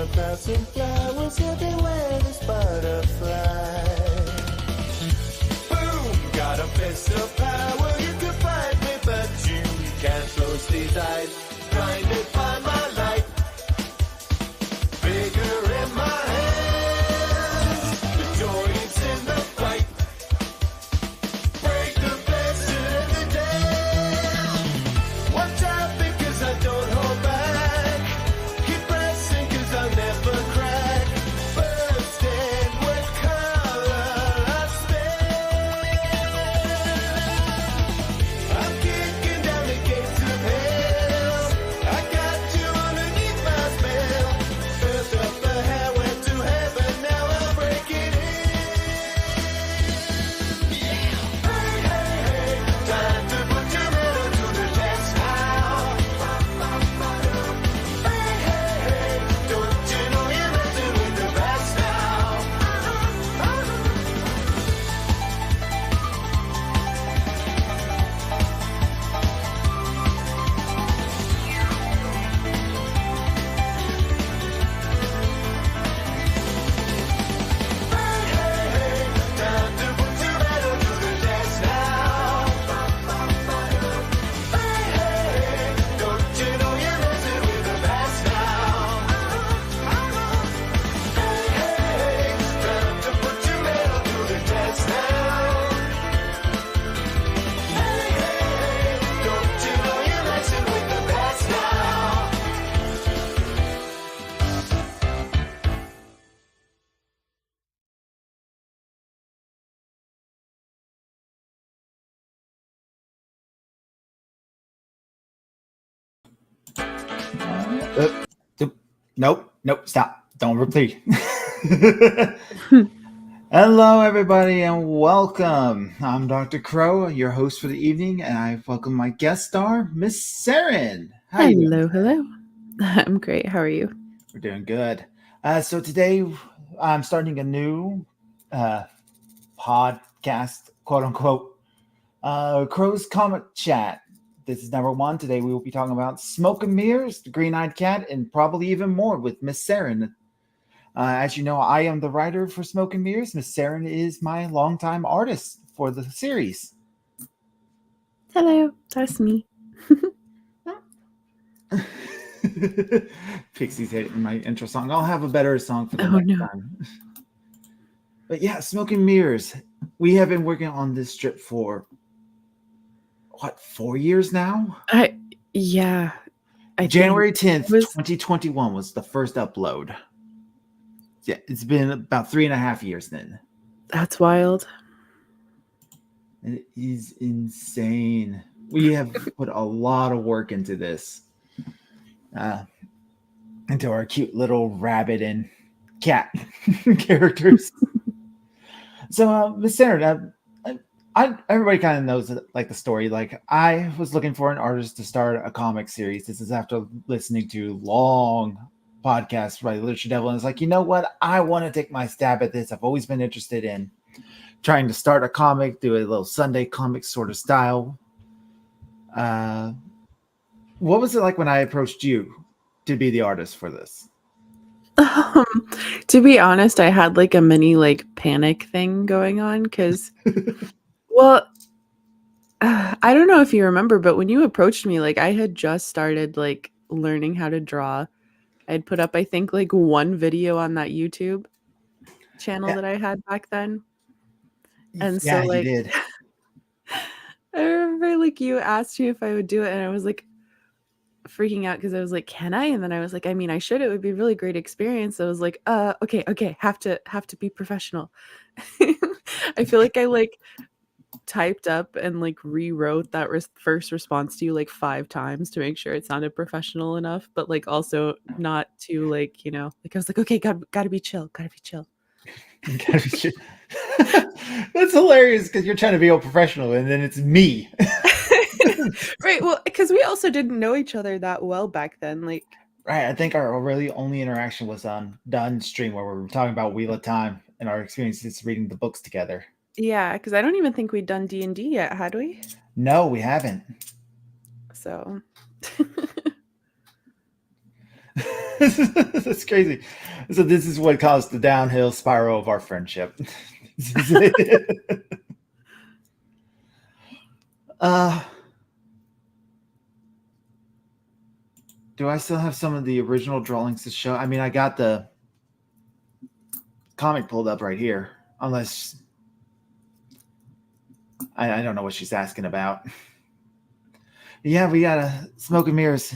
1,000 flowers everywhere, this butterfly. Boom, got a fist of power, you can fight me, but you can't close these eyes. Trying to find my light, bigger in my hands. The joy is in the fight. Break the blessing of the day. Watch out because I don't hold back. Keep pressing because I'll never crack. Bursting with color I spell. I'm kicking down the gates of hell. I got you underneath my spell. Earth up the hair, went to heaven, now I'm breaking in. Hey, hey, hey, time to put your metal to the test now. Hey, hey, hey, don't you know you're messing with the best now? Time to put your metal to the test now. Hey, don't you know you're messing with the best now? Hey, time to put your metal to the test now. Hey, don't you know you're messing with the best now? Nope, stop. Don't repeat. Hello, everybody, and welcome. I'm Dr. Crow, your host for the evening, and I welcome my guest star, Miss Serin. How you doing? Hello. I'm great. How are you? We're doing good. So today, I'm starting a new podcast, quote unquote, Crow's Comic Chat. This is number 1. Today we will be talking about Smoke and Mirrors, the Green-Eyed Cat, and probably even more with Miss Serin. As you know, I am the writer for Smoke and Mirrors. Miss Serin is my longtime artist for the series. Hello, that's me. Pixie's hitting my intro song. I'll have a better song for the Oh, next no. time. But yeah, Smoke and Mirrors. We have been working on this strip for, 4 years now? I January 10th, was- 2021 was the first upload. Yeah, it's been about 3.5 years then. That's wild. It is insane. We have put a lot of work into this. Into our cute little rabbit and cat characters. So, Miss Serin, everybody kind of knows like the story. Like, I was looking for an artist to start a comic series. This is after listening to long podcasts by Literature Devil, and it's like, you know what? I want to take my stab at this. I've always been interested in trying to start a comic, do a little Sunday comic sort of style. What was it like when I approached you to be the artist for this? To be honest, I had like a mini like panic thing going on because, well, I don't know if you remember, but when you approached me, like I had just started like learning how to draw. I'd put up, I think, like one video on that YouTube channel that I had back then. And so, Yeah, like, you did. I remember like you asked me if I would do it, and I was like freaking out because I was like, can I? And then I was like, I mean, I should. It would be a really great experience. I was like, okay, have to be professional. I feel like I like typed up and like rewrote that first response to you like 5 times to make sure it sounded professional enough, but like also not too like, you know, like I was like, okay, gotta be chill. That's hilarious because you're trying to be all professional and then it's me. Right. Well, because we also didn't know each other that well back then. Like, Right. I think our really only interaction was on Done stream where we were talking about Wheel of Time and our experiences reading the books together. yeah, because I don't even think we'd done D&D yet, had we? No, we haven't. So That's crazy. So this is what caused the downhill spiral of our friendship. uh, do I still have some of the original drawings to show? I mean, I got the comic pulled up right here, unless I don't know what she's asking about. Yeah, we got a Smoke and Mirrors.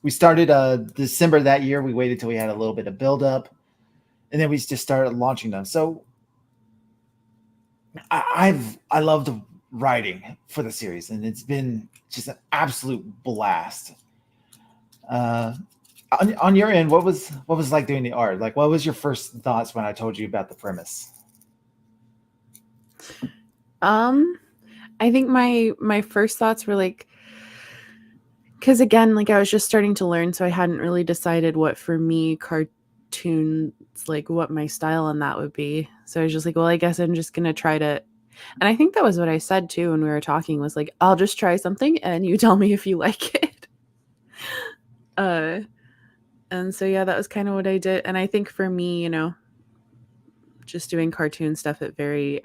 We started December that year. We waited till we had a little bit of build up, and then we just started launching them. So I loved writing for the series, and it's been just an absolute blast. On your end, what was like doing the art? Like, what was your first thoughts when I told you about the premise? I think my first thoughts were like, because again, like I was just starting to learn, so I hadn't really decided what for me cartoons, like what my style on that would be. So I was just like, well, I guess I'm just gonna try to, and I think that was what I said too when we were talking, was like, I'll just try something and you tell me if you like it. And so yeah, that was kind of what I did. And I think for me, you know, just doing cartoon stuff, it very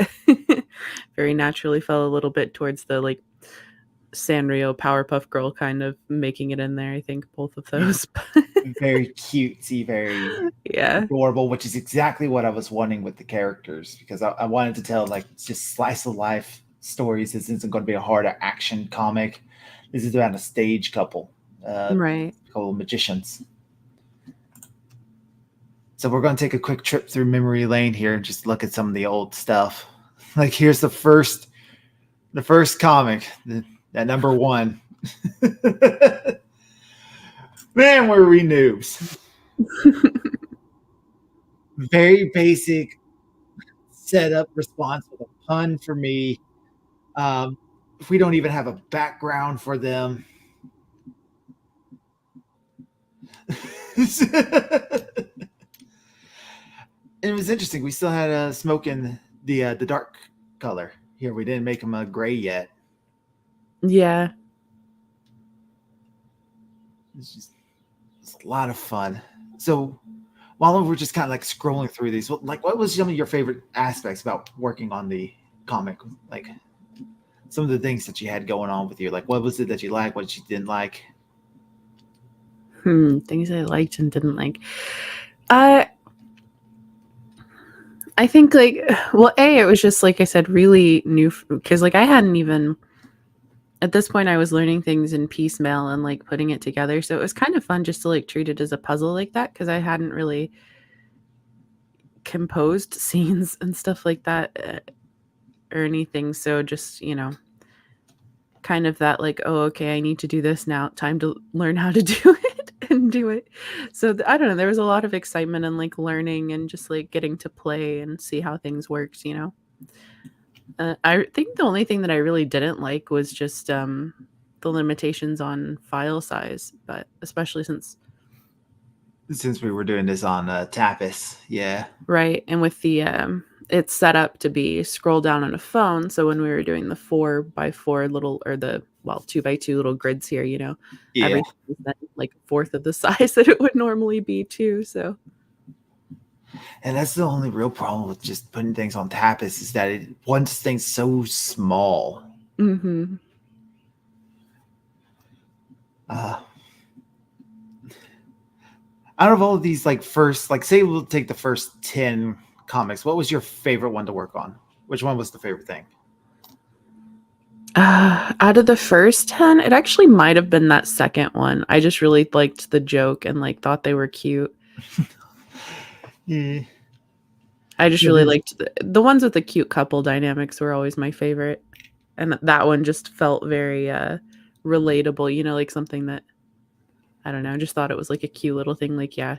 very naturally fell a little bit towards the like Sanrio Powerpuff Girl kind of making it in there. I think both of those. Very cutesy, very Yeah. adorable, which is exactly what I was wanting with the characters, because I wanted to tell like just slice of life stories. This isn't going to be a hard action comic. This is about a stage couple, Right. couple of magicians. So we're going to take a quick trip through memory lane here and just look at some of the old stuff. Like here's the first comic, that number one. Man, were we noobs. Very basic setup response with a pun for me. If we don't even have a background for them. It was interesting. We still had a Smoke in the dark color. Here we didn't make him a gray yet. Yeah. It's a lot of fun. So while we're just kind of like scrolling through these, what was some of your favorite aspects about working on the comic? Like some of the things that you had going on with you. Like what was it that you liked, what you didn't like? Things I liked and didn't like. I think like, well, it was just like I said, really new, because like I hadn't even, at this point I was learning things in piecemeal and like putting it together. So it was kind of fun just to like treat it as a puzzle like that, because I hadn't really composed scenes and stuff like that or anything. So just, you know, kind of that like, oh, okay, I need to do this now. Time to learn how to do it and do it. So I don't know. There was a lot of excitement and like learning and just like getting to play and see how things worked, you know. I think the only thing that I really didn't like was just the limitations on file size, but especially since we were doing this on Tapas, yeah. right, and with the it's set up to be scroll down on a phone, so when we were doing the 4x4 little, or the 2x2 little grids here, you know, Yeah. everything was then like a fourth of the size that it would normally be too. So And that's the only real problem with just putting things on Tapas, is that it wants things so small. mm-hmm. Out of all of these, like first, like say we'll take the first 10 comics, what was your favorite one to work on? Which one was the favorite thing? Out of the first 10, it actually might have been that second one. I just really liked the joke and like thought they were cute. Yeah. I just really liked the ones with the cute couple dynamics were always my favorite. And that one just felt very relatable, you know, like something that, I don't know, just thought it was like a cute little thing. Like, yeah.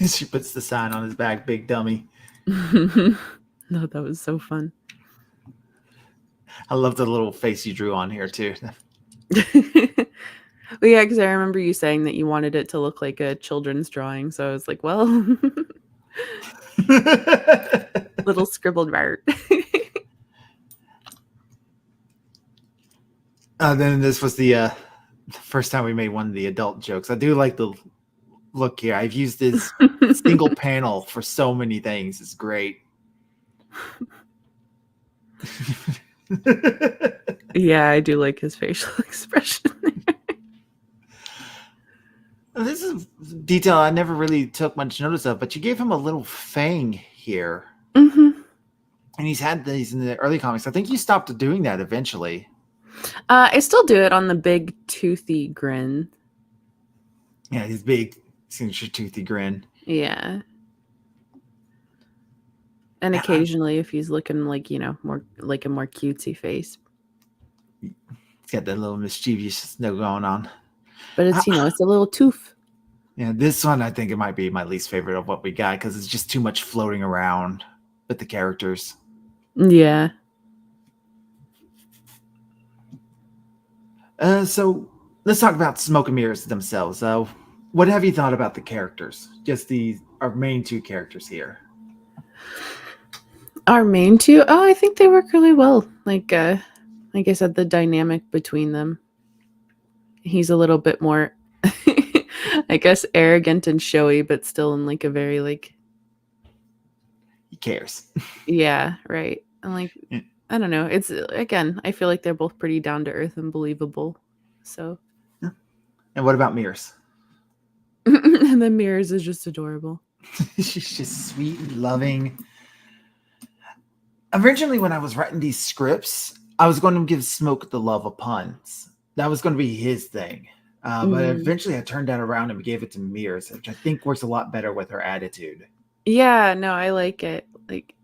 She puts the sign on his back, big dummy. No, that was so fun. I love the little face you drew on here too. Well, yeah, because I remember you saying that you wanted it to look like a children's drawing. So I was like, well, little scribbled art. Then this was the the first time we made one of the adult jokes. I do like the look here. I've used this single panel for so many things. It's great. Yeah, I do like his facial expression. This is detail I never really took much notice of, but you gave him a little fang here. Mm-hmm. And he's had these in the early comics. I think you stopped doing that eventually. I still do it on the big toothy grin. Yeah, his big signature toothy grin. Yeah. And occasionally if he's looking like, more like a more cutesy face. He's got that little mischievous going on. But it's, it's a little tooth. Yeah, this one I think it might be my least favorite of what we got because it's just too much floating around with the characters. Yeah. So let's talk about Smoke and Mirrors themselves. What have you thought about the characters? Just our main two characters here. Our main two? Oh, I think they work really well. Like I said, the dynamic between them. He's a little bit more, I guess, arrogant and showy, but still in like a very like. He cares. Yeah, right. And like, I don't know. It's again, I feel like they're both pretty down to earth and believable. So. Yeah. And what about Mirrors? And then Mirrors is just adorable. She's just sweet and loving. Originally, when I was writing these scripts, I was going to give Smoke the love of puns. That was going to be his thing. But eventually I turned that around and gave it to Mirrors, which I think works a lot better with her attitude. Yeah, no, I like it. Like,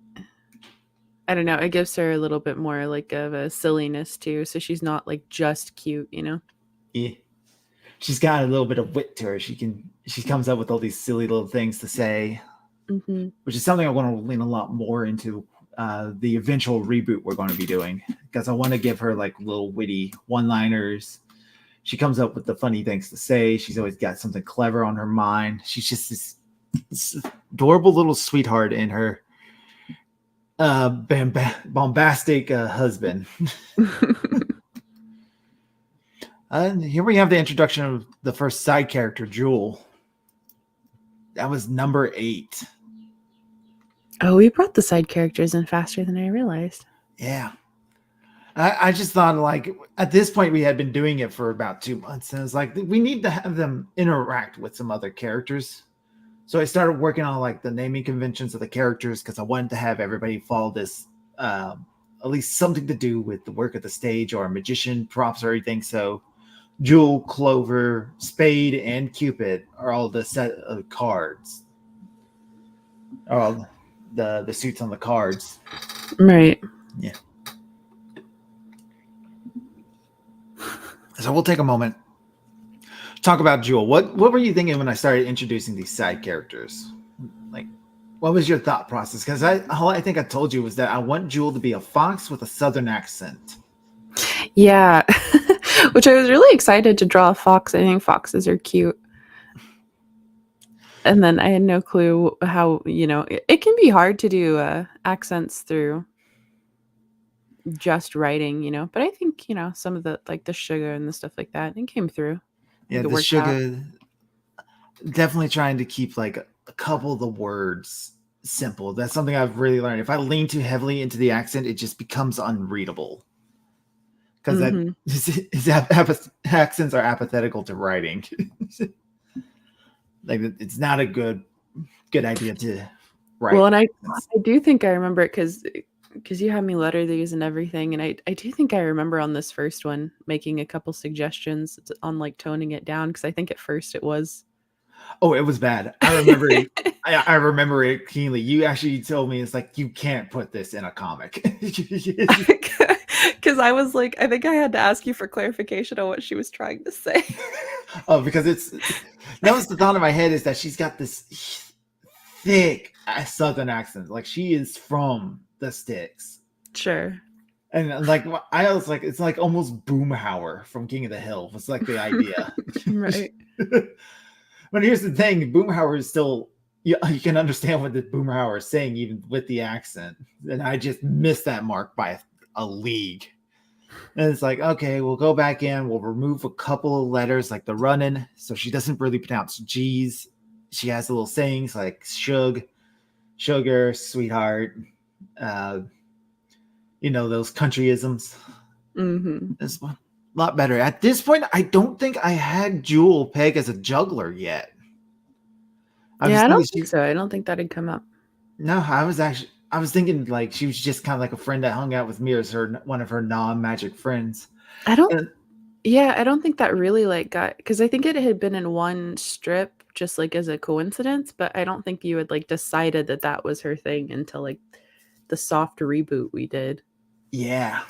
I don't know. It gives her a little bit more like of a silliness too. So she's not like just cute, Yeah. She's got a little bit of wit to her. She comes up with all these silly little things to say, which is something I want to lean a lot more into the eventual reboot we're going to be doing, because I want to give her like little witty one-liners. She comes up with the funny things to say. She's always got something clever on her mind. She's just this adorable little sweetheart in her bombastic husband. And here we have the introduction of the first side character, Jewel. That was number 8. Oh, we brought the side characters in faster than I realized. Yeah. I just thought, like, at this point, we had been doing it for about 2 months. And it's like, we need to have them interact with some other characters. So I started working on, like, the naming conventions of the characters because I wanted to have everybody follow this, at least something to do with the work of the stage or a magician, props or everything. So Jewel, Clover, Spade, and Cupid are all the set of cards. Are all the suits on the cards. Right. Yeah. So we'll take a moment. Talk about Jewel. What were you thinking when I started introducing these side characters? Like, what was your thought process? Because all I think I told you was that I want Jewel to be a fox with a southern accent. Yeah. Which I was really excited to draw a fox. I think foxes are cute. And then I had no clue how, it can be hard to do accents through just writing, but I think, some of the, like the sugar and the stuff like that, it came through. Yeah, the sugar, definitely trying to keep like a couple of the words simple. That's something I've really learned. If I lean too heavily into the accent, it just becomes unreadable. Because his accents are apathetical to writing. Like, it's not a good idea to write. Well, and I do think I remember it because you had me letter these and everything, and I do think I remember on this first one making a couple suggestions on like toning it down, because I think at first it was. Oh, it was bad. I remember it. I remember it keenly. You actually told me, it's like, you can't put this in a comic. Because I was like, I think I had to ask you for clarification on what she was trying to say. Oh, because that was the thought in my head, is that she's got this thick southern accent. Like, she is from the sticks. Sure. And like, I was like, it's like almost Boomhauer from King of the Hill. It's like the idea. Right. But here's the thing. Boomhauer is still, you can understand what the Boomhauer is saying even with the accent. And I just missed that mark by a league. And it's like, okay, we'll go back in. We'll remove a couple of letters like the running. So she doesn't really pronounce G's. She has little sayings like sugar, sweetheart, uh, those countryisms. Mm-hmm. It's a lot better. At this point, I don't think I had Jewel peg as a juggler yet. Yeah, I don't think so. I don't think that had come up. No, I was thinking like she was just kind of like a friend that hung out with me as one of her non-magic friends. I don't And, I don't think that really like got, because I think it had been in one strip just like as a coincidence, but I don't think you had like decided that that was her thing until like the soft reboot we did. yeah.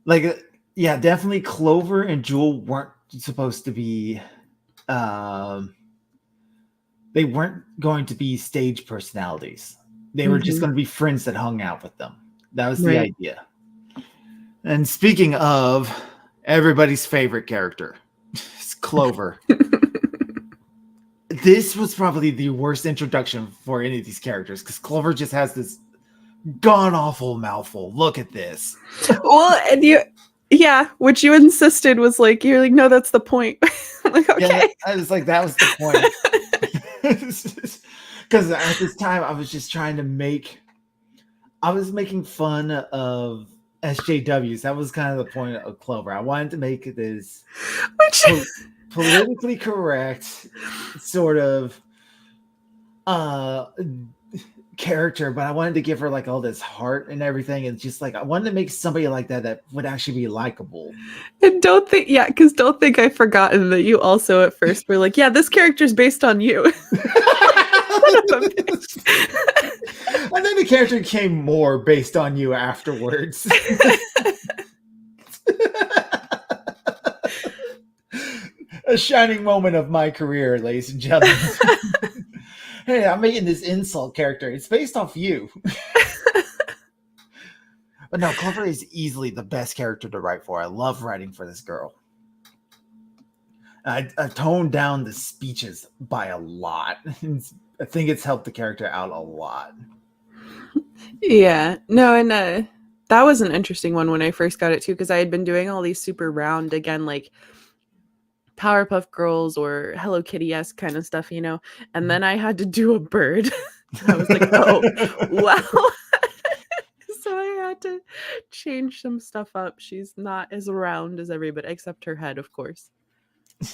Like, yeah, definitely Clover and Jewel weren't supposed to be they weren't going to be stage personalities. They were just Mhm. going to be friends that hung out with them. That was the Right. idea. And speaking of everybody's favorite character, it's Clover. This was probably the worst introduction for any of these characters because Clover just has this god awful mouthful. Look at this. Well, and which you insisted was like, you're like, no, that's the point. I'm like, okay. Yeah, I was like, that was the point. Because at this time, I was just trying to I was making fun of SJWs. That was kind of the point of Clover. I wanted to make this politically correct sort of character, but I wanted to give her like all this heart and everything, and just like I wanted to make somebody like that would actually be likable. And don't think I've forgotten that you also at first were like, yeah, this character's based on you. And then the character became more based on you afterwards. A shining moment of my career, ladies and gentlemen. Hey, I'm making this insult character. It's based off you. But no, Clover is easily the best character to write for. I love writing for this girl. I toned down the speeches by a lot. I think it's helped the character out a lot. Yeah. No, and that was an interesting one when I first got it too, because I had been doing all these super round, again, like Powerpuff Girls or Hello Kitty-esque kind of stuff, and then I had to do a bird. I was like, oh, wow. So I had to change some stuff up. She's not as round as everybody, except her head, of course.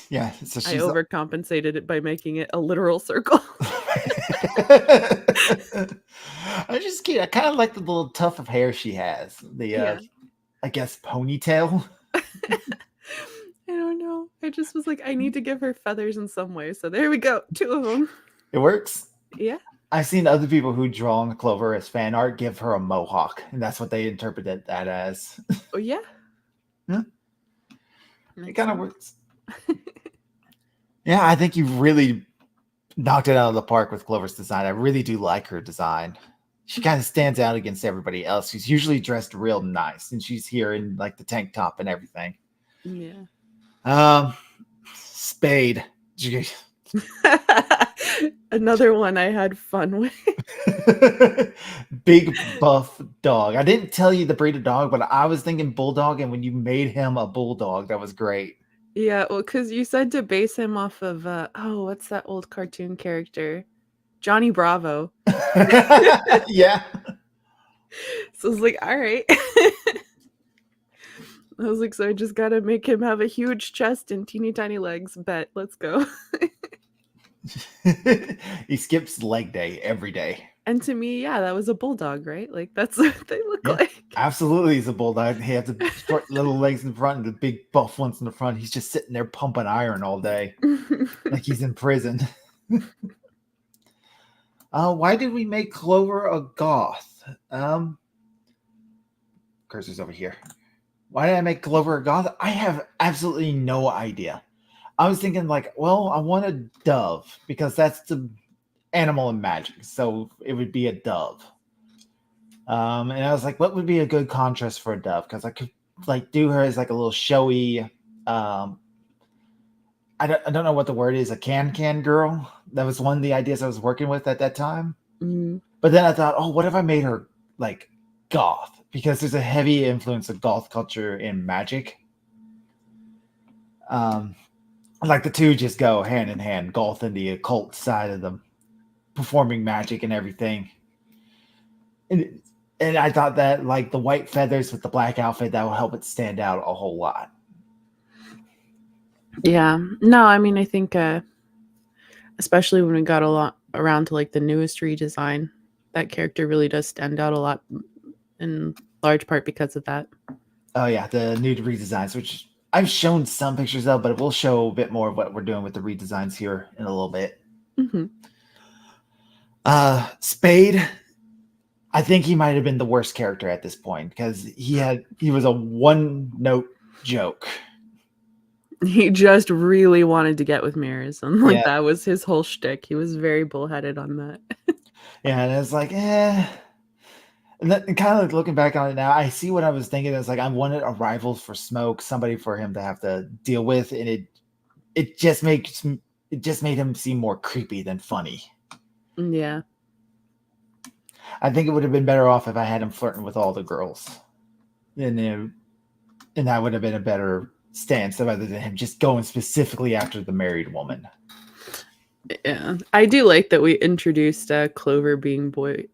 Yeah, so I overcompensated it by making it a literal circle. I kind of like the little tuft of hair she has. The I guess ponytail. I don't know. I just was like, I need to give her feathers in some way. So there we go. 2 of them. It works. Yeah. I've seen other people who drawn Clover as fan art give her a mohawk, and that's what they interpreted that as. Oh, yeah? Yeah. It kind of works. Yeah, I think you really knocked it out of the park with Clover's design. I really do like her design. She kind of stands out against everybody else. She's usually dressed real nice, and she's here in like the tank top and everything. Yeah. Spade. Another one I had fun with. Big buff dog. I didn't tell you the breed of dog, but I was thinking bulldog, and when you made him a bulldog, that was great. Yeah, well, because you said to base him off of what's that old cartoon character? Johnny Bravo. Yeah. So I was like, all right. I was like, so I just gotta make him have a huge chest and teeny tiny legs. Bet, let's go. He skips leg day every day. And to me, yeah, that was a bulldog, right? Like that's what they look like. Absolutely, he's a bulldog. He has the short little legs in front and the big buff ones in the front. He's just sitting there pumping iron all day, like he's in prison. Why did we make Clover a goth? Cursor's over here. Why did I make Clover a goth? I have absolutely no idea. I was thinking like, well, I want a dove because that's the animal in magic. So it would be a dove. And I was like, what would be a good contrast for a dove? Because I could like do her as like a little showy, I don't know what the word is, a can girl. That was one of the ideas I was working with at that time. Mm-hmm. But then I thought, oh, what if I made her like goth? because there's a heavy influence of goth culture in magic. Like the two just go hand in hand, goth and the occult side of them, performing magic and everything. And, and I thought that like the white feathers with the black outfit, that will help it stand out a whole lot. Yeah. No, I mean, I think especially when we got a lot around to like the newest redesign, that character really does stand out a lot in large part because of that. Oh yeah, the new redesigns, which I've shown some pictures of, but we'll show a bit more of what we're doing with the redesigns here in a little bit. Mm-hmm. Spade, I think he might have been the worst character at this point because he was a one-note joke. He just really wanted to get with mirrors, and like Yeah. that was his whole shtick. He was very bullheaded on that. Yeah, and it's like, And kind of like looking back on it now, I see what I was thinking. It's like I wanted a rival for Smoke, somebody for him to have to deal with, and it just made him seem more creepy than funny. Yeah. I think it would have been better off if I had him flirting with all the girls, and that would have been a better stance rather than him just going specifically after the married woman. Yeah, I do like that we introduced Clover being boy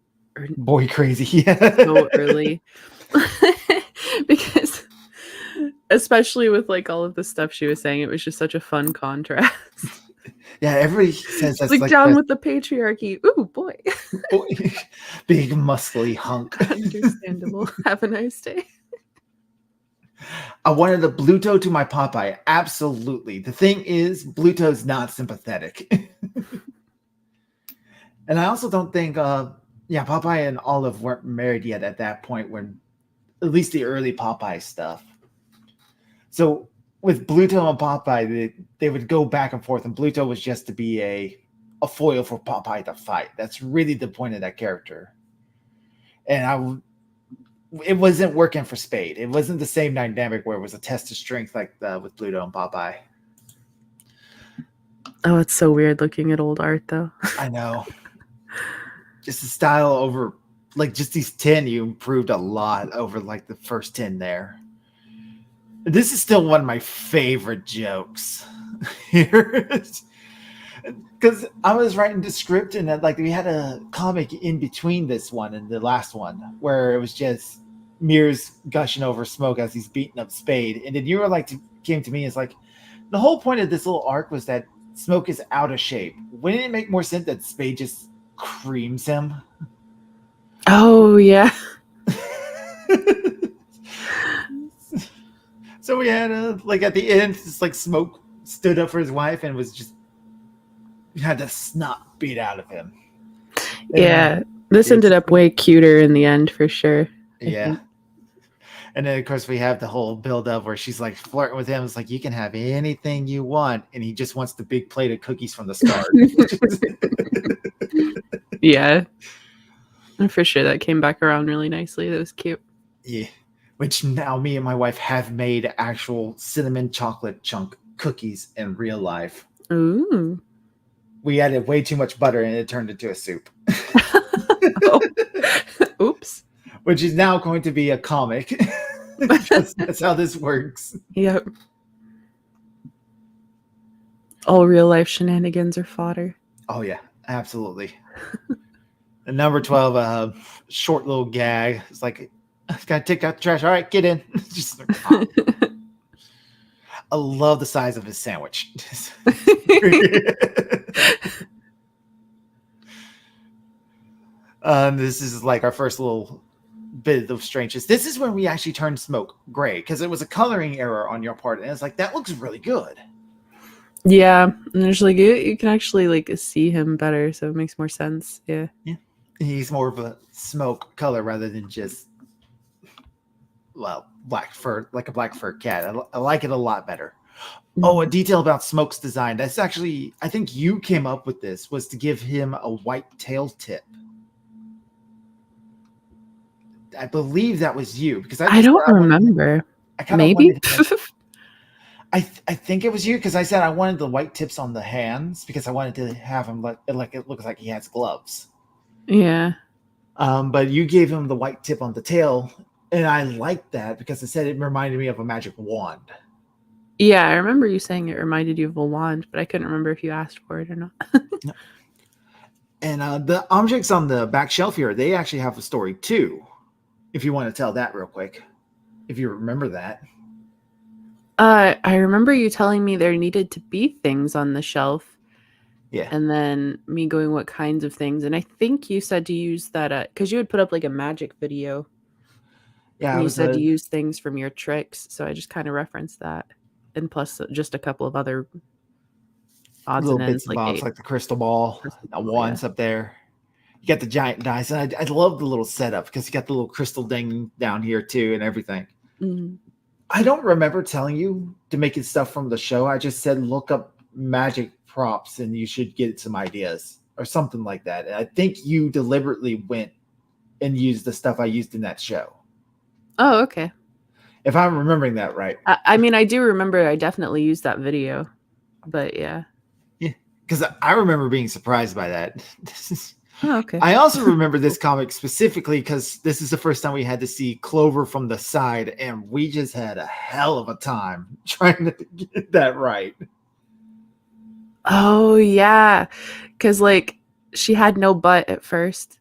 crazy, yeah, so early. Because especially with like all of the stuff she was saying, it was just such a fun contrast. Yeah, everybody says that's like down with the patriarchy. Ooh, boy. Big muscly hunk. Understandable. Have a nice day. I wanted a Bluto to my Popeye. Absolutely. The thing is, Bluto's not sympathetic. And I also don't think, Popeye and Olive weren't married yet at that point when, at least the early Popeye stuff. So with Bluto and Popeye, they would go back and forth, and Bluto was just to be a foil for Popeye to fight. That's really the point of that character. And it wasn't working for Spade. It wasn't the same dynamic where it was a test of strength like with Bluto and Popeye. Oh, it's so weird looking at old art, though. I know. Just the style over, like, just these 10, you improved a lot over, like, the first 10 there. This is still one of my favorite jokes here. Because I was writing the script, and like we had a comic in between this one and the last one where it was just Mears gushing over Smoke as he's beating up Spade. And then you were like, came to me, it's like, the whole point of this little arc was that Smoke is out of shape. Wouldn't it make more sense that Spade just creams him? Oh, yeah. So we had like at the end, it's like Smoke stood up for his wife and was just had the snot beat out of him. Yeah, this ended up way cuter in the end for sure. Yeah. And then of course we have the whole build up where she's like flirting with him. It's like, you can have anything you want, and he just wants the big plate of cookies from the start. Yeah. And for sure that came back around really nicely. That was cute. Yeah. Which now me and my wife have made actual cinnamon chocolate chunk cookies in real life. Ooh. We added way too much butter and it turned into a soup. Oh. Oops. Which is now going to be a comic. That's how this works. Yep. All real life shenanigans are fodder. Oh yeah, absolutely. And number 12, short little gag. It's like, I gotta take out the trash. All right, get in. Just I love the size of his sandwich. This is like our first little bit of strangeness. This is when we actually turned Smoke gray because it was a coloring error on your part, and it's like, that looks really good. Yeah, and there's like you can actually like see him better, so it makes more sense. Yeah. He's more of a smoke color rather than just black fur, like a black fur cat. I like it a lot better. Oh, a detail about Smoke's design. That's actually, I think you came up with this, was to give him a white tail tip. I believe that was you because I don't remember. Maybe. I think it was you because I said I wanted the white tips on the hands because I wanted to have him like it looks like he has gloves. Yeah. But you gave him the white tip on the tail. And I liked that because it said it reminded me of a magic wand. Yeah, I remember you saying it reminded you of a wand, but I couldn't remember if you asked for it or not. And the objects on the back shelf here, they actually have a story too. If you want to tell that real quick, if you remember that. I remember you telling me there needed to be things on the shelf, Yeah. and then me going, what kinds of things? And I think you said to use that because you had put up like a magic video, Yeah, and it you was said to a use things from your tricks. So I just kind of referenced that, and plus just a couple of other odds little and ends, bits and like bobs, like the crystal ball, crystal that ball, yeah. wands up there. You got the giant dice, and I love the little setup because you got the little crystal ding down here too, and everything. Mhm. I don't remember telling you to make it stuff from the show. I just said look up magic props, and you should get some ideas or something like that. And I think you deliberately went and used the stuff I used in that show, Oh, okay. if I'm remembering that right. I mean, I do remember I definitely used that video, but yeah. Yeah, because I remember being surprised by that. Oh, okay. I also remember this comic specifically because this is the first time we had to see Clover from the side, and we just had a hell of a time trying to get that right. Oh, yeah. Because, like, she had no butt at first.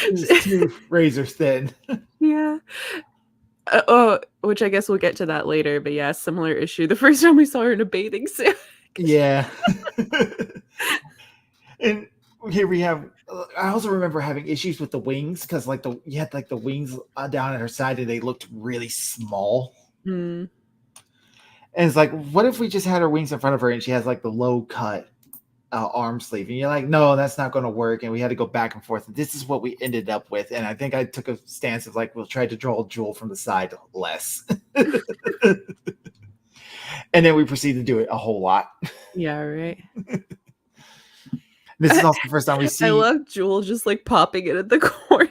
It's too razor thin. Yeah. Which I guess we'll get to that later. But yeah, similar issue. The first time we saw her in a bathing suit. Yeah. And here we have. I also remember having issues with the wings because, like, you had like the wings down at her side, and they looked really small. Mm. And it's like, what if we just had her wings in front of her, and she has like the low cut arm sleeve, and you're like, no, that's not going to work. And we had to go back and forth. And this is what we ended up with. And I think I took a stance of like, we'll try to draw Jewel from the side less. And then we proceed to do it a whole lot. Yeah, right. This is also the first time we see. I love Jewel just like popping it at the corner.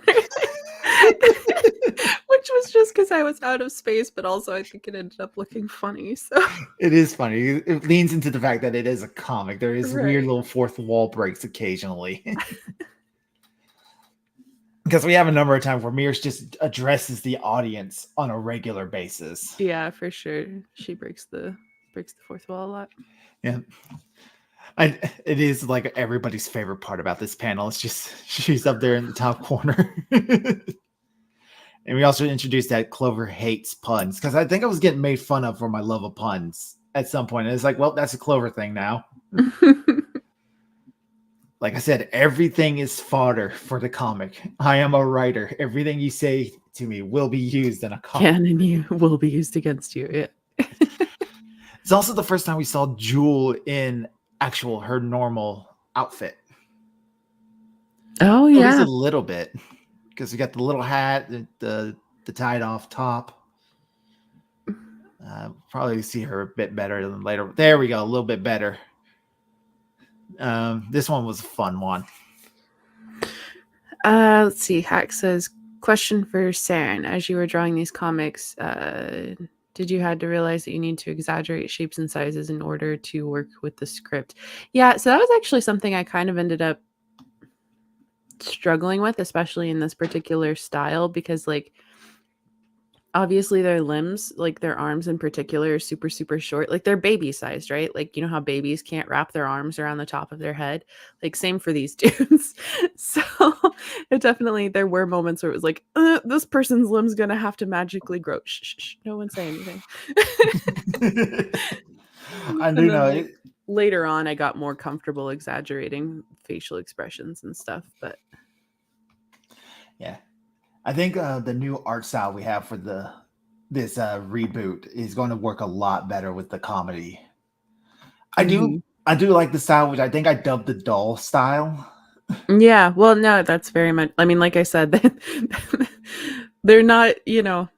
Which was just because I was out of space, but also I think it ended up looking funny. So It is funny. It leans into the fact that it is a comic. There is weird Right. little fourth wall breaks occasionally. Because we have a number of times where Mears just addresses the audience on a regular basis. yeah, for sure, she breaks the fourth wall a lot. Yeah. It is like everybody's favorite part about this panel. It's just she's up there in the top corner. And we also introduced that Clover hates puns because I think I was getting made fun of for my love of puns at some point. And it's like, well, that's a Clover thing now. Like I said, everything is fodder for the comic. I am a writer. Everything you say to me will be used in a comic. Can and you will be used against you. Yeah. It's also the first time we saw Jewel in her normal outfit. Oh At least yeah. a little bit. Because we got the little hat, the tied off top. Probably see her a bit better than later. There we go, a little bit better. This one was a fun one. Let's see. Hack says, question for Serin. As you were drawing these comics, did you had to realize that you need to exaggerate shapes and sizes in order to work with the script? Yeah, so that was actually something I kind of ended up struggling with, especially in this particular style, because like obviously their limbs, like their arms in particular, are super super short. Like they're baby sized, right? Like, you know how babies can't wrap their arms around the top of their head, like same for these dudes. So it definitely, there were moments where it was like, this person's limb's gonna have to magically grow. Shh, no one say anything. I do know like, it. Later on I got more comfortable exaggerating facial expressions and stuff, but Yeah, I think the new art style we have for this reboot is going to work a lot better with the comedy. I do like the style, which I think I dubbed the doll style. Yeah, well, no, that's very much, I mean, like I said, they're not,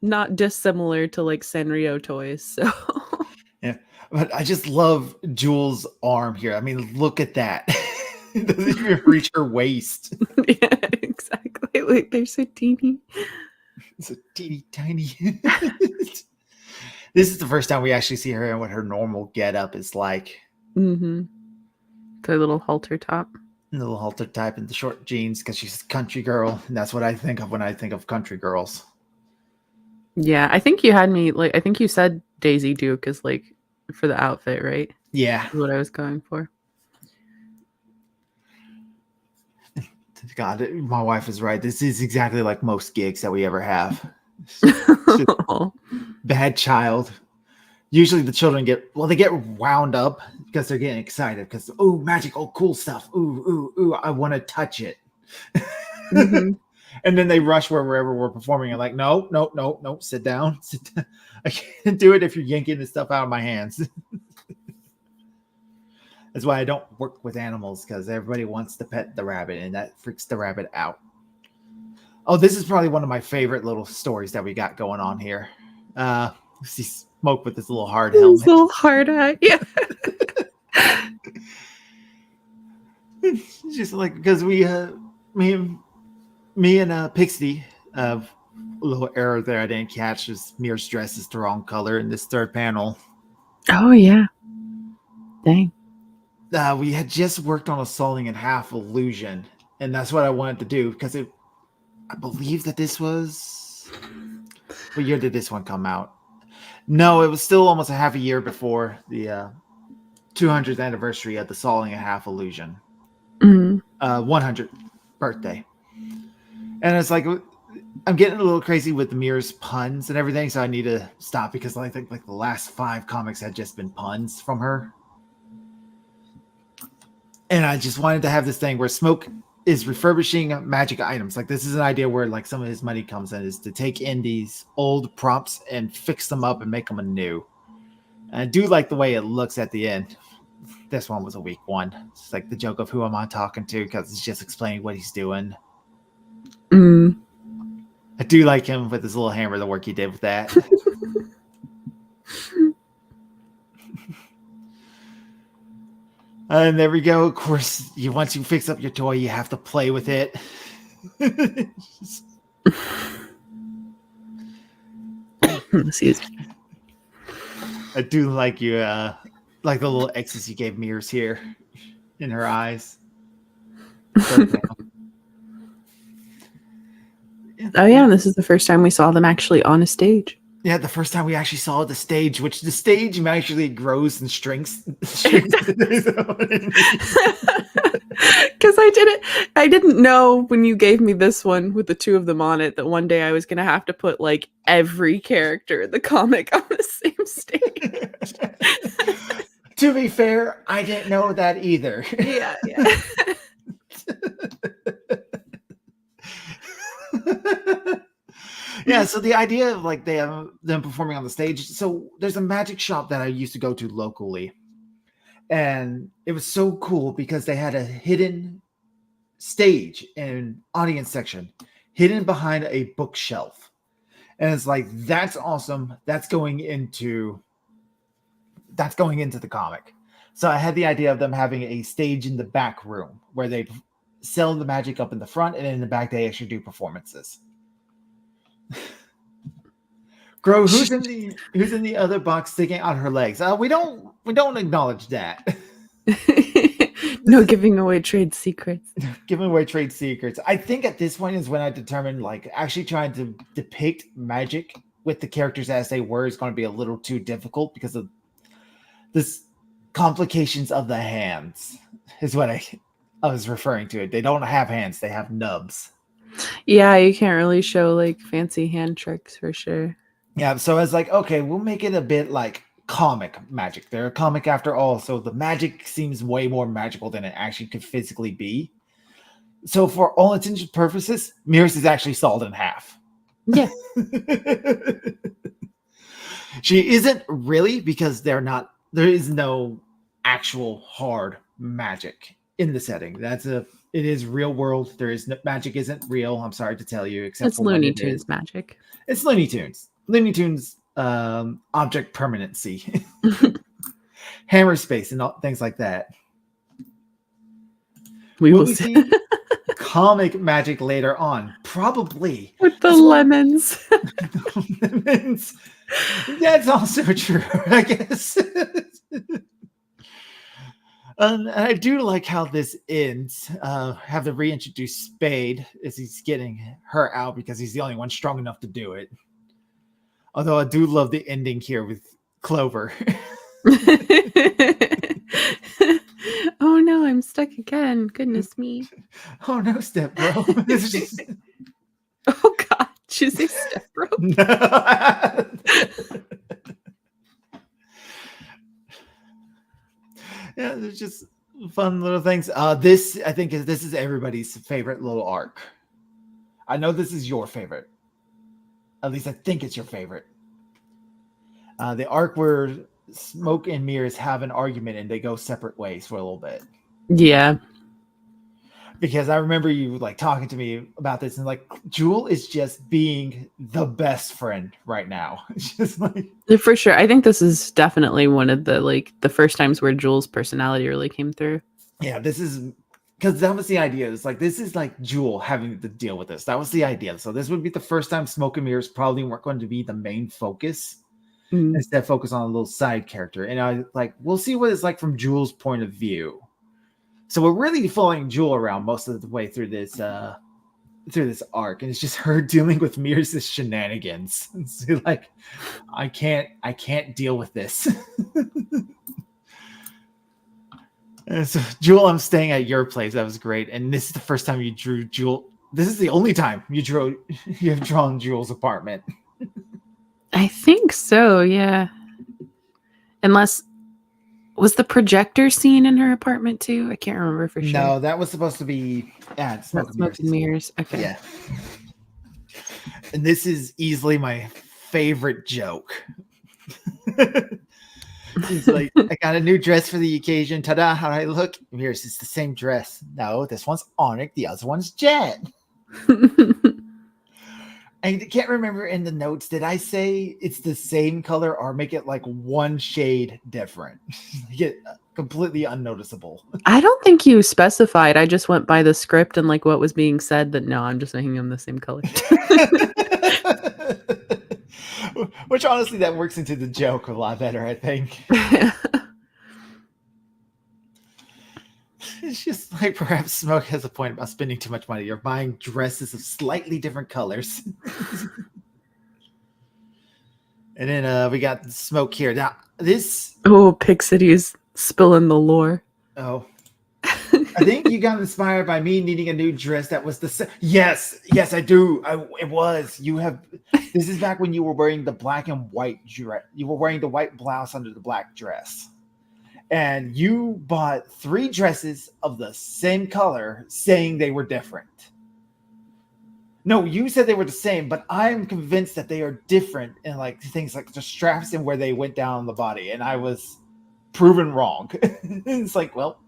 not dissimilar to like Sanrio toys. So Yeah, but I just love Jewel's arm here. I mean, look at that. It doesn't even reach her waist. yeah, exactly. Like they're so teeny. It's a teeny tiny. This is the first time we actually see her and what her normal getup is like. Mm-hmm. The little halter top. The little halter type and the short jeans because she's a country girl, and that's what I think of when I think of country girls. Yeah, I think you had me like. I think you said Daisy Duke is like for the outfit, right? Yeah. Is what I was going for. God, my wife is right. This is exactly like most gigs that we ever have. Bad child. Usually the children get wound up because they're getting excited because magic, cool stuff. Ooh, I want to touch it. Mm-hmm. And then they rush wherever we're performing and like, no, sit down. I can't do it if you're yanking this stuff out of my hands. That's why I don't work with animals, because everybody wants to pet the rabbit and that freaks the rabbit out. Oh, this is probably one of my favorite little stories that we got going on here. See Smoke with this little hard helmet. This little hard hat, yeah. Just like because me and Pixie, a little error there I didn't catch is Mir's dress is the wrong color in this third panel. Oh yeah. Dang. We had just worked on a Sawing in Half illusion, and that's what I wanted to do because I believe that this was. What year did this one come out? No, it was still almost a half a year before the 200th anniversary of the Sawing in Half illusion. 100th birthday. And it's like I'm getting a little crazy with Mir's puns and everything, so I need to stop because I think like the last 5 comics had just been puns from her. And I just wanted to have this thing where Smoke is refurbishing magic items. Like this is an idea where like some of his money comes in is to take in these old props and fix them up and make them anew. And I do like the way it looks at the end. This one was a weak one. It's like the joke of who am I talking to because it's just explaining what he's doing. I do like him with his little hammer, the work he did with that. And there we go. Of course, once you fix up your toy, you have to play with it. Excuse me. I do like you, like the little X's you gave Mirrors here in her eyes. Oh yeah, this is the first time we saw them actually on a stage. Yeah, the first time we actually saw the stage, which the stage actually grows and shrinks. Because I didn't know when you gave me this one with the 2 of them on it that one day I was gonna have to put like every character in the comic on the same stage. To be fair, I didn't know that either. Yeah. Yeah, so the idea of like them performing on the stage. So there's a magic shop that I used to go to locally, and it was so cool because they had a hidden stage and audience section hidden behind a bookshelf, and it's like that's awesome. That's going into the comic. So I had the idea of them having a stage in the back room where they sell the magic up in the front, and in the back they actually do performances. Grow, who's in the other box sticking out her legs? We don't acknowledge that. No giving away trade secrets. Giving away trade secrets. I think at this point is when I determined like actually trying to depict magic with the characters as they were is going to be a little too difficult because of this complications of the hands is what I was referring to it. They don't have hands, they have nubs. Yeah, you can't really show like fancy hand tricks for sure. Yeah, so I was like, okay, we'll make it a bit like comic magic. They're a comic after all, so the magic seems way more magical than it actually could physically be. So for all intents and purposes, Mirrors is actually sawed in half. Yeah. She isn't really because there is no actual hard magic in the setting. It is real world. Magic isn't real. I'm sorry to tell you, except it's for Looney Tunes magic. It's Looney Tunes. Looney Tunes object permanency, hammer space, and things like that. We will see comic magic later on, probably with the lemons. Lemons. That's also true, I guess. And I do like how this ends. Have to reintroduce Spade as he's getting her out because he's the only one strong enough to do it. Although I do love the ending here with Clover. Oh no, I'm stuck again. Goodness me. Oh no, step bro. It's just... Oh god, did you say step bro? Yeah, there's just fun little things. This I think this is everybody's favorite little arc. I know this is your favorite. At least I think it's your favorite. The arc where Smoke and Mirrors have an argument and they go separate ways for a little bit. Yeah. Because I remember you like talking to me about this and like Jewel is just being the best friend right now. It's just like For sure. I think this is definitely one of the first times where Jules' personality really came through. yeah, this is because that was the idea. It's like this is like Jewel having to deal with this. That was the idea. So this would be the first time Smoke and Mirrors probably weren't going to be the main focus. Instead focus on a little side character. And I like we'll see what it's like from Jewel's point of view. So we're really following Jewel around most of the way through this arc, and it's just her dealing with Mirrors' shenanigans. It's like I can't deal with this. And so Jewel, I'm staying at your place. That was great. And this is the first time you drew Jewel. This is the only time you have drawn Jewel's apartment. I think so, yeah. Unless was the projector scene in her apartment too? I can't remember for sure. No, that was supposed to be Smoke and Mirrors. Okay. Yeah. And this is easily my favorite joke. He's like, I got a new dress for the occasion. Ta-da, how do I look? Mirrors, it's the same dress. No, this one's Onyx, the other one's Jet. I can't remember in the notes, did I say it's the same color or make it like one shade different? Get completely unnoticeable. I don't think you specified. I just went by the script and like what was being said that no, I'm just making them the same color. Which honestly, that works into the joke a lot better, I think. It's just like perhaps Smoke has a point about spending too much money. You're buying dresses of slightly different colors. And then we got Smoke here. Now, this... Oh, Pig City's spilling the lore. Oh. I think you got inspired by me needing a new dress that was the same. Yes, I do. It was. You have... This is back when you were wearing the black and white dress. You were wearing the white blouse under the black dress. And you bought 3 dresses of the same color saying they were different. No, you said they were the same, but I'm convinced that they are different in like things like the straps and where they went down the body. And I was proven wrong. It's like, well,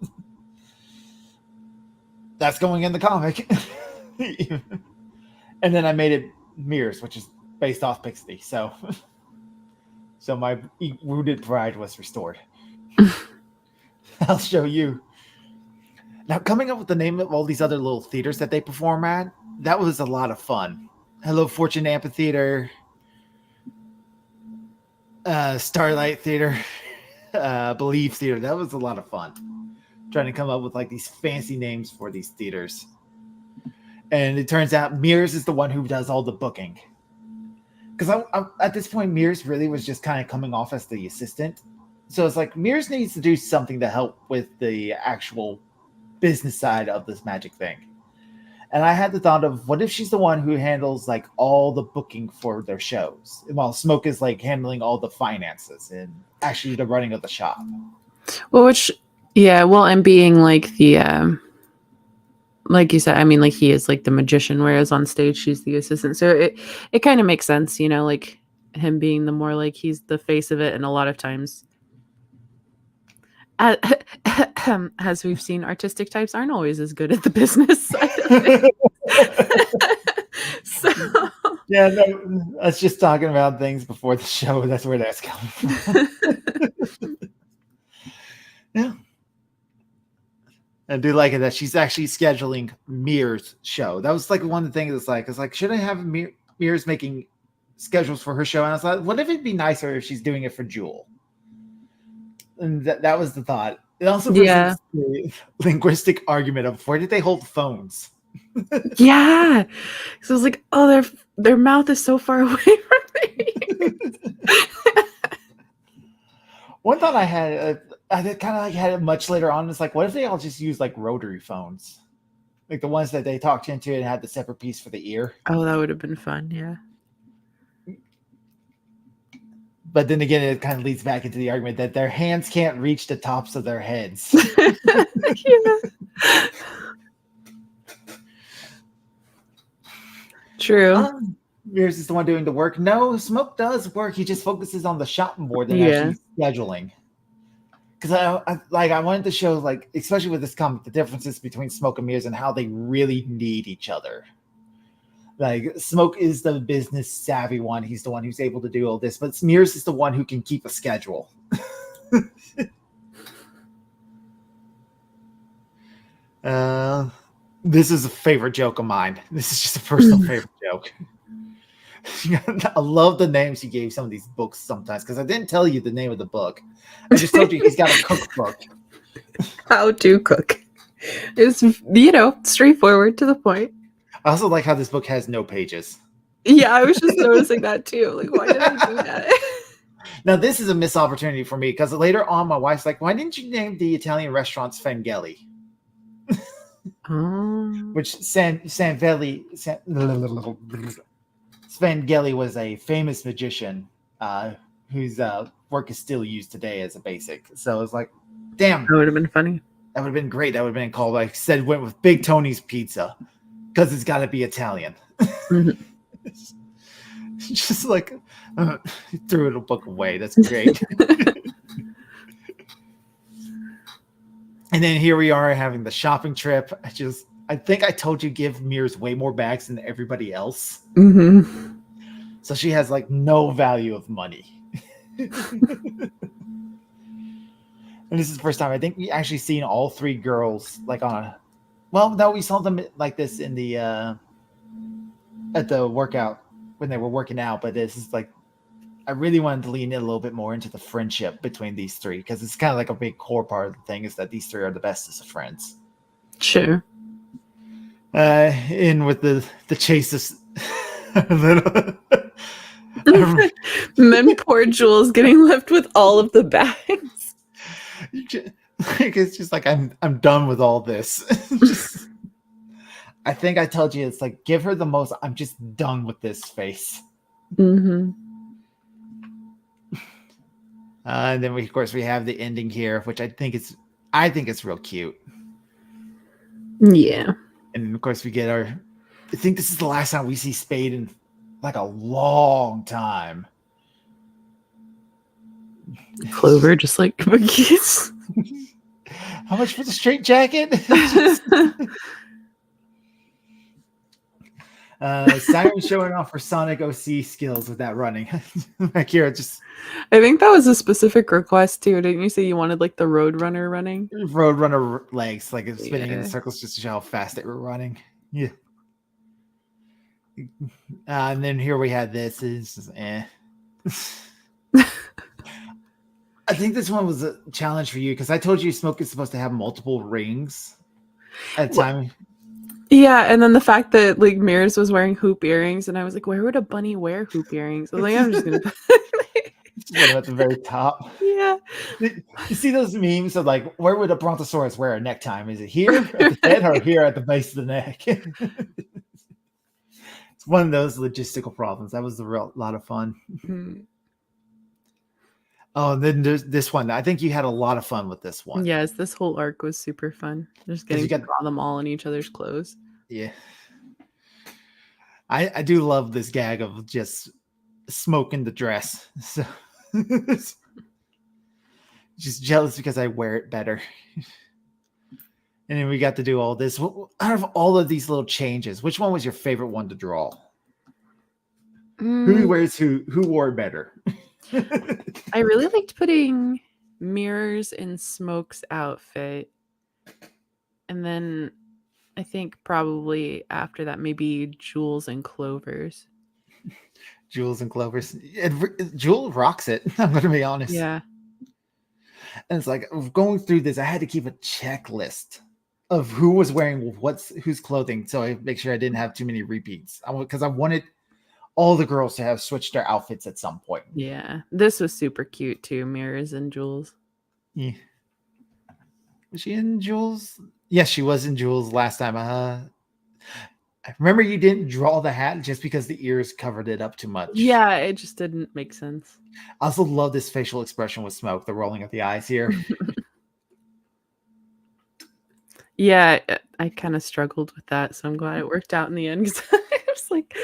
that's going in the comic. And then I made it Mirrors, which is based off Pixie. So my wounded pride was restored. I'll show you. Now, coming up with the name of all these other little theaters that they perform at, that was a lot of fun. Hello Fortune Amphitheater, Starlight Theater, Believe Theater. That was a lot of fun. Trying to come up with like these fancy names for these theaters. And it turns out Mirrors is the one who does all the booking. Because at this point, Mirrors really was just kind of coming off as the assistant. So it's like Mirrors needs to do something to help with the actual business side of this magic thing. And I had the thought of what if she's the one who handles like all the booking for their shows, while Smoke is like handling all the finances and actually the running of the shop. Well, and being like the like you said, I mean, like he is like the magician, whereas on stage she's the assistant. So it kind of makes sense, like him being the more like he's the face of it, and a lot of times. As we've seen, artistic types aren't always as good at the business side of it. So yeah, no, that's just talking about things before the show. That's where that's coming from. Yeah, I do like it that she's actually scheduling Mirrors' show. That was like one of the things. It's like, should I have Mirrors making schedules for her show? And I was like, what if it'd be nicer if she's doing it for Jewel? And that was the thought. It also Yeah. presents the linguistic argument of where did they hold phones? Yeah. So I was like, oh, their mouth is so far away from me. One thought I had, I kind of like had it much later on. It's like, what if they all just use like rotary phones, like the ones that they talked into and had the separate piece for the ear? Oh, that would have been fun. Yeah. But then again, it kind of leads back into the argument that their hands can't reach the tops of their heads. Yeah. True. Mears is the one doing the work. No, Smoke does work. He just focuses on the shopping board than Yeah. actually scheduling. Because I wanted to show, like, especially with this comic, the differences between Smoke and Mears and how they really need each other. Like, Smoke is the business savvy one. He's the one who's able to do all this, but Mears is the one who can keep a schedule. This is a favorite joke of mine. This is just a personal favorite joke. I love the names he gave some of these books sometimes, because I didn't tell you the name of the book. I just told you he's got a cookbook. How to cook. It's, straightforward to the point. I also like how this book has no pages. Yeah, I was just noticing that too. Like, why did I do that? Now, this is a missed opportunity for me, because later on, my wife's like, why didn't you name the Italian restaurant Svengeli? Which Svengeli was a famous magician whose work is still used today as a basic. So it's like, damn. That would have been funny. That would have been great. That would have been called, like I said, went with Big Tony's Pizza, because it's got to be Italian. Mm-hmm. Just like threw the book away. That's great. And then here we are having the shopping trip. I think I told you give Mears way more bags than everybody else. Mm-hmm. So she has like no value of money. And this is the first time I think we actually seen all three girls like on a. Well, no, we saw them like this in the at the workout when they were working out. But this is like, I really wanted to lean in a little bit more into the friendship between these three, because it's kind of like a big core part of the thing is that these three are the bestest of friends. Sure. In with the chase of And then poor Jules getting left with all of the bags. It's just like I'm done with all this. I think I told you it's like give her the most. I'm just done with this face. Mm-hmm. And then of course we have the ending here, which I think it's real cute. Yeah. And of course we get I think this is the last time we see Spade in like a long time. Clover just like cookies. How much for the straight jacket? Siren showing off her Sonic OC skills with that running. Akira just I think that was a specific request too. Didn't you say you wanted like the Roadrunner running? Roadrunner legs, like it's spinning in Yeah. circles just to show how fast they were running. Yeah. And then here we had this is I think this one was a challenge for you because I told you Smoke is supposed to have multiple rings at a time. Yeah, and then the fact that like Mears was wearing hoop earrings, and I was like, where would a bunny wear hoop earrings? I was like, I'm just gonna. One at the very top. Yeah. You see those memes of like, where would a brontosaurus wear a necktie? Is it here at the head or here at the base of the neck? It's one of those logistical problems. That was a lot of fun. Mhm. Oh, and then there's this one. I think you had a lot of fun with this one. Yes, this whole arc was super fun. Just getting to draw them all in each other's clothes. Yeah. I do love this gag of just Smoke in the dress. So just jealous because I wear it better. And then we got to do all this. Out of all of these little changes, which one was your favorite one to draw? Who wears who wore better? I really liked putting Mirrors in Smoke's outfit. And then I think probably after that, maybe Jules and Clover's. Jules and Clover's. Jewel rocks it. I'm going to be honest. Yeah. And it's like going through this, I had to keep a checklist of who was wearing whose clothing, so I make sure I didn't have too many repeats. Because I wanted all the girls to have switched their outfits at some point. Yeah, this was super cute too. Mirrors and jewels. Yeah. Was she in Jules? Yes, she was in Jules last time. I remember you didn't draw the hat just because the ears covered it up too much. Yeah, it just didn't make sense. I also love this facial expression with Smoke, the rolling of the eyes here. Yeah, I kind of struggled with that, so I'm glad it worked out in the end because I was like,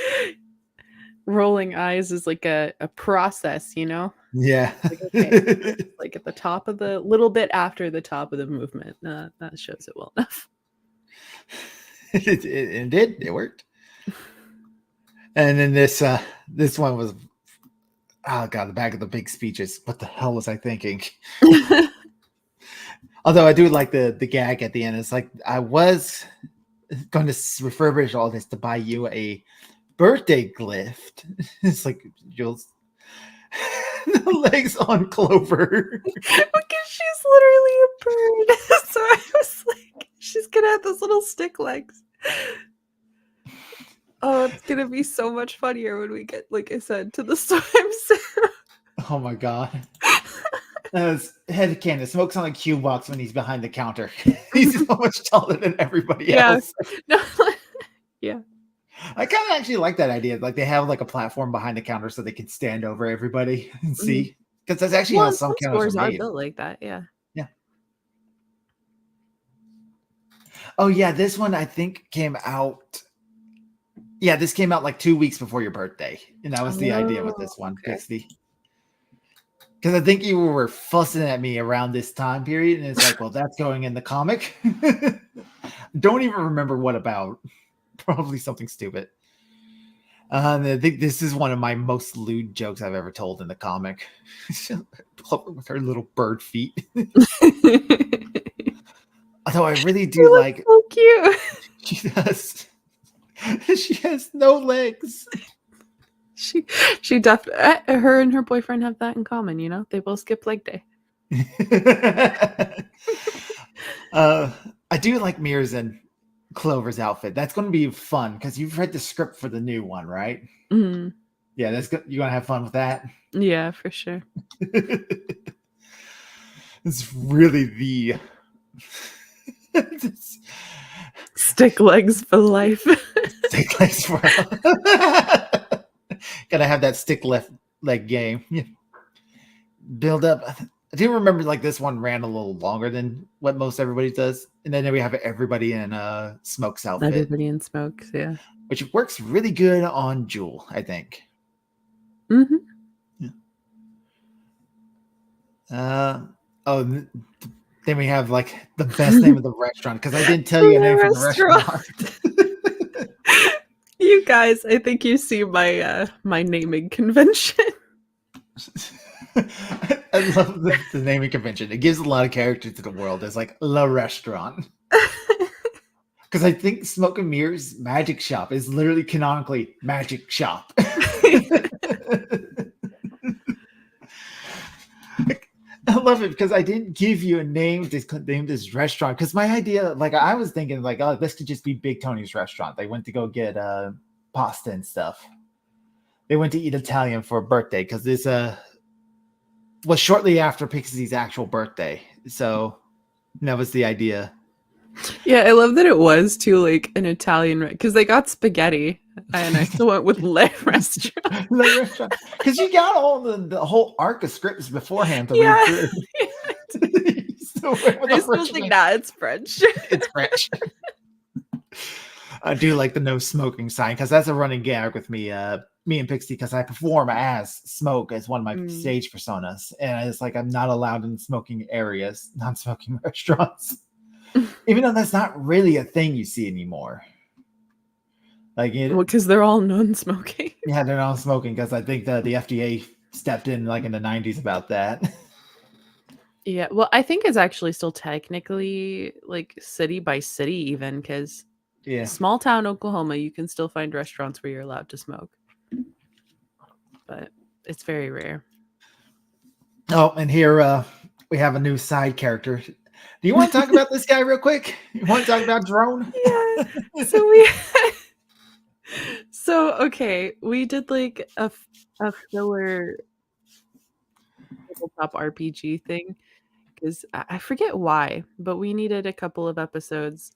rolling eyes is like a process, you know? Yeah. Like, okay, like at the top of the little bit after the top of the movement. That shows it well enough. It did. It worked. And then this one was, oh god, the back of the big speeches. What the hell was I thinking? Although I do like the gag at the end. It's like I was going to refurbish all this to buy you a birthday gift. It's like Jules, the legs on Clover. Because she's literally a bird. So I was like, she's gonna have those little stick legs. Oh, it's gonna be so much funnier when we get, like I said, to the storms. Oh my god. Head canon. Smoke's on a cue box when he's behind the counter. He's so much taller than everybody else. No, yeah. I kind of actually like that idea. Like they have like a platform behind the counter so they can stand over everybody and see. Because that's actually how some counters stores are are made. built like that. Yeah. Yeah. Oh yeah, this one I think came out. Yeah, this came out like 2 weeks before your birthday, and that was the idea with this one, okay. Pixie. Because I think you were fussing at me around this time period, and it's like, well, that's going in the comic. Don't even remember what about. Probably something stupid. I think this is one of my most lewd jokes I've ever told in the comic. With her little bird feet. Although I really do like. So cute. She does. She has no legs. She definitely. Her and her boyfriend have that in common. You know, they both skip leg day. I do like Mirrors and Clover's outfit. That's going to be fun because you've read the script for the new one, right? Mm-hmm. Yeah, that's good. You're going to have fun with that. Yeah, for sure. It's really the stick legs for life. Stick legs for gotta have that stick left leg game. Build up. I do remember like this one ran a little longer than what most everybody does, and then we have everybody in Smoke's outfit. Everybody in Smokes, yeah. Which works really good on Jewel, I think. Mm-hmm. Yeah. Then we have like the best name of the restaurant because I didn't tell you a name for the restaurant. You guys, I think you see my my naming convention. I love the naming convention. It gives a lot of character to the world. It's like La Restaurant. Because I think Smoke and Mirror's magic shop is literally canonically magic shop. I love it because I didn't give you a name to name this restaurant. Because my idea, like I was thinking, like, oh, this could just be Big Tony's restaurant. They went to go get pasta and stuff. They went to eat Italian for a birthday because this was shortly after Pixie's actual birthday. So that was the idea. Yeah, I love that it was too like an Italian because they got spaghetti and I still went with Le Restaurant. Le Restaurant. Because you got all the whole arc of scripts beforehand to Yeah. read through. I still think that it's French. It's French. I do like the no smoking sign because that's a running gag with me and Pixie because I perform as Smoke as one of my stage personas. And it's like I'm not allowed in smoking areas, non-smoking restaurants. Even though that's not really a thing you see anymore. Like because they're all non-smoking. Yeah, they're non-smoking because I think that the FDA stepped in like in the 90s about that. Yeah, well, I think it's actually still technically like city by city even because small town Oklahoma, you can still find restaurants where you're allowed to smoke. But it's very rare. Oh, and here we have a new side character. Do you want to talk about this guy real quick? You want to talk about Drone? Yeah. So we so okay, we did like a filler tabletop RPG thing because I forget why, but we needed a couple of episodes,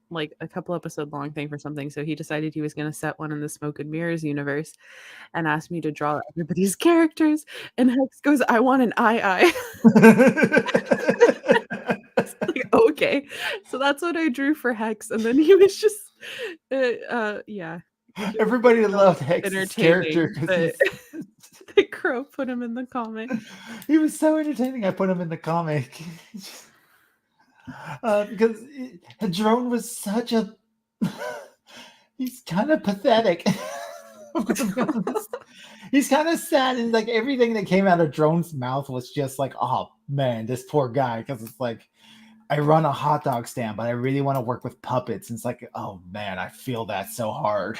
like a couple episode long thing for something. So he decided he was going to set one in the Smoke and Mirrors universe and asked me to draw everybody's characters. And Hex goes, "I want an eye." Like, okay, so that's what I drew for Hex, and then he was just, yeah. Everybody So loved Hex's character entertaining that the crow put him in the comic. he was so entertaining. I put him in the comic because Drone was such a. He's kind of pathetic. He's kind of sad, and like everything that came out of Drone's mouth was just like, oh man, this poor guy. Because it's like, I run a hot dog stand, but I really want to work with puppets. And it's like, oh man, I feel that so hard.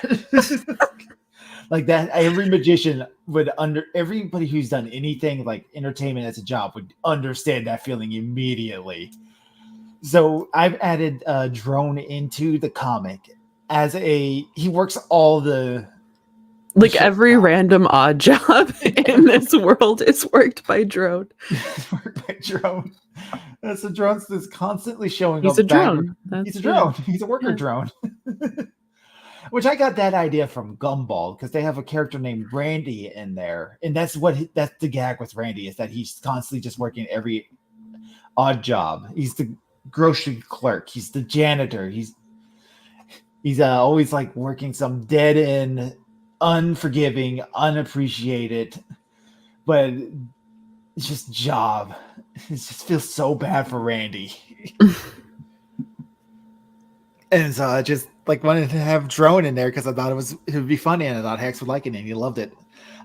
Like that, every magician would everybody who's done anything like entertainment as a job would understand that feeling immediately. So I've added Drone into the comic as he works all the like every random odd job in this world is worked by Drone. Worked by Drone. So Drone's just constantly showing He's up. a drone. He's a drone. He's a worker drone. Which I got that idea from Gumball because they have a character named Randy in there, and that's the gag with Randy is that he's constantly just working every odd job. He's the grocery clerk. He's the janitor. He's always like working some dead end, unforgiving, unappreciated, but it's just job. It just feels so bad for Randy. And so I just like wanted to have Drone in there because I thought it would be funny, and I thought Hex would like it, and he loved it.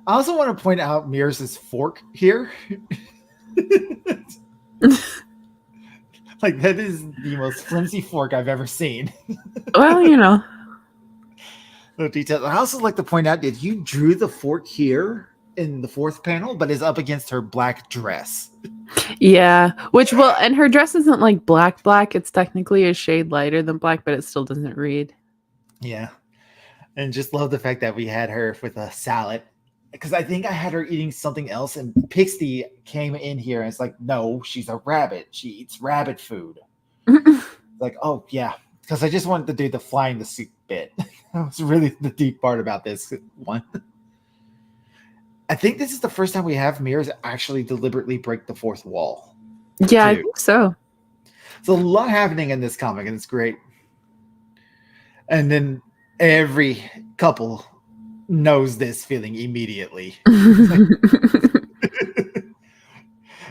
I also want to point out Mears' fork here. Like that is the most flimsy fork I've ever seen. Well, you know. No details. I also like to point out that you drew the fork here in the fourth panel, but is up against her black dress. Yeah, and her dress isn't like black. It's technically a shade lighter than black, but it still doesn't read. Yeah. And just love the fact that we had her with a salad. Because I think I had her eating something else, and Pixie came in here and it's like, no, she's a rabbit. She eats rabbit food. Like, oh, yeah. Because I just wanted to do the flying the suit bit. That was really the deep part about this one. I think this is the first time we have Mears actually deliberately break the fourth wall. Yeah, I think so. There's a lot happening in this comic, and it's great. And then every couple knows this feeling immediately.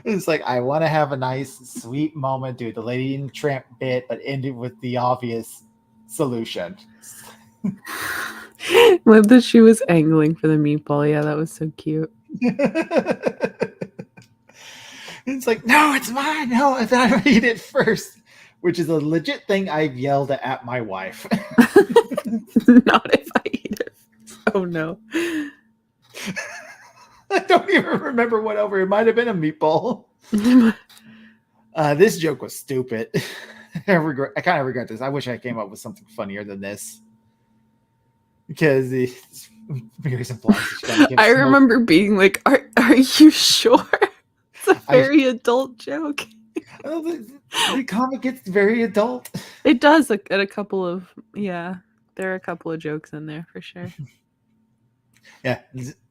It's like, I want to have a nice, sweet moment, do the Lady and the Tramp bit, but end it with the obvious solution. Love that she was angling for the meatball. Yeah, that was so cute. It's like, no, it's mine. No, I thought I eat it first, which is a legit thing I've yelled at my wife. Not if I eat it. Oh no. I don't even remember what over. It might have been a meatball. This joke was stupid. I kind of regret this. I wish I came up with something funnier than this. Because I remember being like, are you sure? It's a very adult joke. The comic gets very adult. It does at a couple of, there are a couple of jokes in there for sure.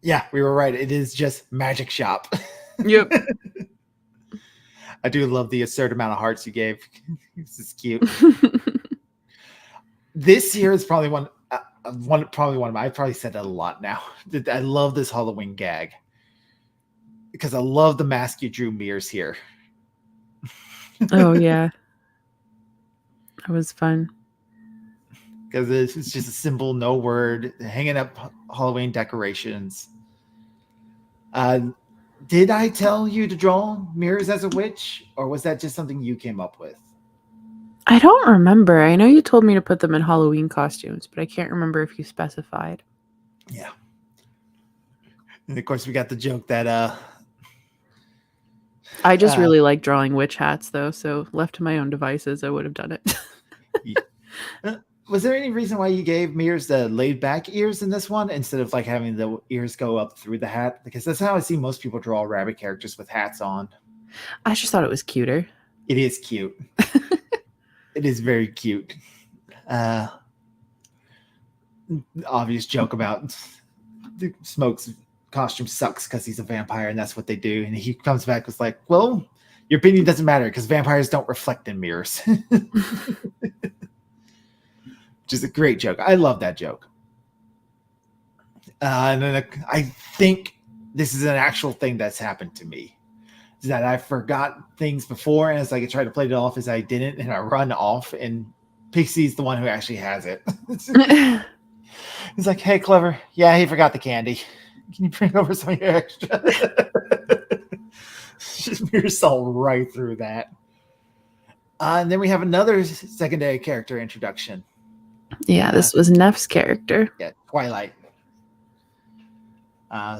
Yeah, we were right. It is just Magic Shop. Yep. I do love the absurd amount of hearts you gave. This is cute. This year is probably one of my. I've probably said that a lot now. I love this Halloween gag because I love the mask you drew Mears here. Oh yeah, that was fun. Because it's just a simple no word hanging up Halloween decorations. Did I tell you to draw Mears as a witch, or was that just something you came up with? I don't remember. I know you told me to put them in Halloween costumes, but I can't remember if you specified. Yeah. And of course, we got the joke that I just Uh, really like drawing witch hats, though. So left to my own devices, I would have done it. Was there any reason why you gave Mears the laid back ears in this one instead of like having the ears go up through the hat? Because that's how I see most people draw rabbit characters with hats on. I just thought it was cuter. It is cute. It is very cute. Obvious joke about Smoke's costume sucks because he's a vampire and that's what they do. And he comes back with like, well, your opinion doesn't matter because vampires don't reflect in mirrors. Which is a great joke. I love that joke. And then I think this is an actual thing that's happened to me. Is that I forgot things before, and it's like I try to play it off as I didn't, and I run off, and Pixie's the one who actually has it. He's like, hey, Clever. Yeah, he forgot the candy. Can you bring over some of your extra? Just mirror saw right through that. And then we have another secondary character introduction. Yeah, this was Neff's character. Yeah, Twilight.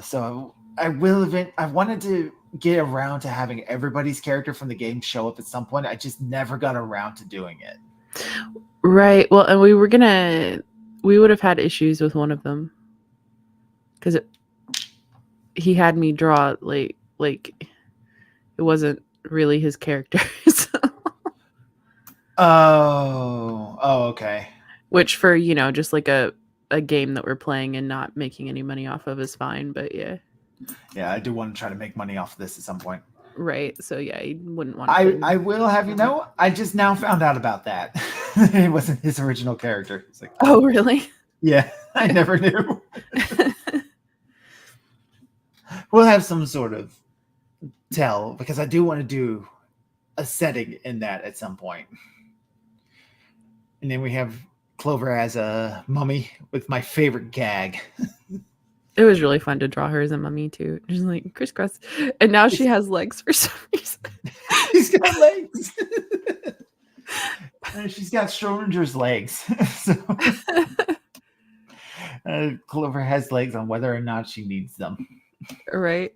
So I wanted to get around to having everybody's character from the game show up at some point. I just never got around to doing it. Right. Well, and we would have had issues with one of them because he had me draw like it wasn't really his character. So. Oh, okay. Which for, just like a game that we're playing and not making any money off of is fine, but yeah. Yeah, I do want to try to make money off of this at some point. Right. So yeah, you wouldn't want to. I will have you know, I just now found out about that. It wasn't his original character. It's like, oh, really? Yeah, I never knew. We'll have some sort of tell because I do want to do a setting in that at some point. And then we have Clover as a mummy with my favorite gag. It was really fun to draw her as a mummy too. She's like crisscross, and now she has legs for some reason. She's got legs. She's got Schrodinger's legs. So, Clover has legs on whether or not she needs them. Right.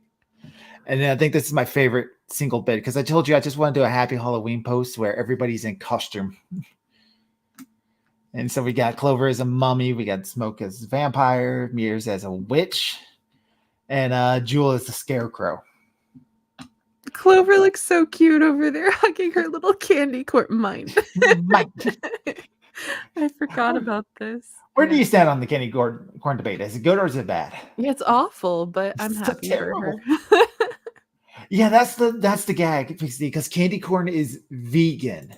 And then I think this is my favorite single bit because I told you I just want to do a Happy Halloween post where everybody's in costume. And so we got Clover as a mummy, we got Smoke as a vampire, Mears as a witch, and Jewel as the scarecrow. Clover looks so cute over there, hugging her little candy corn mine. I forgot about this. Where do you stand on the candy corn debate? Is it good or is it bad? Yeah, it's awful, but I'm happy for her. Yeah, that's the gag, because candy corn is vegan.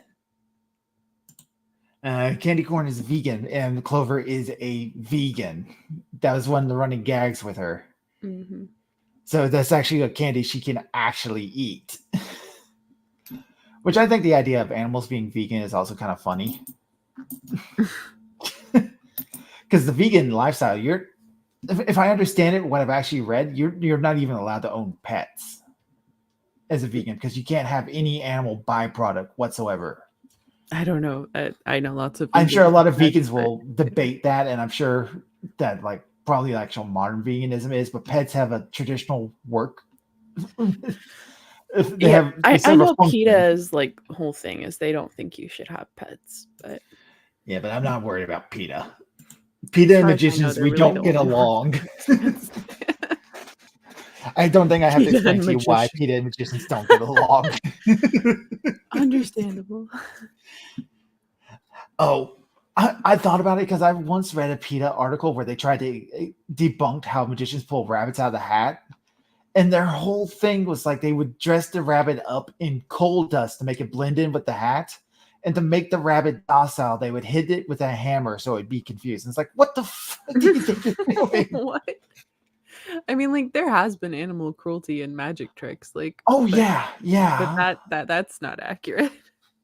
Candy corn is vegan, and Clover is a vegan. That was one of the running gags with her. Mm-hmm. So that's actually a candy she can actually eat. Which I think the idea of animals being vegan is also kind of funny. Because the vegan lifestyle, if I understand it, what I've actually read, you're not even allowed to own pets as a vegan because you can't have any animal byproduct whatsoever. I don't know. I know lots of. I'm sure a lot of vegans will debate that, and I'm sure that probably actual modern veganism is, but pets have a traditional work. I know PETA's whole thing is they don't think you should have pets, but yeah, but I'm not worried about PETA. PETA and magicians, we don't get along. I don't think I have to explain to you why PETA and magicians don't get along. Understandable. Oh, I thought about it because I once read a PETA article where they tried to debunk how magicians pull rabbits out of the hat. And their whole thing was they would dress the rabbit up in coal dust to make it blend in with the hat. And to make the rabbit docile, they would hit it with a hammer so it'd be confused. And it's like, what the fuck do you think you're doing? What? I mean, there has been animal cruelty in magic tricks. Oh, yeah. But that's not accurate.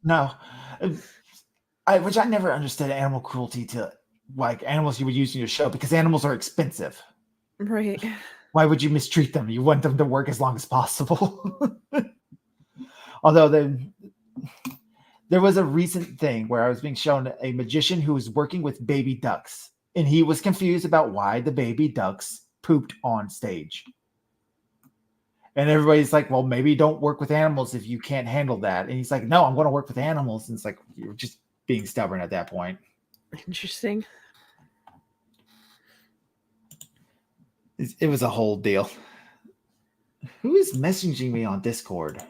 No. Which I never understood animal cruelty to animals you would use in your show because animals are expensive. Right. Why would you mistreat them? You want them to work as long as possible. Although there was a recent thing where I was being shown a magician who was working with baby ducks, and he was confused about why the baby ducks pooped on stage. And everybody's like, well, maybe don't work with animals if you can't handle that. And he's like, no, I'm going to work with animals. And it's like, you're just being stubborn at that point. Interesting. It was a whole deal. Who is messaging me on Discord?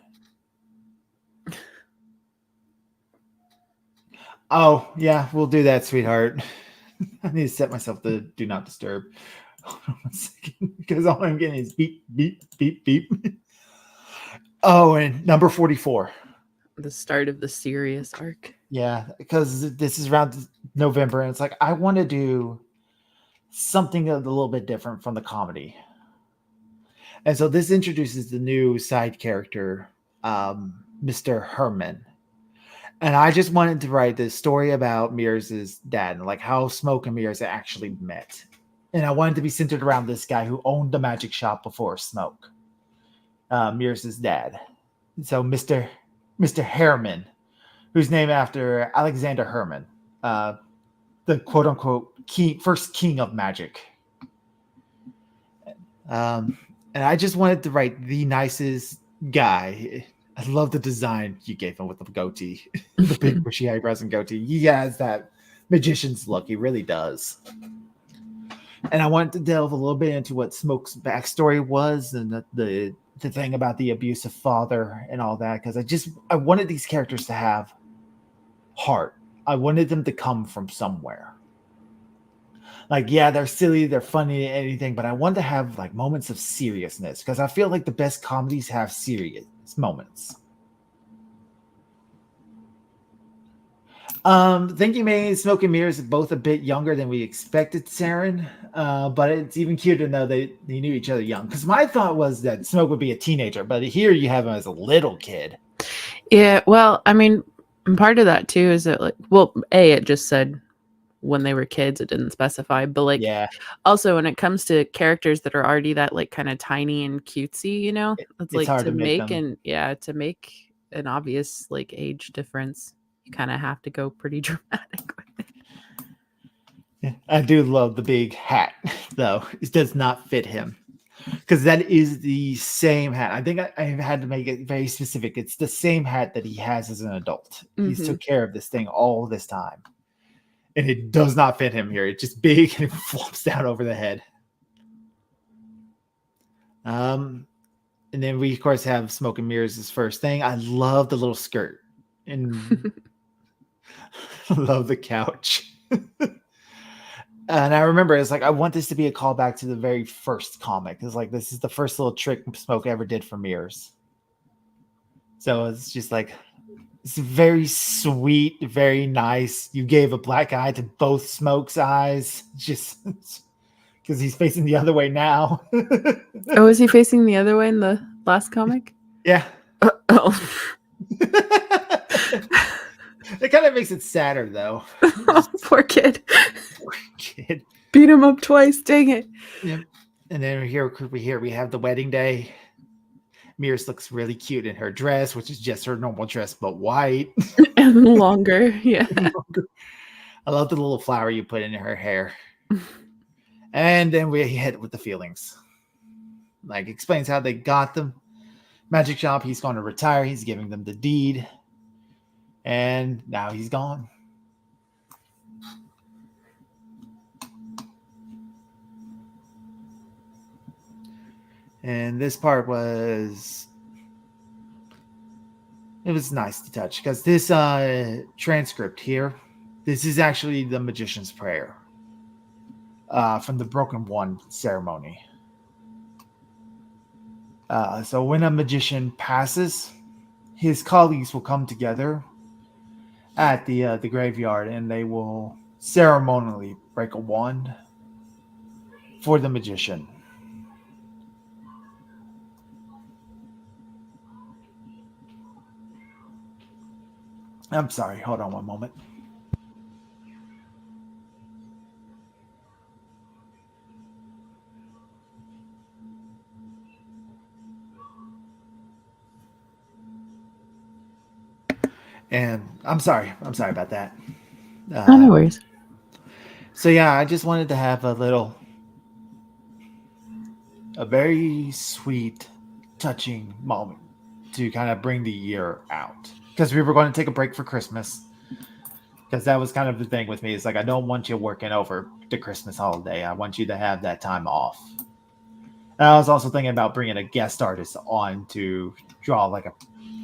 Oh, yeah, we'll do that, sweetheart. I need to set myself to do not disturb. Hold on 1 second, because all I'm getting is beep, beep, beep, beep. Oh, and number 44. The start of the serious arc. Yeah, because this is around November, and it's like, I want to do something a little bit different from the comedy. And so this introduces the new side character, Mr. Herman. And I just wanted to write this story about Mears' dad and like how Smoke and Mears actually met. And I wanted to be centered around this guy who owned the magic shop before Smoke, Mears' dad. So Mr. Herman, who's named after Alexander Herman, the quote unquote first king of magic. And I just wanted to write the nicest guy. I love the design you gave him with the goatee, the big bushy eyebrows and goatee. He has that magician's look. He really does. And I wanted to delve a little bit into what Smoke's backstory was and the thing about the abusive father and all that, because I wanted these characters to have heart. I wanted them to come from somewhere. Like, yeah, they're silly, they're funny, anything, but I want to have like moments of seriousness because I feel like the best comedies have serious moments. Think you made Smoke and Mirrors both a bit younger than we expected, Serin. But it's even cuter to know they knew each other young. Because my thought was that Smoke would be a teenager, but here you have him as a little kid. Yeah, well, I mean, part of that too is that like, well, it just said when they were kids, it didn't specify, but like, Yeah, also when it comes to characters that are already that like kind of tiny and cutesy, you know, it's like hard to to make make them. to make an obvious like age difference, you kind of have to go pretty dramatic with it. Yeah, I do love the big hat, though. It does not fit him. Because that is the same hat. I think I had to make it very specific. It's the same hat that he has as an adult. He's took care of this thing all this time. And it does not fit him here. It's just big and it flops down over the head. And then we, of course, have Smoke and Mirrors' first thing. I love the little skirt. And love the couch. And I remember it's like, I want this to be a callback to the very first comic. It's like, this is the first little trick Smoke ever did for Mirrors. So it's just like, it's very sweet, very nice. You gave a black eye to both Smoke's eyes, just because he's facing the other way now. Oh, is he facing the other way in the last comic? Yeah. Oh. It kind of makes it sadder, though. Oh, poor kid. Poor kid. Beat him up twice. Dang it. Yep. And then here we have the wedding day. Mirrors looks really cute in her dress, which is just her normal dress, but white. And longer. Yeah. I love the little flower you put in her hair. And then we hit with the feelings. Like, explains how they got them. Magic shop, he's going to retire. He's giving them the deed. And now he's gone. And this part was... It was nice to touch. Because this transcript here, this is actually the Magician's Prayer. From the Broken One ceremony. So when a magician passes, his colleagues will come together at the graveyard and they will ceremonially break a wand for the magician. I'm sorry, hold on one moment. And I'm sorry about that. No worries. So yeah, I just wanted to have a very sweet touching moment to kind of bring the year out, because we were going to take a break for Christmas. Because that was kind of the thing with me. It's like, I don't want you working over the Christmas holiday. I want you to have that time off. And I was also thinking about bringing a guest artist on to draw like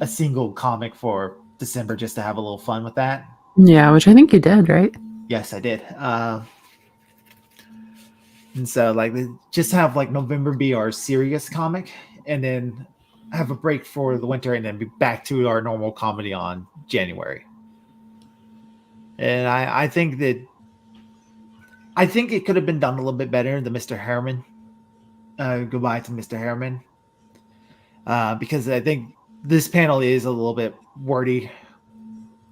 a single comic for December, just to have a little fun with that. Yeah, which I think you did, right? Yes, I did. And so, like, just have like November be our serious comic, and then have a break for the winter, and then be back to our normal comedy on January. And I think it could have been done a little bit better. The Mr. Harriman, goodbye to Mr. Harriman, because I think this panel is a little bit wordy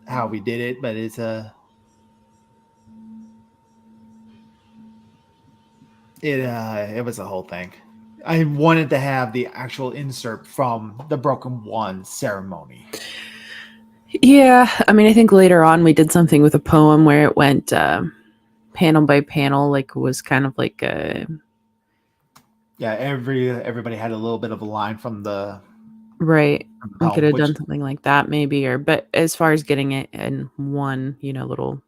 how we did it, but it was a whole thing. I wanted to have the actual insert from the Broken One ceremony. Yeah, I mean, I think later on we did something with a poem where it went panel by panel, like was kind of like a Yeah, everybody had a little bit of a line from the right. from the We poem, could have which, done something like that maybe, or but as far as getting it in one, little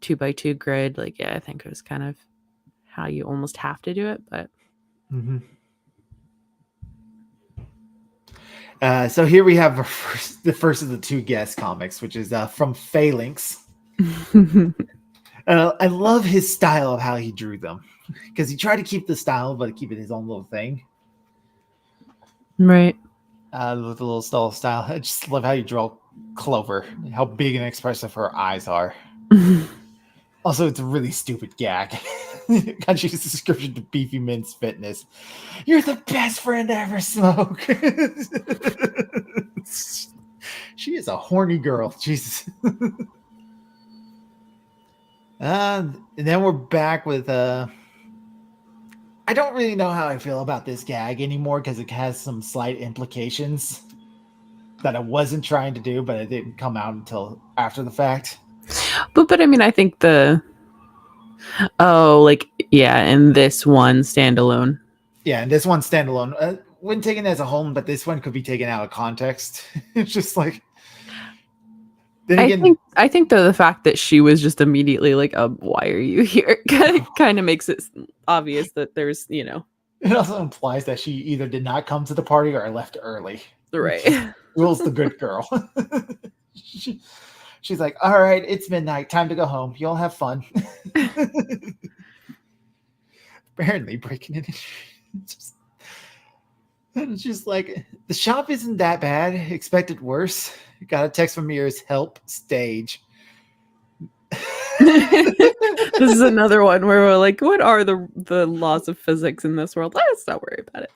2x2 grid, like yeah, I think it was kind of how you almost have to do it, but mhm. So here we have the first of the two guest comics, which is from Phalanx. I love his style of how he drew them, because he tried to keep the style, but keep it his own little thing. right. With a little style. I just love how you draw Clover, how big and expressive her eyes are. Also, it's a really stupid gag. God, she's a description to Beefy Men's Fitness. You're the best friend to ever smoke. She is a horny girl. Jesus. And then we're back with I don't really know how I feel about this gag anymore, because it has some slight implications that I wasn't trying to do, but it didn't come out until after the fact. But I mean, I think in this one standalone. Yeah, and this one's standalone. When taken as a whole, but this one could be taken out of context. It's just like. Then again, I think though the fact that she was just immediately like, why are you here? kind of makes it obvious that there's, it also implies that she either did not come to the party or left early. right. Rules the good girl. She's like, all right, it's midnight. Time to go home. You all have fun. Apparently breaking in. It's just like, the shop isn't that bad. Expected worse. Got a text from Mira's help stage. This is another one where we're like, what are the laws of physics in this world? Let's not worry about it.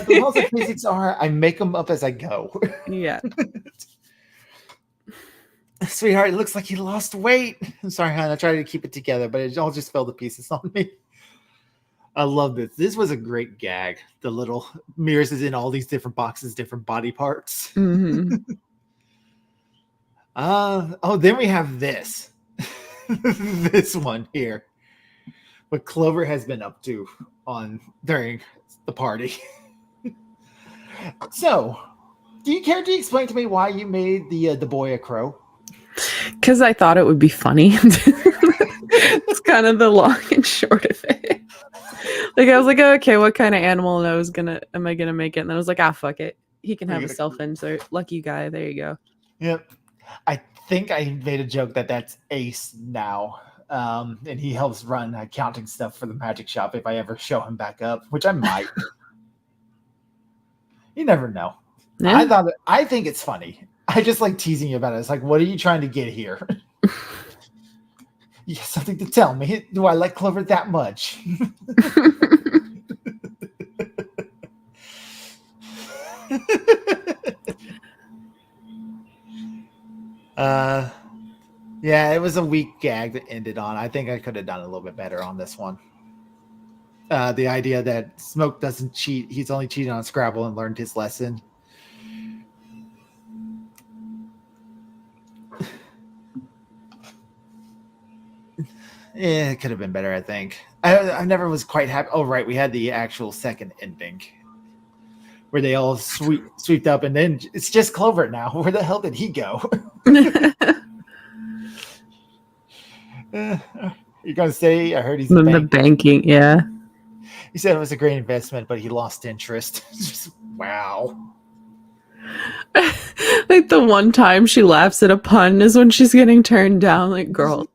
The laws of physics are, I make them up as I go. Yeah. Sweetheart, it looks like you lost weight. I'm sorry, hon. I tried to keep it together, but it all just fell to pieces on me. I love this. This was a great gag. The little mirrors is in all these different boxes, different body parts. Mm-hmm. Then we have this. This one here. What Clover has been up to during the party. So, do you care to explain to me why you made the boy a crow? Because I thought it would be funny. It's kind of the long and short of it. Like I was like, okay, what kind of animal am I gonna make it? And then I was like, fuck it. He can have a self-insert. Lucky guy. There you go. Yep. I think I made a joke that's Ace now. And he helps run accounting stuff for the magic shop if I ever show him back up, which I might. You never know. Yeah. I think it's funny. I just like teasing you about it. It's like, what are you trying to get here? You have something to tell me. Do I like Clover that much? Yeah, it was a weak gag that ended on. I think I could have done a little bit better on this one. The idea that Smoke doesn't cheat. He's only cheated on Scrabble and learned his lesson. Yeah, it could have been better, I think. I never was quite happy. Oh, right. We had the actual second ending, where they all swept up, and then it's just Clover now. Where the hell did he go? You're gonna say I heard he's a The bank. banking, yeah. He said it was a great investment, but he lost interest. Just, wow. Like the one time she laughs at a pun is when she's getting turned down. Like, girl.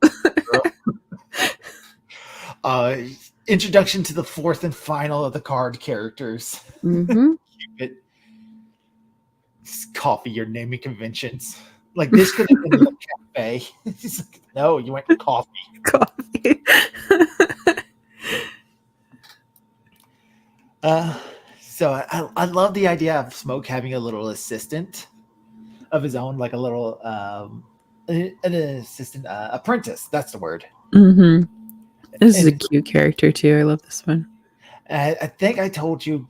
Introduction to the fourth and final of the card characters. Mm-hmm. Cupid. Coffee your naming conventions. Like this could have been a cafe. He's like, no, you went coffee. Coffee. So I love the idea of Smoke having a little assistant of his own, like a little an assistant apprentice. That's the word. Mm-hmm. This is a cute character too. I love this one. I think I told you,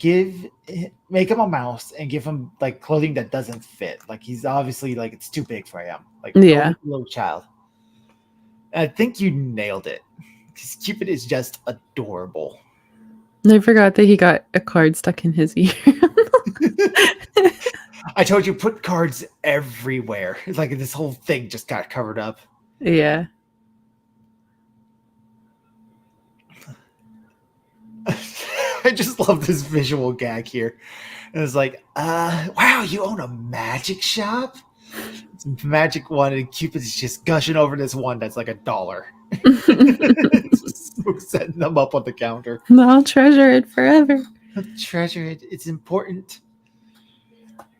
make him a mouse and give him like clothing that doesn't fit. Like he's obviously like it's too big for him. Like Yeah, little child. I think you nailed it. Because Cupid is just adorable. I forgot that he got a card stuck in his ear. I told you, put cards everywhere. It's like this whole thing just got covered up. Yeah. I just love this visual gag here. And it's like, wow, you own a magic shop? It's a magic one, and Cupid's just gushing over this one that's like $1. Just setting them up on the counter. I'll treasure it forever. Treasure it. It's important.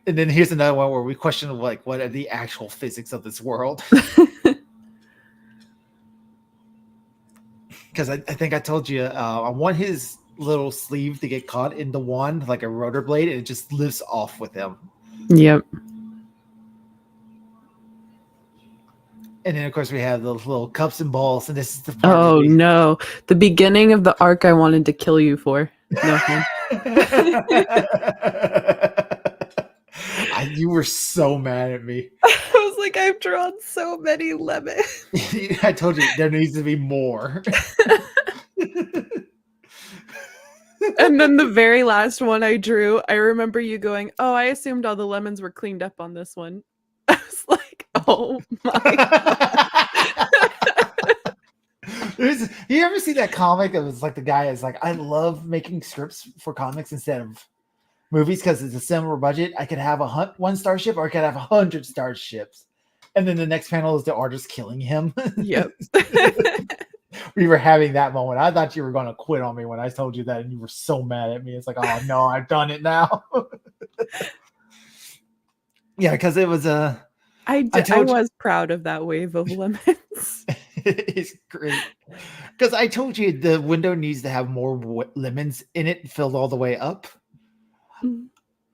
And then here's another one where we question like what are the actual physics of this world? Because I think I told you I want his little sleeve to get caught in the wand like a rotor blade, and it just lifts off with him. Yep. And then of course we have those little cups and balls, and this is the part. Oh no, the beginning of the arc I wanted to kill you for. No. You were so mad at me. I was like, I've drawn so many lemons. I told you there needs to be more. And then the very last one I drew, I remember you going, "Oh, I assumed all the lemons were cleaned up on this one." I was like, "Oh my God." You ever see that comic? It was like the guy is like, I love making scripts for comics instead of movies because it's a similar budget. I could have 1 starship, or I could have 100 starships, and then the next panel is the artist killing him. Yep. We were having that moment. I thought you were going to quit on me when I told you that, and you were so mad at me. It's like, oh no, I've done it now. Yeah, because it was a. I was proud of that wave of lemons. It's great because I told you the window needs to have more lemons in it, filled all the way up.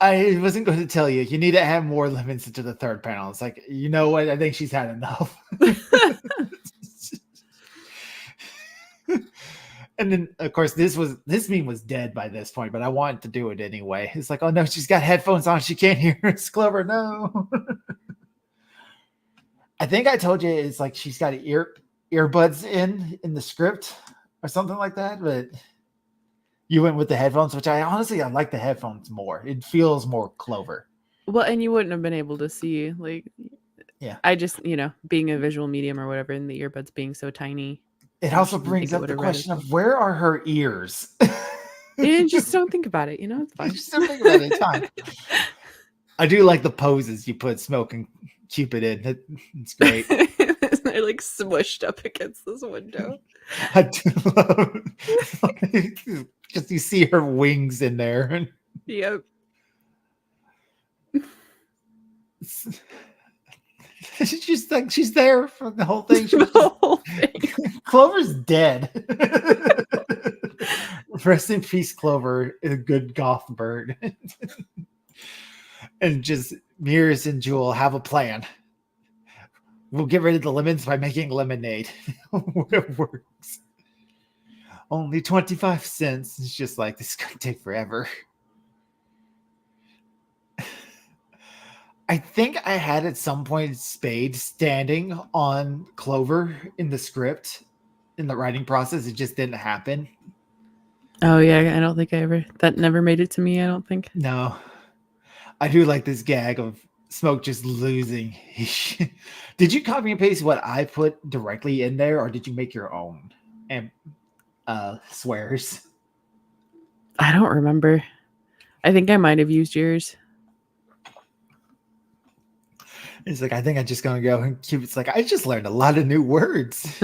I wasn't going to tell you. You need to add more lemons into the third panel. It's like, you know what? I think she's had enough. And then, of course, this meme was dead by this point, but I wanted to do it anyway. It's like, oh no, she's got headphones on. She can't hear. It's Clover. No. I think I told you it's like she's got earbuds in the script or something like that, but you went with the headphones, which I like the headphones more. It feels more Clover. Well, and you wouldn't have been able to see, like, yeah. I just, being a visual medium or whatever, and the earbuds being so tiny. It also brings up the question of where are her ears? You just don't think about it, it's fine. Just don't think about it. It's fine. I do like the poses you put Smoke and Cupid in. It's great. They're like smushed up against this window. I do love because you see her wings in there. Yep. She's like she's there for the whole thing. The whole thing. Clover's dead. Rest in peace, Clover, a good goth bird. And just Mirrors and Jewel have a plan. We'll get rid of the lemons by making lemonade. It works. Only 25 cents. It's just like, this is going to take forever. I think I had at some point Spade standing on Clover in the script, in the writing process. It just didn't happen. Oh, yeah. I don't think that never made it to me, I don't think. No. I do like this gag of Smoke just losing. Did you copy and paste what I put directly in there, or did you make your own? And swears. I don't remember. I think I might have used yours. It's like, I think I'm just gonna go, and Cupid's like, I just learned a lot of new words.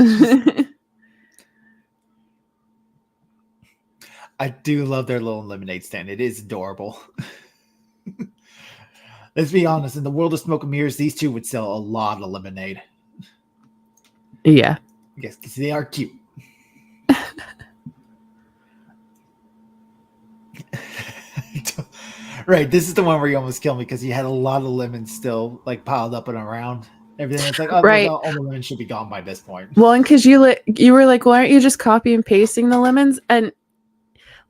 I do love their little lemonade stand. It is adorable. Let's be honest, in the world of smoke and mirrors, these two would sell a lot of lemonade. Yeah. Yes, because they are cute. Right, this is the one where you almost killed me because you had a lot of lemons still like piled up and around everything. It's like, oh, right. all the lemons should be gone by this point. Well, and because you were like, well, aren't you just copy and pasting the lemons? And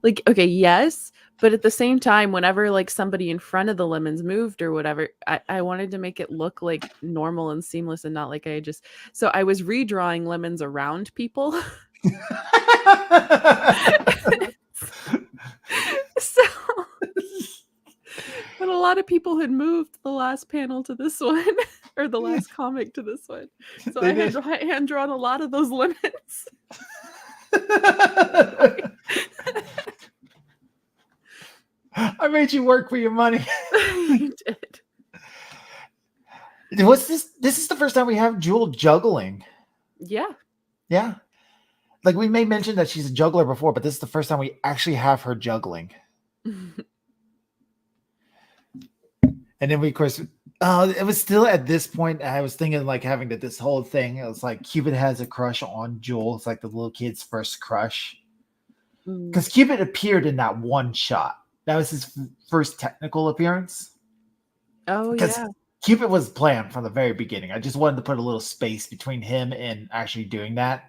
like, okay, yes, but at the same time, whenever like somebody in front of the lemons moved or whatever, I wanted to make it look like normal and seamless and not like so I was redrawing lemons around people. So but a lot of people had moved the last panel to this one or the last comic to this one. So I had hand drawn a lot of those lemons. I made you work for your money. You did. What's this? This is the first time we have Jewel juggling. Yeah. Yeah. Like we may mention that she's a juggler before, but this is the first time we actually have her juggling. And then we, of course, it was still at this point, I was thinking like having this whole thing. It was like Cupid has a crush on Jewel. It's like the little kid's first crush. Because Cupid appeared in that one shot. That was his first technical appearance. Oh, yeah. Cupid was planned from the very beginning. I just wanted to put a little space between him and actually doing that.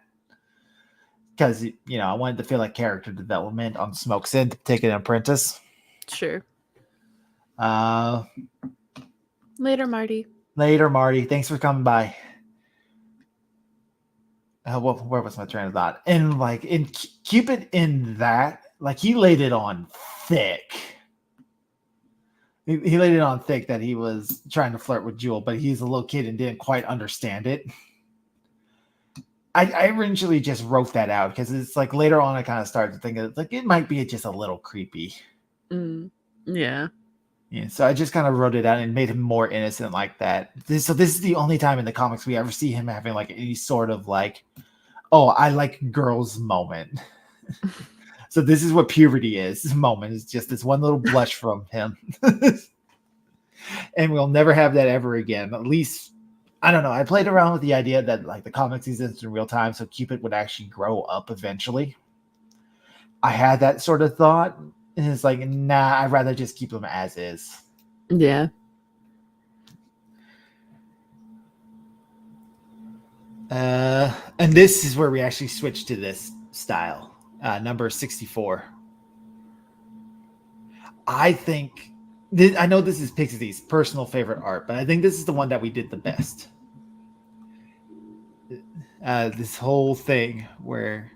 Because, I wanted to feel like character development on Smoke's end to take an apprentice. Sure. Later, Marty. Thanks for coming by. Where was my train of thought? And like in Cupid in that, like he laid it on thick. He laid it on thick that he was trying to flirt with Jewel, but he's a little kid and didn't quite understand it. I originally just wrote that out because it's like later on I kind of started to think of like it might be just a little creepy. Yeah. Yeah, so I just kind of wrote it out and made him more innocent like that. This is the only time in the comics we ever see him having like any sort of like, oh, I like girls moment. So this is what puberty is. This moment is just this one little blush from him. And we'll never have that ever again. At least, I don't know. I played around with the idea that like the comic seasons in real time, so Cupid would actually grow up eventually. I had that sort of thought. And it's like, nah, I'd rather just keep them as is. Yeah. And this is where we actually switch to this style. Number 64. I think, I know this is Pixie's personal favorite art, but I think this is the one that we did the best. This whole thing where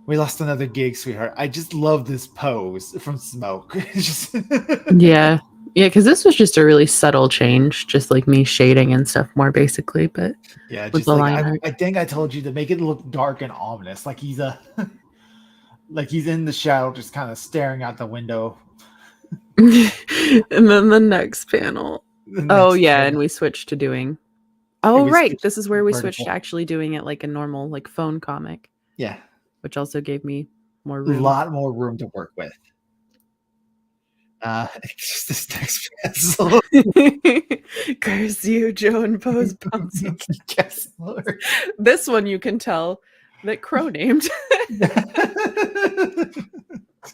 we lost another gig, sweetheart. I just love this pose from Smoke. Yeah. Yeah, because this was just a really subtle change, just like me shading and stuff more basically, but yeah, with just the like line I think I told you to make it look dark and ominous, like he's like he's in the shadow, just kind of staring out the window. And then the next panel. And we switched to doing. Oh, right. This is where we switched to actually doing it like a normal like phone comic. Yeah. Which also gave me more A room. lot more room to work with. Just this next pencil. Curse you, Joan Poe's bouncy. Yes, Lord. This one you can tell that Crow named.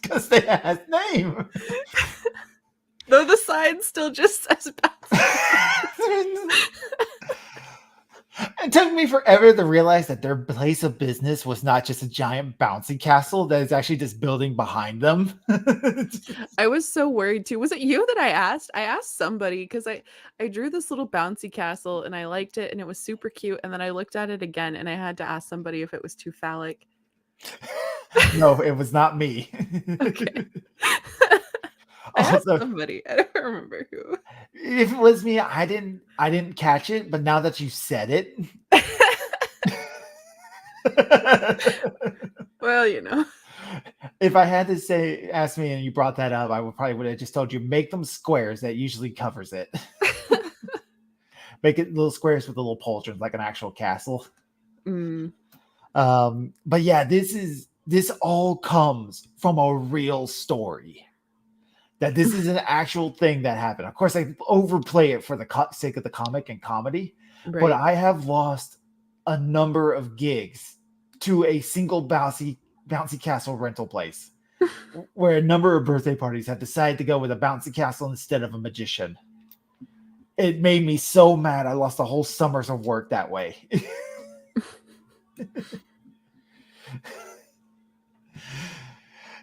Because they had his name. Though the sign still just says bouncy. It took me forever to realize that their place of business was not just a giant bouncy castle, that is actually this building behind them. I was so worried too. Was it you that I asked? I asked somebody because I drew this little bouncy castle and I liked it and it was super cute. And then I looked at it again and I had to ask somebody if it was too phallic. No, it was not me. Okay. I asked Also, somebody. I don't remember who. if it was me, I didn't catch it, but now that you said it. Well, you know. If I had to say, ask me, and you brought that up, I would have just told you make them squares. That usually covers it. Make it little squares with the little pauldrons, like an actual castle. Mm. But yeah, this all comes from a real story. That this is an actual thing that happened. Of course, I overplay it for the sake of the comic and comedy, but Right. I have lost a number of gigs to a single bouncy castle rental place where a number of birthday parties have decided to go with a bouncy castle instead of a magician. It made me so mad. I lost a whole summer's of work that way.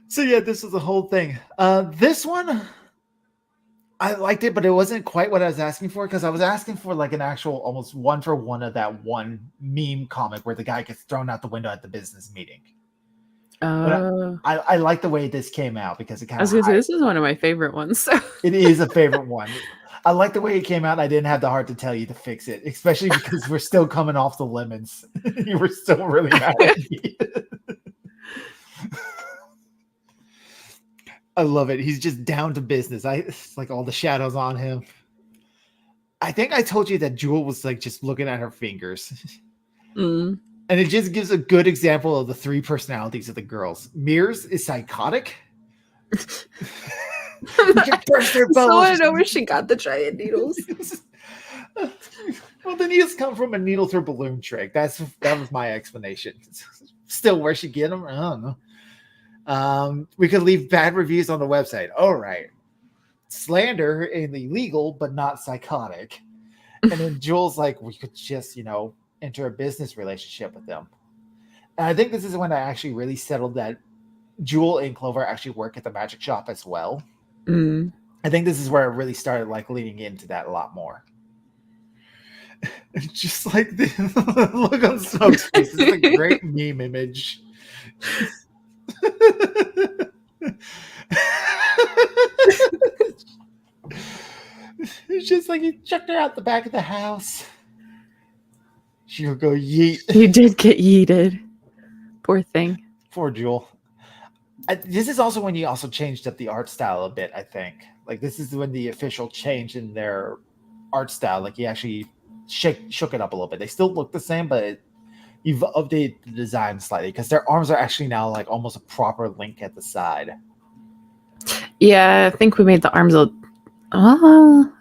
So yeah, this was the whole thing. This one, I liked it, but it wasn't quite what I was asking for because I was asking for like an actual almost one for one of that one meme comic where the guy gets thrown out the window at the business meeting. But I like the way this came out because it kind I was of gonna say this is one of my favorite ones. So. it is a favorite one. I like the way it came out. I didn't have the heart to tell you to fix it, especially because we're still coming off the lemons. You were still really mad at me. I love it. He's just down to business. It's like all the shadows on him. I think I told you that Jewel was like just looking at her fingers. Mm. And it just gives a good example of the three personalities of the girls. Mears is psychotic. Burst their So I bubbles. know where she got the giant needles. Well, the needles come from a needle through balloon trick. That was my explanation. Still, where she get them? I don't know. We could leave bad reviews on the website. All right. Slander and illegal, but not psychotic. And then Jules like, we could just, enter a business relationship with them. And I think this is when I actually really settled that Jewel and Clover actually work at the magic shop as well. Mm. I think this is where I really started like leaning into that a lot more. Just like the look on Smoke's face. It's a great meme image. It's just like he chucked her out the back of the house. She'll go yeet. He did get yeeted. Poor thing. Poor Jewel. This is also when you also changed up the art style a bit, I think. Like this is when the official change in their art style. Like you actually shook it up a little bit. They still look the same, but you've updated the design slightly because their arms are actually now like almost a proper link at the side. Yeah, I think we made the arms I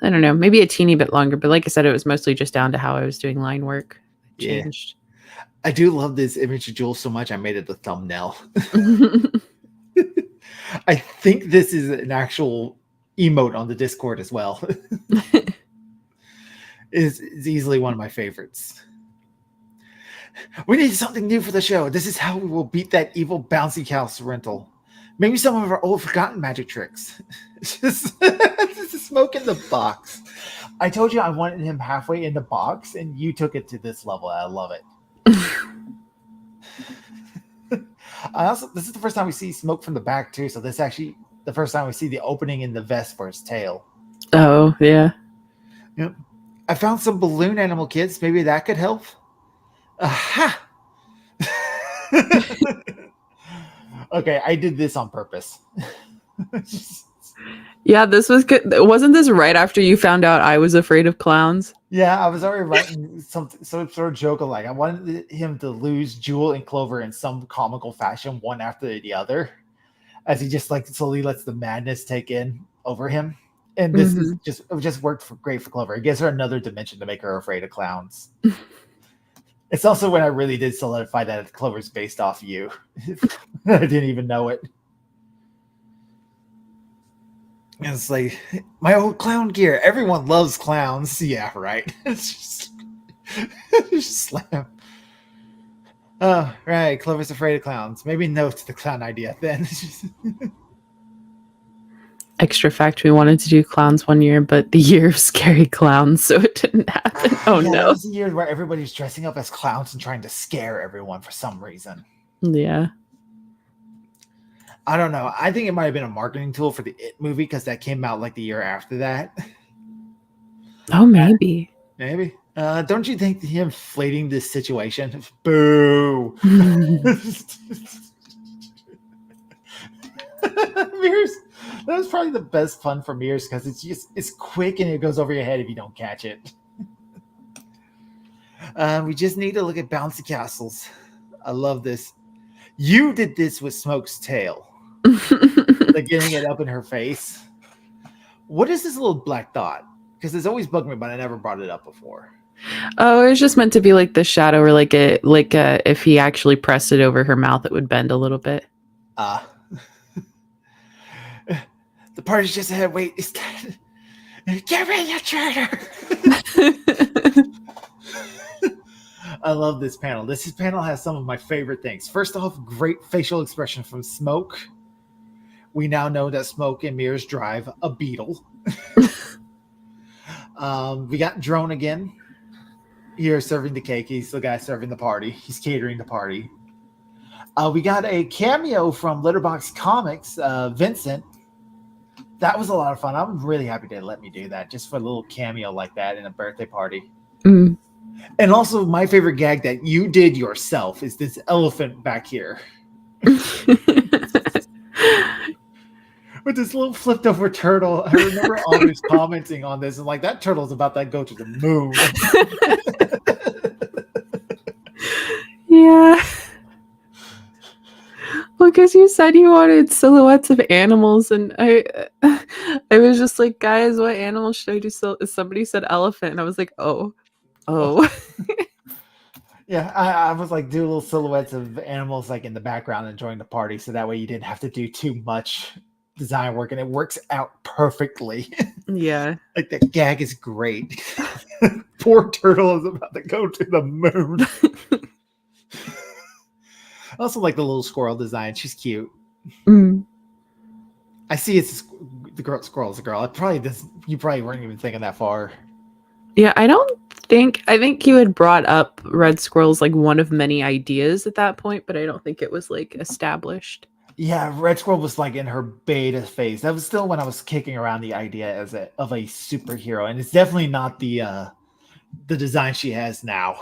don't know, maybe a teeny bit longer, but like I said, it was mostly just down to how I was doing line work. Changed. Yeah. I do love this image of Jewel so much. I made it the thumbnail. I think this is an actual emote on the Discord as well. It's easily one of my favorites. We need something new for the show. This is how we will beat that evil bouncy house rental. Maybe some of our old forgotten magic tricks. Just Smoke in the box. I told you I wanted him halfway in the box, and you took it to this level. I love it. This is the first time we see Smoke from the back too. So this is actually the first time we see the opening in the vest for his tail. Oh yeah. Yep. I found some balloon animal kids. Maybe that could help. Aha! Okay, I did this on purpose. Yeah, this was good. Wasn't this right after you found out I was afraid of clowns? Yeah, I was already writing some sort of joke alike. I wanted him to lose Jewel and Clover in some comical fashion, one after the other, as he just like slowly lets the madness take in over him. And this is just worked great for Clover. It gives her another dimension to make her afraid of clowns. It's also when I really did solidify that Clover's based off you. I didn't even know it. And it's like, my old clown gear. Everyone loves clowns. Yeah, right. It's just slam. Oh, right. Clover's afraid of clowns. Maybe no to the clown idea then. Extra fact, we wanted to do clowns one year, but the year of scary clowns, so it didn't happen. Oh yeah, no. That was the year where everybody's dressing up as clowns and trying to scare everyone for some reason. Yeah. I don't know. I think it might have been a marketing tool for the It movie because that came out like the year after that. Oh, maybe. Maybe. Don't you think him inflating this situation? Boo. Mirrors. That was probably the best fun for Mirrors because it's quick and it goes over your head if you don't catch it. We just need to look at bouncy castles. I love this. You did this with Smoke's tail. Like getting it up in her face. What is this little black dot? Because it's always bugged me, but I never brought it up before. Oh, it was just meant to be like the shadow, or like if he actually pressed it over her mouth, it would bend a little bit. The party's just ahead. Wait, is that? Get rid of your traitor! I love this panel. This panel has some of my favorite things. First off, great facial expression from Smoke. We now know that Smoke and Mirrors drive a Beetle. We got Drone again. Here serving the cake. He's the guy serving the party. He's catering the party. We got a cameo from Letterboxd Comics, Vincent. That was a lot of fun. I'm really happy they let me do that, just for a little cameo like that in a birthday party. Mm. And also, my favorite gag that you did yourself is this elephant back here. With this little flipped over turtle. I remember always commenting on this and like, that turtle's about to go to the moon. Yeah. Well, because you said you wanted silhouettes of animals, and I was just like, guys, what animal should I do? Somebody said elephant, and I was like, oh. Yeah, I was like, do little silhouettes of animals like in the background enjoying the party, so that way you didn't have to do too much design work, and it works out perfectly. Yeah. Like, that gag is great. Poor turtle is about to go to the moon. I also like the little squirrel design. She's cute. Mm. I see it's the girl. Squirrel's a girl. You probably weren't even thinking that far. Yeah, I think you had brought up red squirrels like one of many ideas at that point, but I don't think it was like established. Yeah, Red Squirrel was like in her beta phase. That was still when I was kicking around the idea of a superhero, and it's definitely not the design she has now.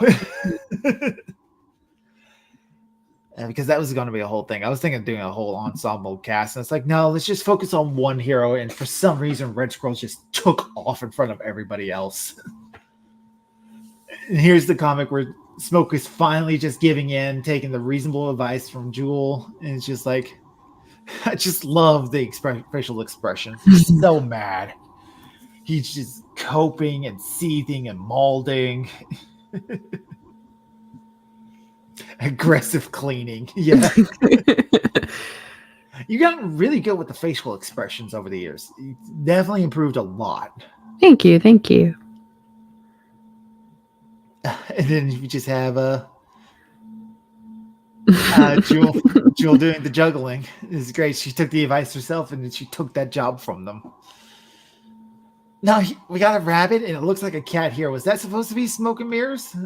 Because that was going to be a whole thing. I was thinking of doing a whole ensemble cast, and it's like, no, let's just focus on one hero. And for some reason, Red Squirrel just took off in front of everybody else. And here's the comic where Smoke is finally just giving in, taking the reasonable advice from Jewel, and it's just like, I just love the facial expression. He's so mad. He's just coping and seething and molding. Aggressive cleaning. Yeah. You got really good with the facial expressions over the years. You definitely improved a lot. Thank you. And then you just have Jewel doing the juggling. It's great. She took the advice herself, and then she took that job from them. Now we got a rabbit, and it looks like a cat here. Was that supposed to be Smoke and Mirrors,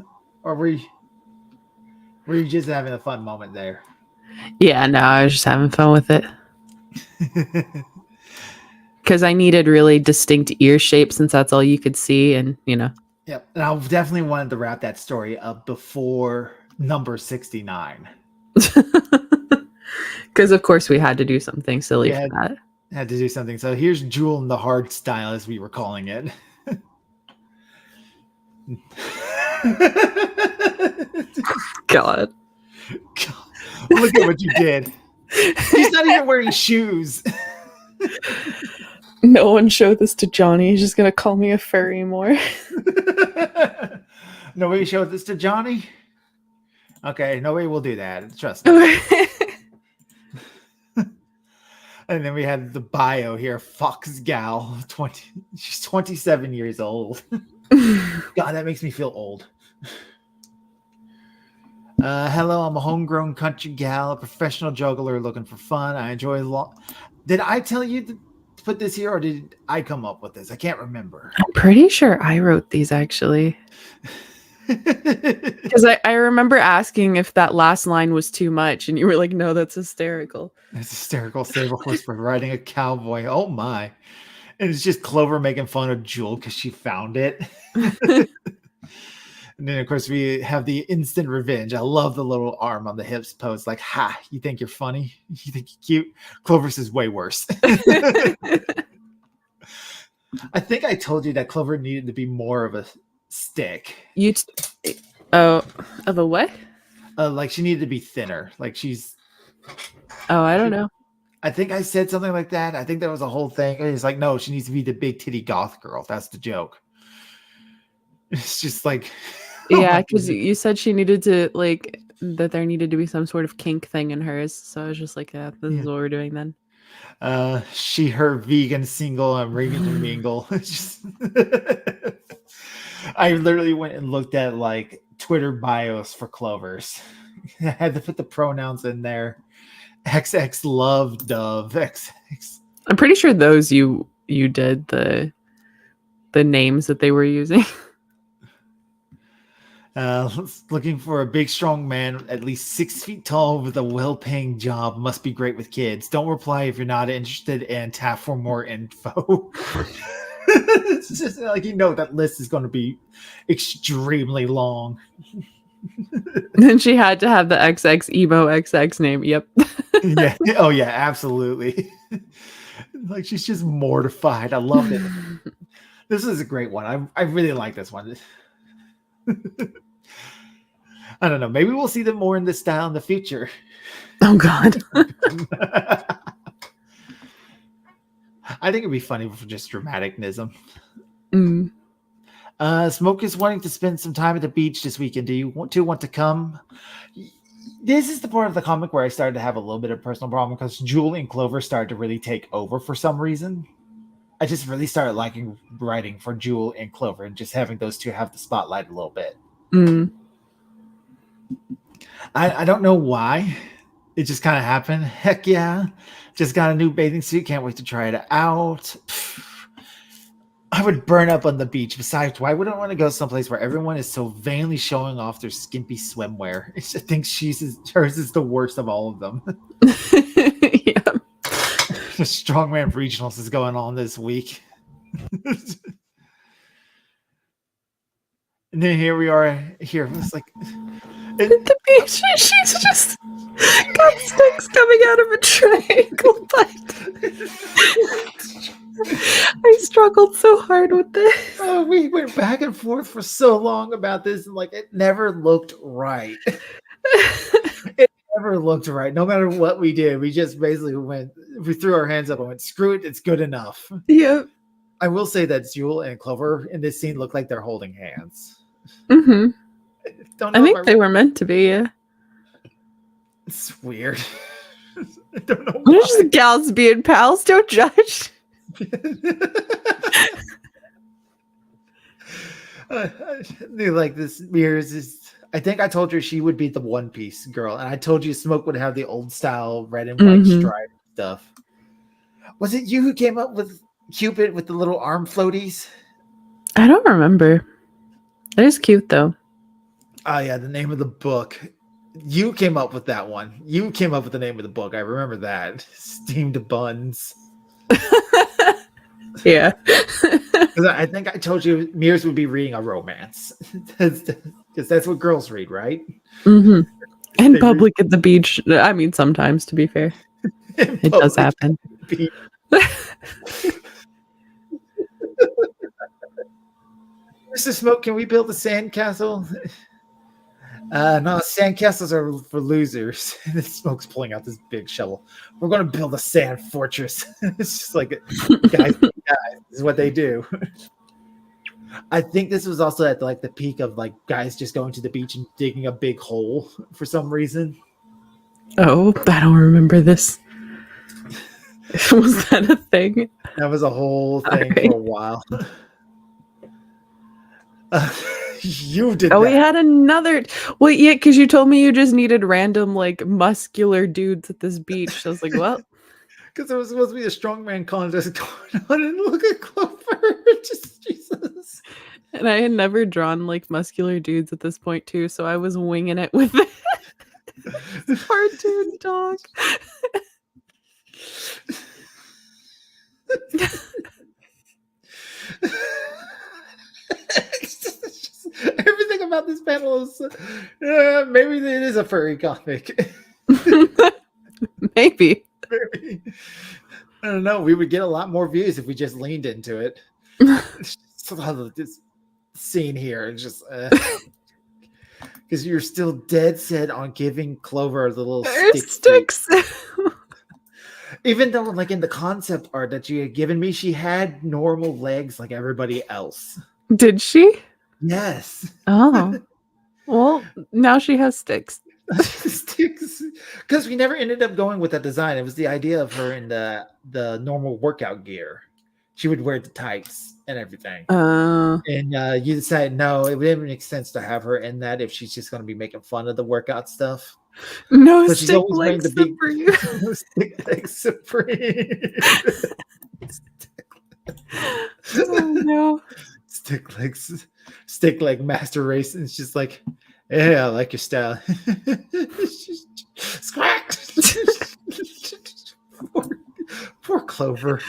or were you just having a fun moment there? Yeah, no, I was just having fun with it. Because I needed really distinct ear shape, since that's all you could see, and Yep. And I definitely wanted to wrap that story up before number 69. Because of course we had to do something silly for that. Had to do something. So here's Jewel in the hard style, as we were calling it. God. Look at what you did. He's not even wearing shoes. No one show this to Johnny. He's just gonna call me a furry more. Nobody showed this to Johnny? Okay, nobody will do that. Trust me. And then we had the bio here. Fox Gal, she's 27 years old. God, that makes me feel old. Hello, I'm a homegrown country gal, a professional juggler looking for fun. I enjoy Did I tell you to put this here, or did I come up with this? I can't remember. I'm pretty sure I wrote these, actually. Because I remember asking if that last line was too much, and you were like, "No, that's hysterical." It's hysterical. Save a horse for riding a cowboy. Oh my. And it's just Clover making fun of Jewel because she found it. And then, of course, we have the instant revenge. I love the little arm on the hips pose. Like, ha, you think you're funny? You think you're cute? Clover says way worse. I think I told you that Clover needed to be more of a stick. Of a what? Like she needed to be thinner. Like she's. Oh, I don't know. I think I said something like that. I think that was a whole thing. It's like, no, she needs to be the big titty goth girl. That's the joke. It's just like. Yeah, because you said she needed to like that there needed to be some sort of kink thing in hers. So I was just like, yeah, this is what we're doing then. She, her vegan single, and Raven to mingle. Just I literally went and looked at like Twitter bios for Clovers. I had to put the pronouns in there. XX love dove XX. I'm pretty sure those you did the names that they were using. Looking for a big, strong man, at least 6 feet tall, with a well-paying job. Must be great with kids. Don't reply if you're not interested, and tap for more info. It's just like that list is going to be extremely long. Then she had to have the XX emo XX name. Yep. Yeah. Oh yeah, absolutely. Like she's just mortified. I love it. This is a great one. I really like this one. I don't know. Maybe we'll see them more in this style in the future. Oh God. I think it'd be funny for just dramaticnism. Mm. Smoke is wanting to spend some time at the beach this weekend. Do you want to come? This is the part of the comic where I started to have a little bit of personal problem because Jewel and Clover started to really take over for some reason. I just really started liking writing for Jewel and Clover and just having those two have the spotlight a little bit. Mm. I don't know why. It just kind of happened. Heck yeah. Just got a new bathing suit. Can't wait to try it out. I would burn up on the beach. Besides, why would I want to go someplace where everyone is so vainly showing off their skimpy swimwear? I just think hers is the worst of all of them. Yeah. The Strongman Regionals is going on this week. And then here we are. Here it's like At the beach, she's just got sticks coming out of a triangle bite. I struggled so hard with this. oh, we went back and forth for so long about this, and like it never looked right. It never looked right. No matter what we did, we just basically we threw our hands up and went, screw it, it's good enough. Yep. I will say that Jewel and Clover in this scene look like they're holding hands. Mm-hmm. Don't I know think they were meant to be, yeah. It's weird. I don't know We're why. just gals being pals, don't judge. Like this mirrors is. I think I told you she would be the One Piece girl, and I told you Smoke would have the old style red and white stripe stuff. Was it you who came up with Cupid with the little arm floaties? I don't remember. That is cute though. Oh yeah, the name of the book. You came up with that one. You came up with the name of the book. I remember that. Steamed buns. Yeah. Because I think I told you Mears would be reading a romance. Because that's what girls read, right? Mm-hmm. In They public at the beach. I mean, sometimes, to be fair. It does happen. Mr. Smoke, can we build a sandcastle? No, sandcastles are for losers. Smoke's pulling out this big shovel. We're going to build a sand fortress. It's just like, guys, this is what they do. I think this was also at like the peak of like guys just going to the beach and digging a big hole for some reason. Oh, I don't remember this. Was that a thing? That was a whole thing for a while. You did. Oh, that. we had another. Well, yeah, because you told me you just needed random, like, muscular dudes at this beach. So I was like, well, because there was supposed to be a strongman contest going on, and look at Clover. Just Jesus. And I had never drawn like muscular dudes at this point too, so I was winging it with this cartoon dog. Everything about this panel is maybe it is a furry comic. Maybe. Maybe. I don't know. We would get a lot more views if we just leaned into it. This scene here is just because you're still dead set on giving Clover the little Sticks. Even though, like in the concept art that you had given me, she had normal legs like everybody else. Did she? Yes. Oh. Well, now she has sticks. Sticks, because we never ended up going with that design. It was the idea of her in the normal workout gear. She would wear the tights and everything. And you decided no, it wouldn't make sense to have her in that if she's just going to be making fun of the workout stuff. No, So stick legs Supreme. No stick legs Supreme. Oh no. Stick leg master race, and it's just like, yeah, I like your style. Squawk. Poor Clover.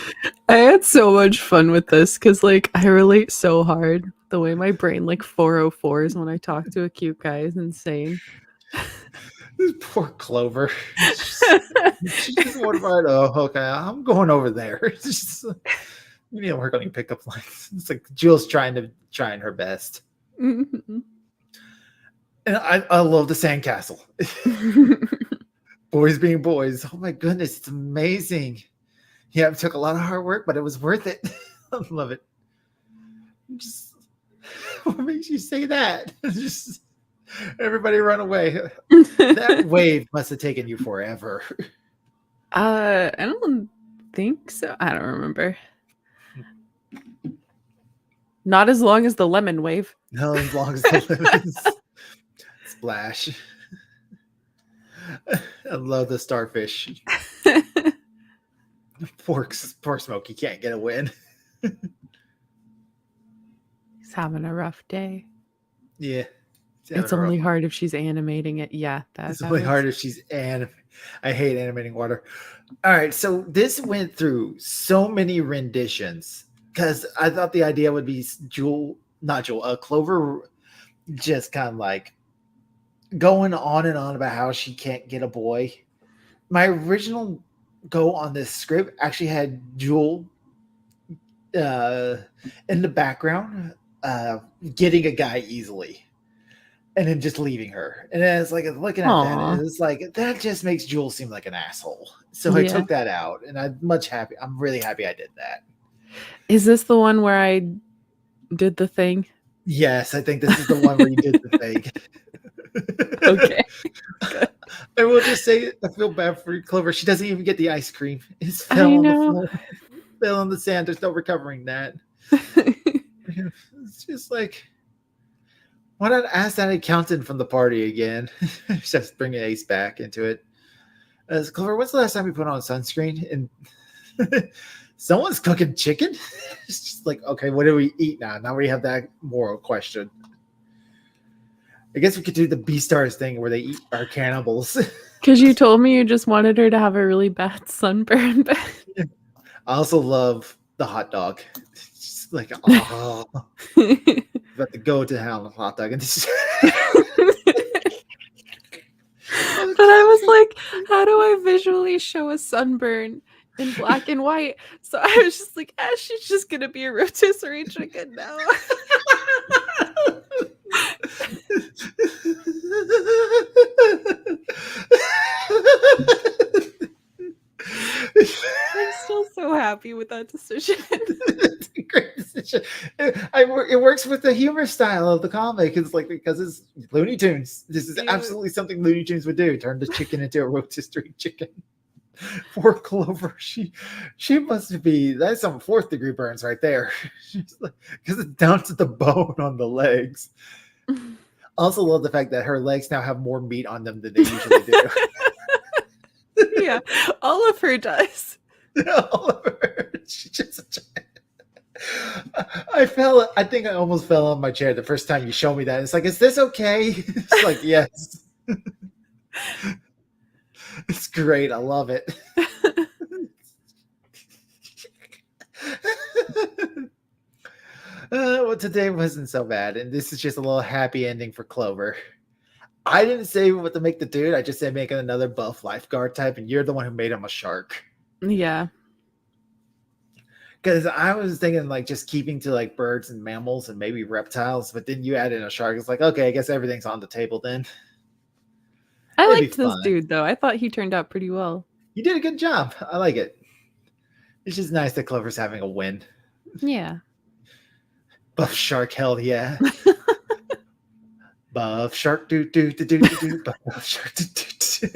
I had so much fun with this because like I relate so hard. The way my brain like 404s when I talk to a cute guy is insane. Poor Clover. She's just one about, oh, okay, I'm going over there. You need to work on your pickup lines. It's like Jill's trying her best. Mm-hmm. And I love the sandcastle. Boys being boys. Oh my goodness, it's amazing. Yeah, it took a lot of hard work, but it was worth it. I love it. Just, what makes you say that? Just everybody run away. That wave must have taken you forever. I don't think so. I don't remember. Not as long as the lemon wave. No, as long as the lemons. Splash. I love the starfish. Poor Smokey can't get a win. He's having a rough day. Yeah. It's only hard if she's animating it. Yeah, it's only hard if she's I hate animating water. All right, so this went through so many renditions because I thought the idea would be Clover just kind of like going on and on about how she can't get a boy. My original go on this script actually had Jewel in the background getting a guy easily and then just leaving her. And then it's like looking at that, and it's like that just makes Jewel seem like an asshole. So I took that out, and I'm really happy I did that. Is this the one where I did the thing? Yes, I think this is the one where you did the thing. Okay. I will just say I feel bad for Clover. She doesn't even get the ice cream. It's fell on the floor. Fell on the sand. There's no recovering that. It's just like, why not ask that accountant from the party again? Just bringing Ace back into it. Clover, when's the last time we put on sunscreen? And someone's cooking chicken? It's just like, okay, what do we eat now? Now we have that moral question. I guess we could do the Beastars thing where they eat our cannibals. Because you told me you just wanted her to have a really bad sunburn. I also love the hot dog. It's just like, oh, about to go to hell on a hot dog. And this But I was like, how do I visually show a sunburn in black and white? So I was just like, she's just going to be a rotisserie chicken now. I'm still so happy with that decision. It's a great decision. It works with the humor style of the comic. It's like, because it's Looney Tunes. This is absolutely something Looney Tunes would do. Turn the chicken into a rotisserie chicken. Poor Clover. She must be, that's some 4th degree burns right there. Because it's down to the bone on the legs. Also love the fact that her legs now have more meat on them than they usually do. Yeah, all of her does. All of her. She's just I think I almost fell on my chair the first time you showed me that. It's like, is this okay? It's like, yes. It's great. I love it. Well, today wasn't so bad, and this is just a little happy ending for Clover. I didn't say what to make the dude. I just said make another buff lifeguard type, and you're the one who made him a shark. Yeah. Because I was thinking like just keeping to like birds and mammals and maybe reptiles, but then you add in a shark. It's like, okay, I guess everything's on the table then. I It'd be liked this fun. dude though. I thought he turned out pretty well. You did a good job. I like it. It's just nice that Clover's having a win. Yeah. Buff shark, hell yeah. Buff shark, do do do do do do. Buff shark, do do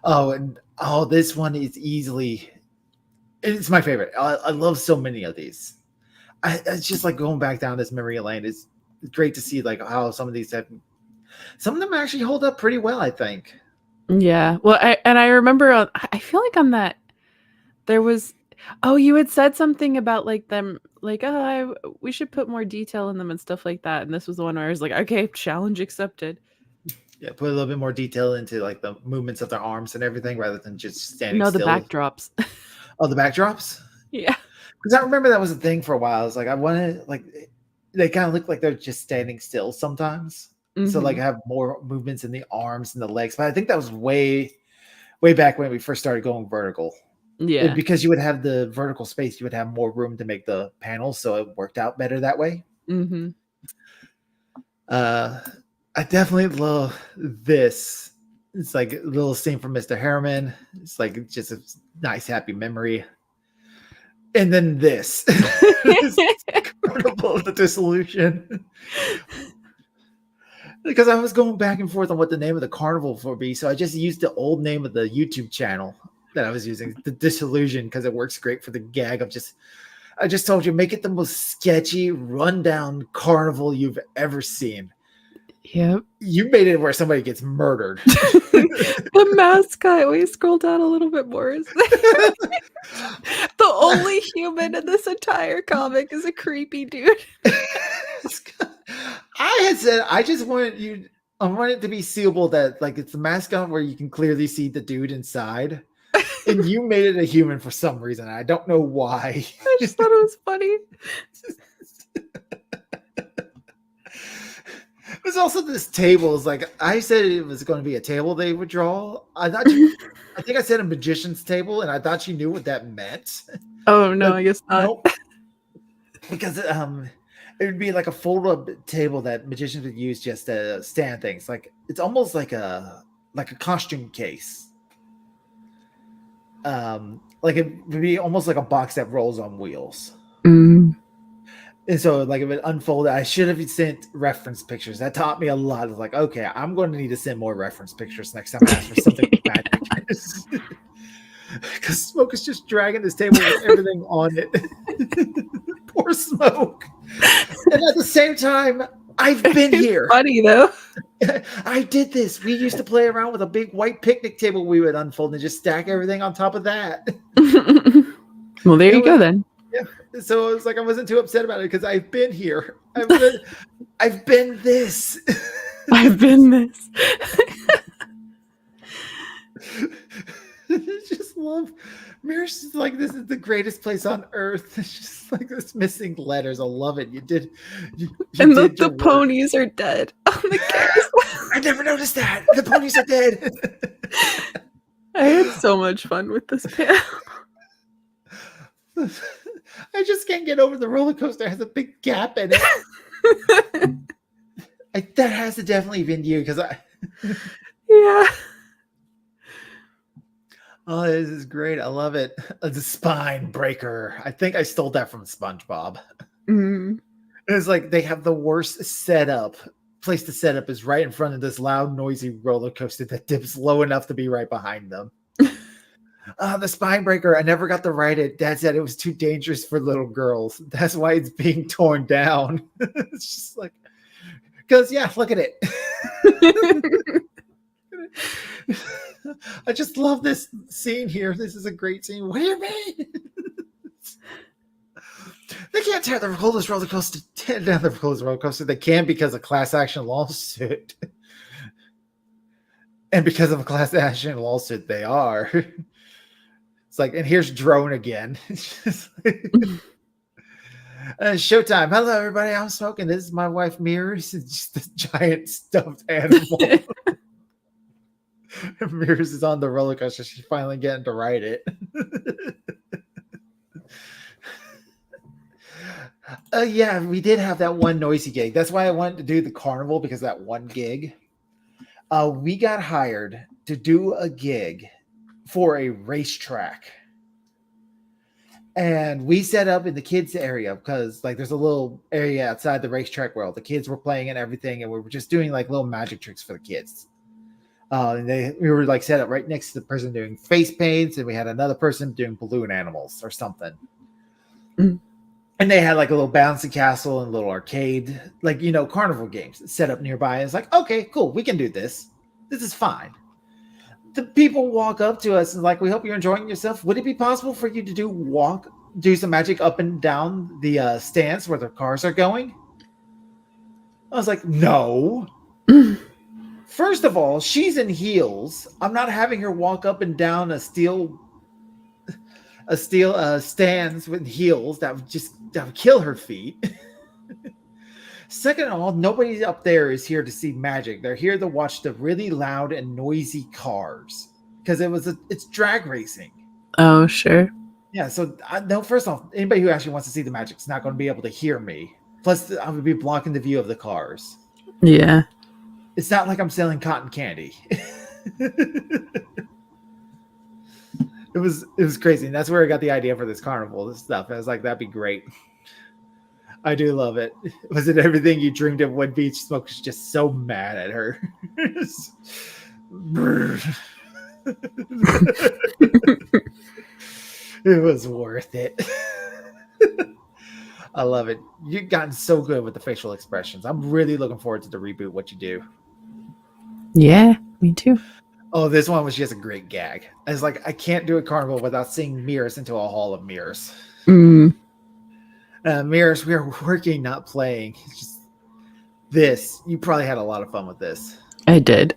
do. Oh, this one is easily. It's my favorite. I love so many of these. It's just like going back down this memory lane. It's great to see like how some of these have. Some of them actually hold up pretty well, I think. Yeah. Well, I remember I feel like on that there was you had said something about like them like we should put more detail in them and stuff like that, and this was the one where I was like, okay, challenge accepted. Yeah, put a little bit more detail into like the movements of their arms and everything rather than just standing No, still. the backdrops. Oh, the backdrops? Yeah. Because I remember that was a thing for a while. It's like I wanted like they kind of look like they're just standing still sometimes. So like have more movements in the arms and the legs. But I think that was way back when we first started going vertical. Yeah. Because you would have the vertical space, you would have more room to make the panels, so it worked out better that way. Mm-hmm. I definitely love this. It's like a little scene from Mr. Harriman. It's like just a nice, happy memory. And then this. This Carnival of the Dissolution. Because I was going back and forth on what the name of the carnival would be, so I just used the old name of the YouTube channel that I was using, the Disillusion, because it works great for the gag of just. I just told you, make it the most sketchy, rundown carnival you've ever seen. Yep. You made it where somebody gets murdered. The mascot. We scroll down a little bit more. The only human in this entire comic is a creepy dude. I had said I just wanted I want it to be seeable that like it's the mascot where you can clearly see the dude inside. And you made it a human for some reason. I don't know why. I just thought it was funny. There's also this table. Is like I said it was going to be a table they would draw. I think I said a magician's table, and I thought you knew what that meant. Oh no, I guess not. Nope. Because it would be like a fold-up table that magicians would use just to stand things. Like it's almost like a costume case. Like it would be almost like a box that rolls on wheels. Mm. And so like if it unfolded, I should have sent reference pictures. That taught me a lot. Of like, okay, I'm going to need to send more reference pictures next time I ask for something magic. Because Smoke is just dragging this table with everything on it. Poor Smoke. And at the same time, I've been here. Funny though. I did this. We used to play around with a big white picnic table we would unfold and just stack everything on top of that. Well, there you go then. Yeah. So it was like I wasn't too upset about it because I've been here. I've been this. I've been this. I just love Mirror's just like this is the greatest place on earth. It's just like this missing letters. I love it. You did And did the your work. ponies are dead on the carousel. I never noticed that. The ponies are dead. I had so much fun with this panel. I just can't get over the roller coaster has a big gap in it. That has to definitely been you because Yeah. Oh, this is great. I love it. The spine breaker. I think I stole that from SpongeBob. Mm. It's like they have the worst setup. Place to set up is right in front of this loud, noisy roller coaster that dips low enough to be right behind them. The spine breaker. I never got to ride it. Dad said it was too dangerous for little girls. That's why it's being torn down. It's just like, because yeah, look at it. I just love this scene here. This is a great scene. What do you mean? They can't tear the coolest roller coaster, tear down the coolest roller coaster. They can because of class action lawsuit. And because of a class action lawsuit, they are. It's like, and here's Drone again. Showtime. Hello, everybody. I'm smoking. This is my wife, Mirrors. It's just this giant stuffed animal. Mirrors is on the roller coaster. She's finally getting to ride it. Yeah, we did have that one noisy gig. That's why I wanted to do the carnival, because that one gig. We got hired to do a gig for a racetrack. And we set up in the kids area because like there's a little area outside the racetrack where all the kids were playing and everything. And we were just doing like little magic tricks for the kids. And we were like set up right next to the person doing face paints. And we had another person doing balloon animals or something. Mm. And they had like a little bouncy castle and a little arcade, like, you know, carnival games set up nearby. And it's like, okay, cool. We can do this. This is fine. The people walk up to us and like, we hope you're enjoying yourself. Would it be possible for you to do some magic up and down the stands where the cars are going? I was like, no. First of all, she's in heels. I'm not having her walk up and down a steel stands with heels. That would kill her feet. Second of all, nobody up there is here to see magic. They're here to watch the really loud and noisy cars because it's drag racing. Oh, sure. Yeah, so no. First off, anybody who actually wants to see the magic is not going to be able to hear me. Plus, I would be blocking the view of the cars. Yeah, it's not like I'm selling cotton candy. It was crazy, and that's where I got the idea for this carnival, this stuff. I was like, that'd be great. I do love it. Was it everything you dreamed of when Beach Smoke was just so mad at her? It was worth it. I love it. You've gotten so good with the facial expressions. I'm really looking forward to the reboot, What You Do. Yeah, me too. Oh, this one was just a great gag. I was like, I can't do a carnival without seeing mirrors into a hall of mirrors. Mirrors, we are working, not playing. It's just this. You probably had a lot of fun with this. I did.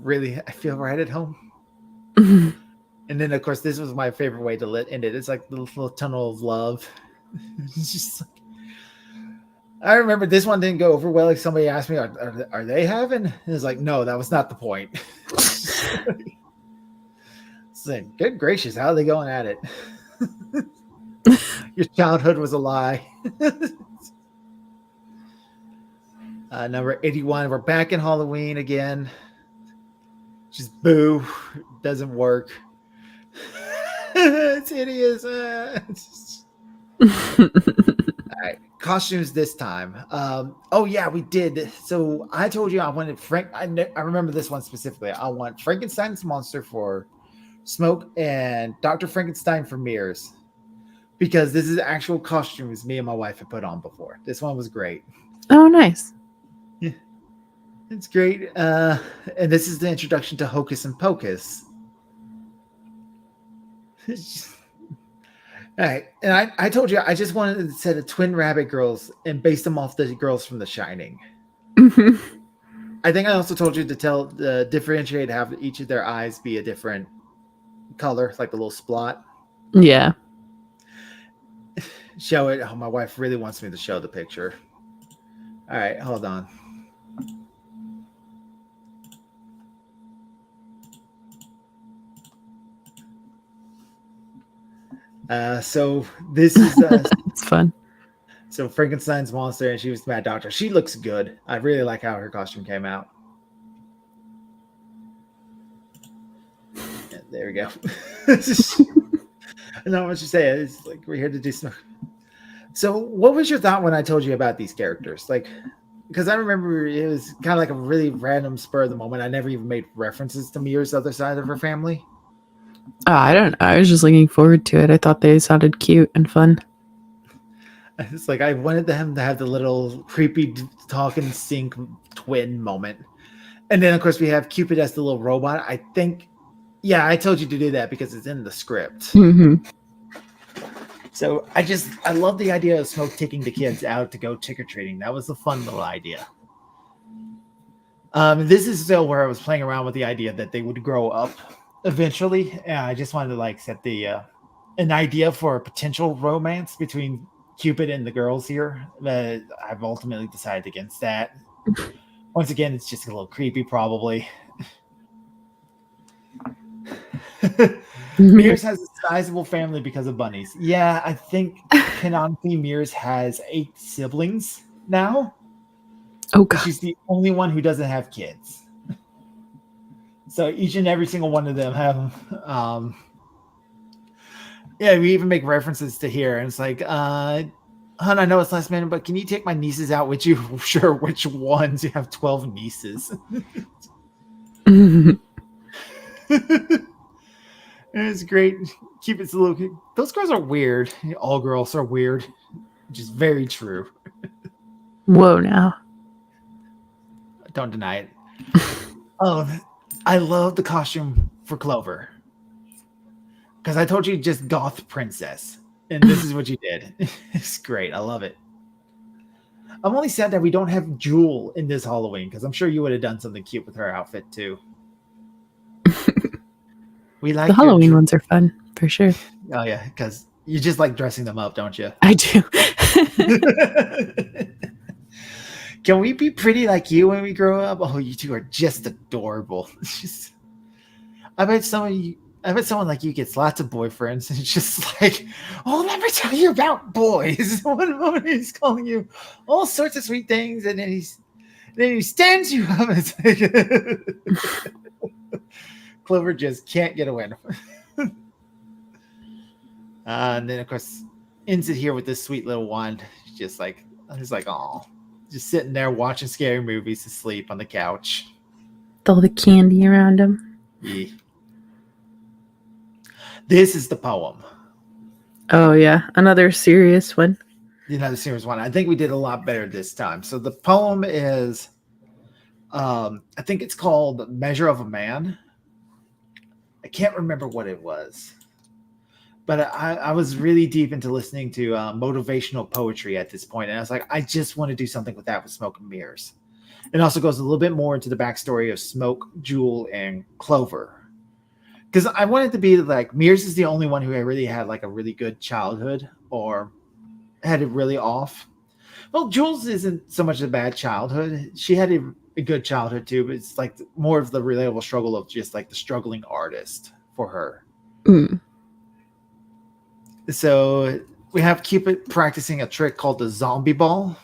Really, I feel right at home. And then, of course, this was my favorite way to end it. It's like the little tunnel of love. It's just like, I remember this one didn't go over well. Like somebody asked me, are they having? And it's like, no, that was not the point. It's like, good gracious, how are they going at it? Your childhood was a lie. Number 81, we're back in Halloween again. Just boo, doesn't work. It's hideous. All right, costumes this time. Oh yeah, we did. So I told you I wanted I remember this one specifically. I want Frankenstein's monster for Smoke and Dr. Frankenstein for Mirrors, because this is actual costumes me and my wife had put on before. This one was great. Oh, nice. Yeah, it's great. And this is the introduction to Hocus and Pocus. All right, and I told you I just wanted to set a twin rabbit girls and base them off the girls from The Shining. I think I also told you to differentiate, have each of their eyes be a different color, like a little splot. Yeah. Show it. Oh, my wife really wants me to show the picture. All right, hold on. So this is it's fun. So Frankenstein's monster, and she was the Mad Doctor. She looks good. I really like how her costume came out. Yeah, there we go. I know what you say. It's like we're here to do some. So, what was your thought when I told you about these characters? Like, because I remember it was kind of like a really random spur of the moment. I never even made references to Mia's other side of her family. Oh, I don't know. I was just looking forward to it. I thought they sounded cute and fun. It's like I wanted them to have the little creepy talking sync twin moment. And then, of course, we have Cupid as the little robot. I think Yeah, I told you to do that because it's in the script. Mm-hmm. So I love the idea of Smoke taking the kids out to go trick or treating. That was a fun little idea. This is still where I was playing around with the idea that they would grow up eventually. And I just wanted to like set the an idea for a potential romance between Cupid and the girls here. But I've ultimately decided against that. Once again, it's just a little creepy, probably. Mears has a sizable family because of bunnies. Yeah, I think canonically Mears has 8 siblings now. Oh god. She's the only one who doesn't have kids. So each and every single one of them have yeah, we even make references to here, and it's like, hun, I know it's last minute, but can you take my nieces out with you? Sure, which ones? You have 12 nieces. It's great. Keep it little. Those girls are weird. All girls are weird, which is very true. Whoa, now. Don't deny it. Oh, I love the costume for Clover. Because I told you just goth princess. And this is what you did. It's great. I love it. I'm only sad that we don't have Jewel in this Halloween, because I'm sure you would have done something cute with her outfit too. We like The Halloween ones are fun, for sure. Oh yeah, because you just like dressing them up, don't you? I do. Can we be pretty like you when we grow up? Oh, you two are just adorable. I bet someone like you gets lots of boyfriends, and it's just like, oh, let me tell you about boys. One moment he's calling you all sorts of sweet things, and then he stands you up. It's like, Clover just can't get a win. And then of course ends it here with this sweet little wand. Just like, oh, just sitting there watching scary movies asleep on the couch. With all the candy around him. Yeah. This is the poem. Oh yeah, another serious one. Another serious one. I think we did a lot better this time. So the poem is, I think it's called "Measure of a Man." I can't remember what it was, but I was really deep into listening to motivational poetry at this point, and I was like, I just want to do something with that with Smoke and Mirrors. It also goes a little bit more into the backstory of Smoke, Jewel, and Clover, because I wanted to be like Mirrors is the only one who really had like a really good childhood or had it really off. Well, Jules isn't so much a bad childhood. She had a good childhood too, but it's like more of the relatable struggle of just like the struggling artist for her. Mm. So we have Cupid practicing a trick called the zombie ball.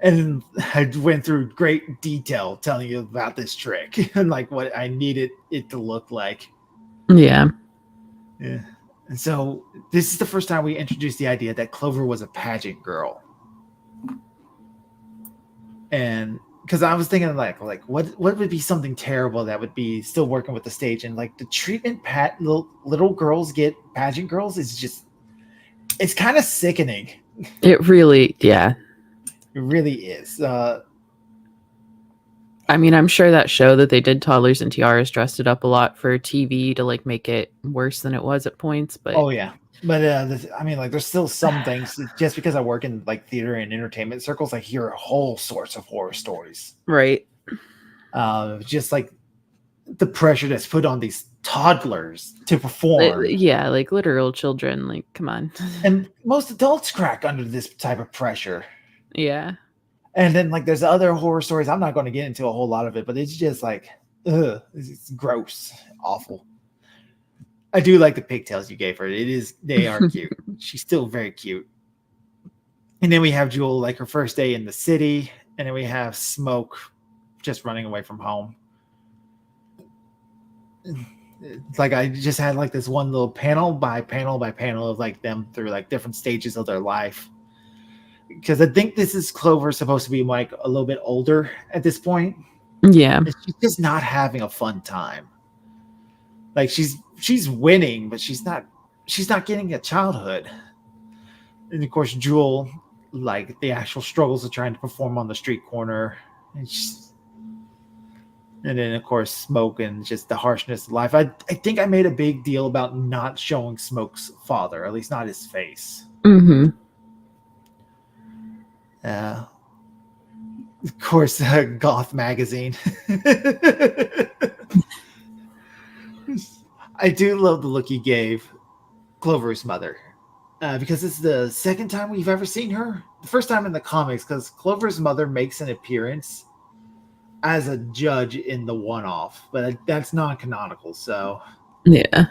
And I went through great detail telling you about this trick and like what I needed it to look like. Yeah. Yeah. And so this is the first time we introduced the idea that Clover was a pageant girl. And because I was thinking like what would be something terrible that would be still working with the stage, and like the treatment little girls get pageant girls is just, it's kind of sickening. It really, yeah. It really is. I mean, I'm sure that show that they did, Toddlers and Tiaras, dressed it up a lot for TV to like make it worse than it was at points. But oh yeah, but I mean, like, there's still some things. Just because I work in like theater and entertainment circles, I hear whole sorts of horror stories. right. Just like the pressure that's put on these toddlers to perform. Yeah, like literal children. Like, come on. And most adults crack under this type of pressure. Yeah. And then like there's other horror stories. I'm not going to get into a whole lot of it, but it's just like, ugh, it's gross, awful. I do like the pigtails you gave her. They are cute. She's still very cute. And then we have Jewel, like her first day in the city, and then we have Smoke just running away from home. It's like I just had like this one little panel by panel by panel of like them through like different stages of their life. Because I think this is Clover supposed to be like a little bit older at this point. Yeah. And she's just not having a fun time. Like she's winning, but she's not getting a childhood. And of course, Jewel, like the actual struggles of trying to perform on the street corner. And And then, of course, Smoke and just the harshness of life. I think I made a big deal about not showing Smoke's father, at least not his face. Mm-hmm. Of course, Goth magazine. I do love the look he gave Clover's mother. Because it's the second time we've ever seen her. The first time in the comics, because Clover's mother makes an appearance as a judge in the one-off, but that's non-canonical. So Yeah.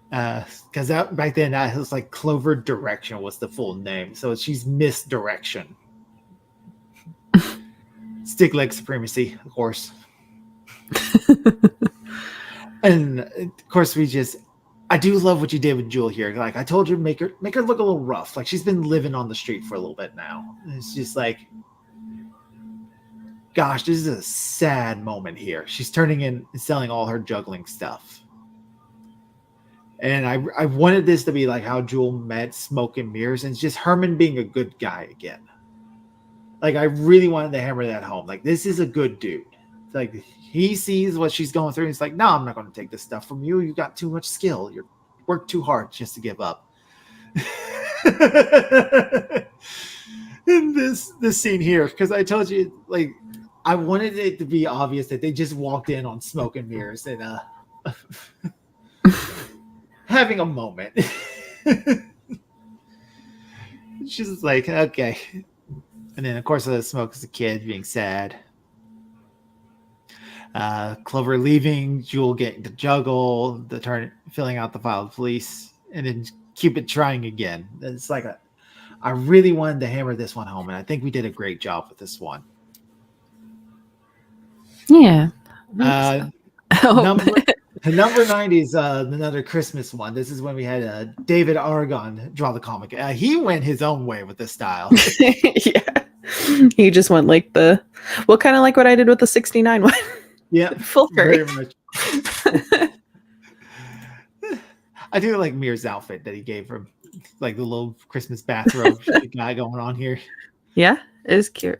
because that back then that was like Clover Direction was the full name, so she's Miss Direction. Stick leg supremacy, of course. And of course, I do love what you did with Jewel here. Like I told you, make her look a little rough. Like she's been living on the street for a little bit now. And it's just like, gosh, this is a sad moment here. She's turning in and selling all her juggling stuff. And I wanted this to be like how Jewel met Smoke and Mirrors, and it's just Herman being a good guy again. Like I really wanted to hammer that home. Like this is a good dude. It's like he sees what she's going through, and he's like, "No, I'm not going to take this stuff from you. You got too much skill. You work too hard just to give up." In this scene here, because I told you, like, I wanted it to be obvious that they just walked in on Smoke and Mirrors and having a moment. She's just like, okay. And then, of course, Smoke is a kid being sad. Clover leaving, Jewel getting to juggle, filling out the file of police, and then Cupid trying again. It's like I really wanted to hammer this one home, and I think we did a great job with this one. Yeah. Number 90 is another Christmas one. This is when we had David Aragon draw the comic. He went his own way with this style. Yeah. He just went like kind of like what I did with the 69 one. Yeah. Full curry. Very much. I do like Mir's outfit that he gave her, like the little Christmas bathrobe guy going on here. Yeah, it is cute.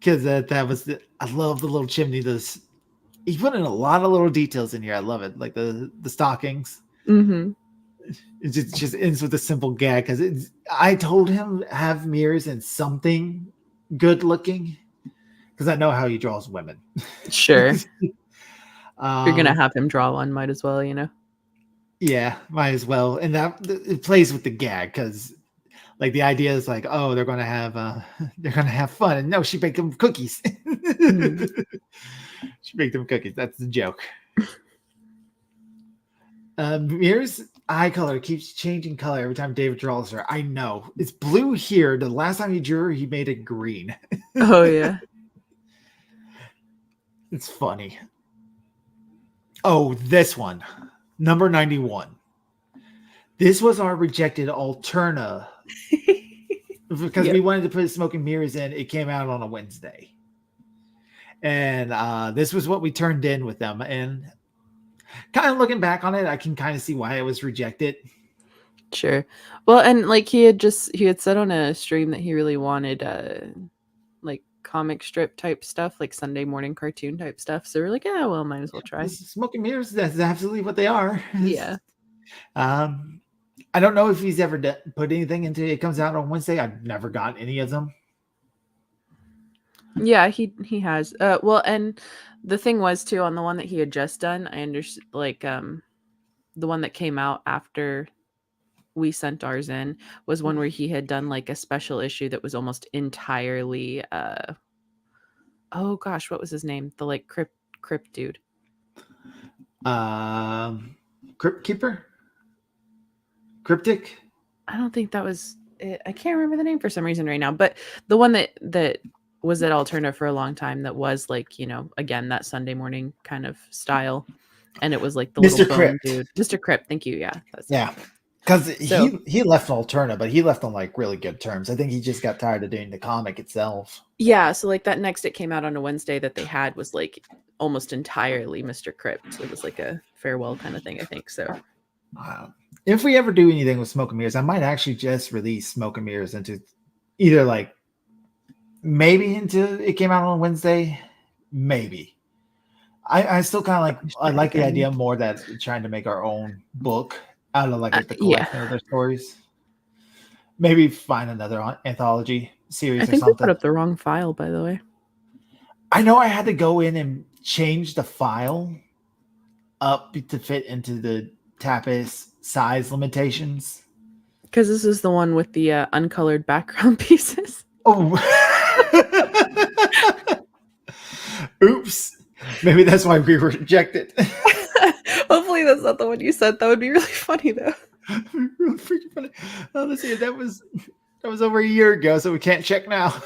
Because that was I love the little chimney. He put in a lot of little details in here. I love it, like the stockings. Mm-hmm. It just ends with a simple gag because I told him have mirrors and something good looking because I know how he draws women. Sure. You're gonna have him draw one, might as well, Yeah, might as well. And that it plays with the gag because like the idea is like, oh, they're gonna have fun. And no, she baked them cookies. Mm-hmm. She baked them cookies. That's the joke. Mir's eye color keeps changing color every time David draws her. I know. It's blue here. The last time he drew her, he made it green. Oh, yeah. It's funny. Oh, this one. Number 91. This was our rejected Alterna. Because we wanted to put Smoke and Mirrors in. It came out on a Wednesday. And this was what we turned in with them. And kind of looking back on it, I can kind of see why it was rejected. Sure. Well, and like he had said on a stream that he really wanted like comic strip type stuff, like Sunday morning cartoon type stuff. So we're like, yeah, well, might as well try. Smoke and Mirrors, that's absolutely what they are. Yeah. I don't know if he's ever put anything into it. It comes out on Wednesday. I've never gotten any of them. Yeah, he has. Well, and the thing was too on the one that he had just done. I understand, like, the one that came out after we sent ours in was one where he had done like a special issue that was almost entirely. Oh gosh, what was his name? The like crypt dude. Crypt Keeper. Cryptic. I don't think that was it. I can't remember the name for some reason right now. But the one that was at Alterna for a long time that was like, again, that Sunday morning kind of style. And it was like the Mr. little Crypt dude. Mr. Crypt, thank you. Yeah. Because he left Alterna, but he left on like really good terms. I think he just got tired of doing the comic itself. Yeah, so like that next it came out on a Wednesday that they had was like almost entirely Mr. Crypt. It was like a farewell kind of thing, I think. So if we ever do anything with Smoke and Mirrors, I might actually just release Smoke and Mirrors into either like maybe into it came out on Wednesday, maybe. I still kind of like Wish I that like the again. idea more that trying to make our own book out of like the Yeah, collection of their stories. Maybe find another anthology I series or think we put something. up the wrong file, by the way, I know I had to go in and change the file up to fit into the Tapas size limitations. because this is the one with the uncolored background pieces. Oh, oops. Maybe that's why we were rejected. Hopefully, that's not the one you said. That would be really funny, though. Really freaking funny. Honestly, that was over a year ago, so we can't check now.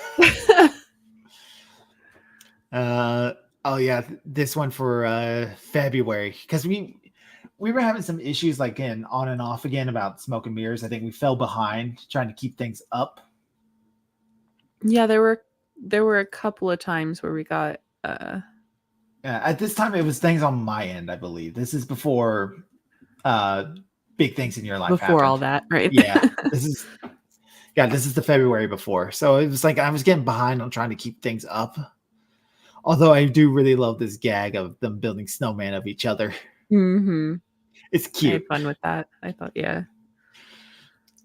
Oh yeah, this one for February, because we were having some issues like in on and off again about smoke and mirrors. I think we fell behind trying to keep things up. Yeah, there were a couple of times where we got At this time, it was things on my end, I believe. This is before big things in your life before all happened. that, right? Yeah, this is the February before. So it was like I was getting behind on trying to keep things up. Although I do really love this gag of them building snowman of each other. Mm-hmm. It's I cute. had fun with that. I thought, yeah,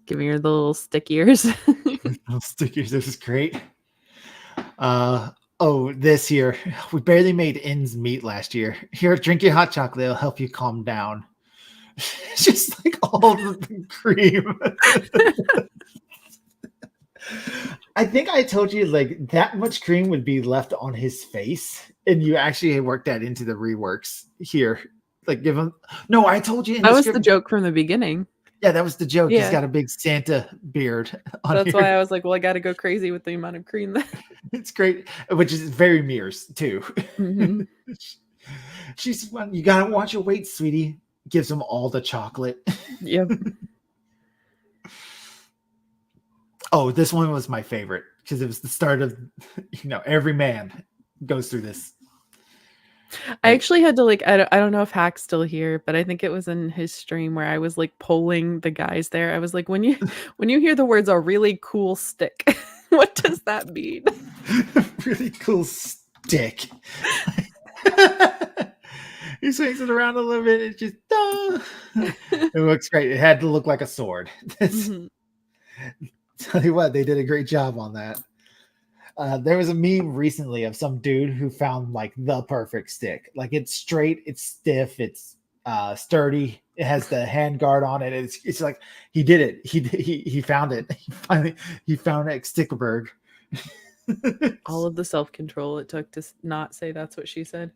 giving her the little stick ears. Little stickers. This is great. Oh, this year we barely made ends meet last year. Here, drink your hot chocolate. It'll help you calm down. It's just like all the cream. I think I told you like that much cream would be left on his face, and you actually worked that into the reworks here. Like give him. No, I told you in That the was the script. joke from the beginning. Yeah, that was the joke. He's Yeah. got a big Santa beard on That's here. why I was like, well, I got to go crazy with the amount of cream. That It's great, which is very Mears too. mm-hmm. She's fun. You gotta watch your weight, sweetie. Gives him all the chocolate. Yep. Oh, this one was my favorite because it was the start of, every man goes through this. I actually had to I don't know if Hack's still here, but I think it was in his stream where I was like polling the guys there. I was like, when you hear the words "a really cool stick," what does that mean? Really cool stick. He swings it around a little bit. It just it looks great. It had to look like a sword. Mhm. Tell you what, they did a great job on that. There was a meme recently of some dude who found like the perfect stick. Like it's straight, it's stiff, it's sturdy. It has the hand guard on it. It's like he did it. He found it. He found it. Stickerberg. All of the self-control it took to not say that's what she said.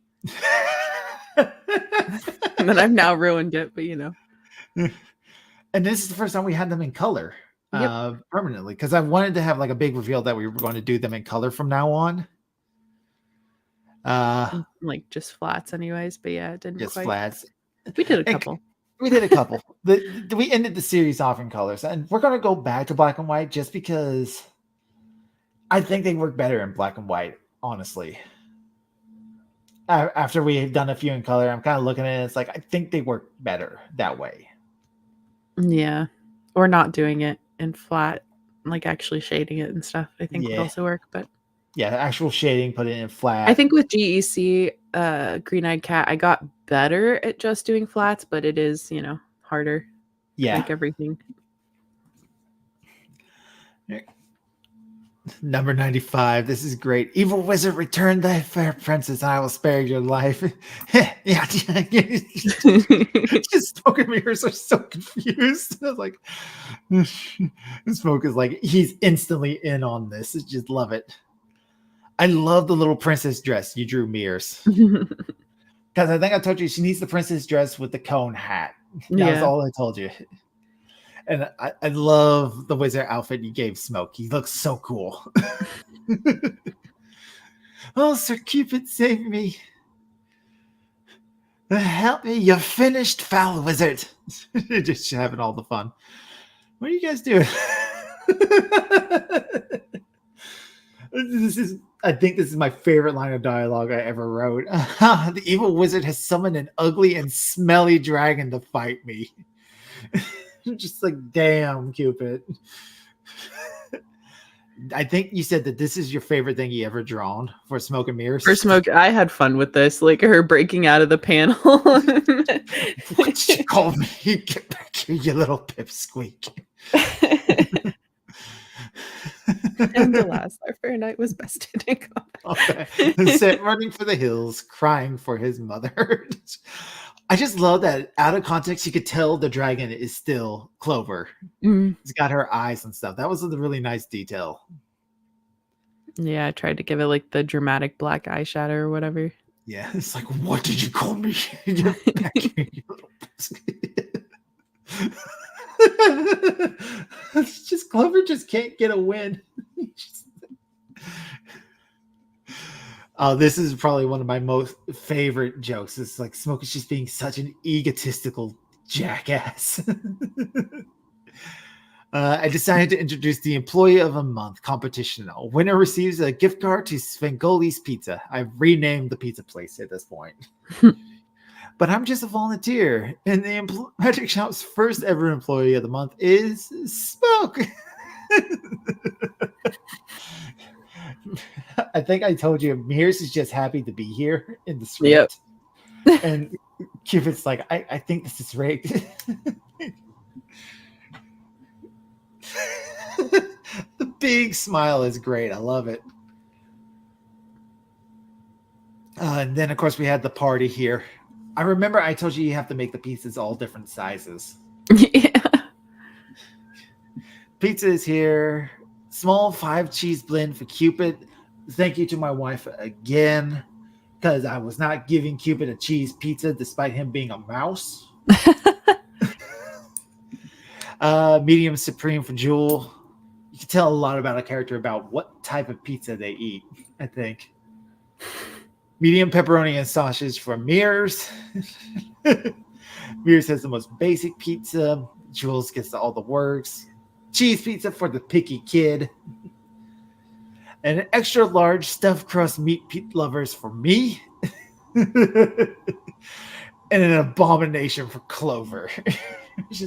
And then I've now ruined it, but And this is the first time we had them in color. Yep. Permanently, because I wanted to have like a big reveal that we were going to do them in color from now on. Like just flats anyways, but yeah, it didn't Just quite. flats. We did a couple. We did a couple. We ended the series off in colors, and we're going to go back to black and white just because I think they work better in black and white, honestly. After we have done a few in color, I'm kind of looking at it. It's like I think they work better that way. Yeah, or not doing it in flat, like actually shading it and stuff. I think would also work, but yeah, actual shading, put it in flat. I think with GEC, Green Eyed Cat, I got better at just doing flats, but it is harder. Yeah, like everything. Number 95. This is great. Evil wizard, return thy fair princess, and I will spare your life. Yeah. Just Smoke and Mirrors are so confused. I was like, Smoke is like, he's instantly in on this. I just love it. I love the little princess dress you drew, Mirrors. Because I think I told you she needs the princess dress with the cone hat. That was all I told you. And I love the wizard outfit you gave Smoke. He looks so cool. Oh, Sir Cupid, save me. Help me, you're finished, foul wizard. Just having all the fun. What are you guys doing? I think this is my favorite line of dialogue I ever wrote. The evil wizard has summoned an ugly and smelly dragon to fight me. Just like, damn, Cupid. I think you said that this is your favorite thing you ever drawn for Smoke and Mirrors. For Smoke, I had fun with this, like her breaking out of the panel. What you call me? Get back here, you little pipsqueak. And alas, our fair night was bested in combat. Okay. Set running for the hills, crying for his mother. I just love that out of context, you could tell the dragon is still Clover. Mm. It's got her eyes and stuff. That was a really nice detail. Yeah, I tried to give it like the dramatic black eyeshadow or whatever. Yeah, it's like, what did you call me? Get back here, you little pipsqueak. It's just Clover just can't get a win. Oh, this is probably one of my most favorite jokes. It's like Smoke is just being such an egotistical jackass. I decided to introduce the Employee of the Month competition. A winner receives a gift card to Svengoli's Pizza. I've renamed the pizza place at this point. But I'm just a volunteer. And the Magic Shop's first ever Employee of the Month is Smoke. I think I told you, Mears is just happy to be here in the script. Yep. And Cupid's like, I think this is rigged. The big smile is great. I love it. And then, of course, we had the party here. I remember I told you have to make the pizzas all different sizes. Yeah. Pizza is here. Small 5-cheese blend for Cupid. Thank you to my wife again, because I was not giving Cupid a cheese pizza despite him being a mouse. Medium supreme for Jewel. You can tell a lot about a character about what type of pizza they eat, I think. Medium pepperoni and sausage for Mears. Mears has the most basic pizza. Jules gets all the works. Cheese pizza for the picky kid. And an extra large stuffed crust meat lovers for me. And an abomination for Clover. It's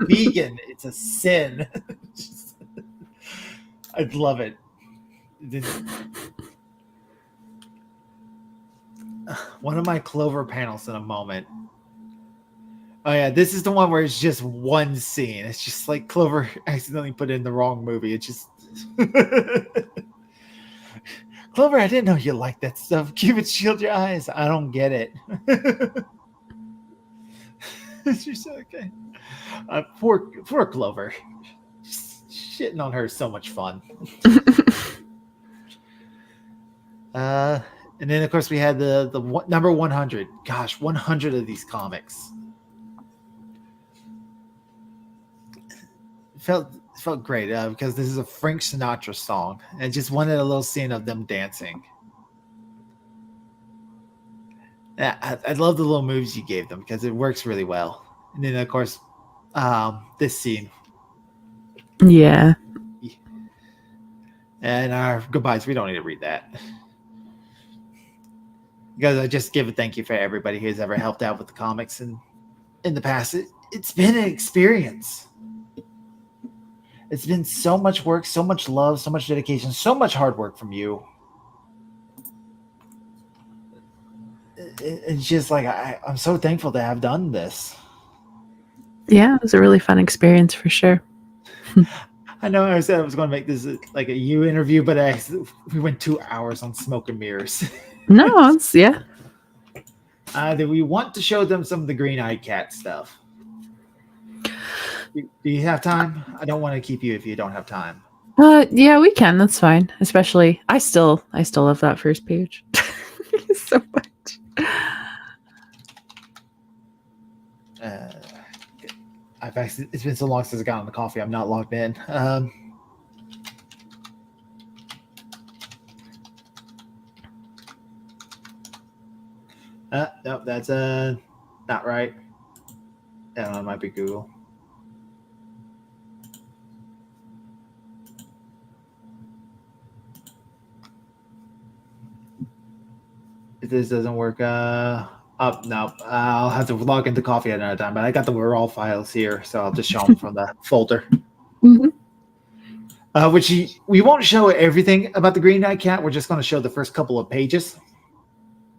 vegan. It's a sin. I'd love it. One of my Clover panels in a moment. Oh yeah, this is the one where it's just one scene. It's just like Clover accidentally put in the wrong movie. It's just Clover, I didn't know you liked that stuff. Cupid, shield your eyes. I don't get it. She's okay. Poor Clover. Just shitting on her is so much fun. And then, of course, we had the number 100. Gosh, 100 of these comics. It felt great because this is a Frank Sinatra song. And just wanted a little scene of them dancing. Yeah, I love the little moves you gave them because it works really well. And then, of course, this scene. Yeah. And our goodbyes. We don't need to read that. Because I just give a thank you for everybody who's ever helped out with the comics and in the past. It's been an experience. It's been so much work, so much love, so much dedication, so much hard work from you. It's just like I'm so thankful to have done this. Yeah, it was a really fun experience for sure. I know I said I was going to make this like a you interview, but we went 2 hours on Smoke and Mirrors. No, it's yeah. Do we want to show them some of the Green-Eyed Cat stuff? Do you have time? I don't want to keep you if you don't have time. Yeah, we can. That's fine. Especially, I still love that first page so much. It's been so long since I got on the coffee. I'm not logged in. No, that's not right. I don't know, it might be Google. If this doesn't work, no, I'll have to log into coffee at another time. But I got the raw files here, so I'll just show them from the folder. Mm-hmm. We won't show everything about the Green Eyed Cat. We're just going to show the first couple of pages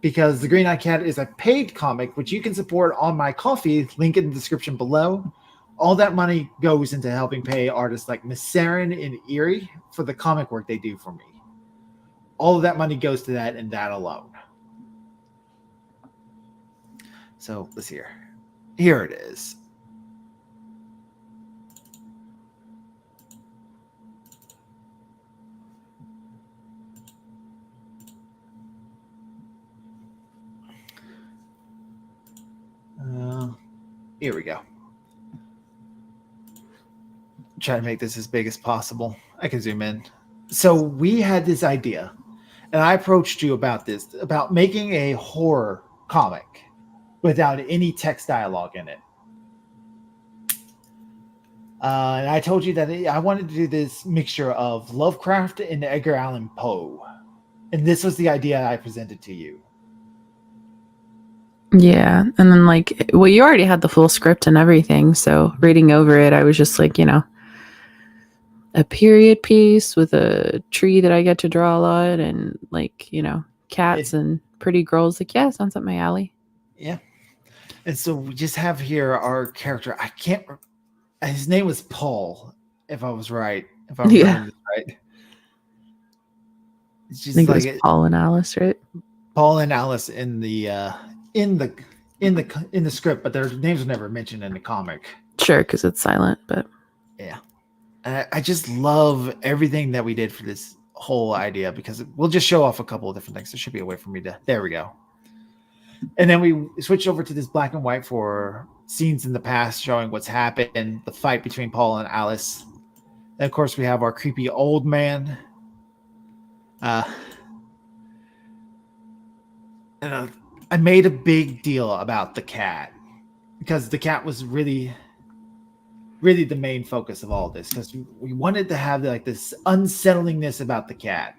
because the Green Eyed Cat is a paid comic, which you can support on my Ko-fi, link in the description below. All that money goes into helping pay artists like Miss Serin and Erie for the comic work they do for me. All of that money goes to that and that alone. So let's hear. Here it is. Here we go. Try to make this as big as possible. I can zoom in. So we had this idea, and I approached you about this, about making a horror comic without any text dialogue in it. And I told you that I wanted to do this mixture of Lovecraft and Edgar Allan Poe. And this was the idea I presented to you. Yeah. And then, like, well, you already had the full script and everything. So reading over it, I was just like, a period piece with a tree that I get to draw a lot and, like, cats and pretty girls. Like, yeah, sounds up my alley. Yeah. And so we just have here our character. I can't. His name was Paul, if I was right. If I remember this right. It's just I think it was Paul and Alice, right? Paul and Alice in the script, but their names are never mentioned in the comic. Sure, because it's silent, but yeah. And I just love everything that we did for this whole idea because we'll just show off a couple of different things. There should be a way for me to. There we go. And then we switched over to this black and white for scenes in the past showing what's happened, the fight between Paul and Alice. And of course, we have our creepy old man. And I made a big deal about the cat because the cat was really the main focus of all this because we wanted to have like this unsettlingness about the cat.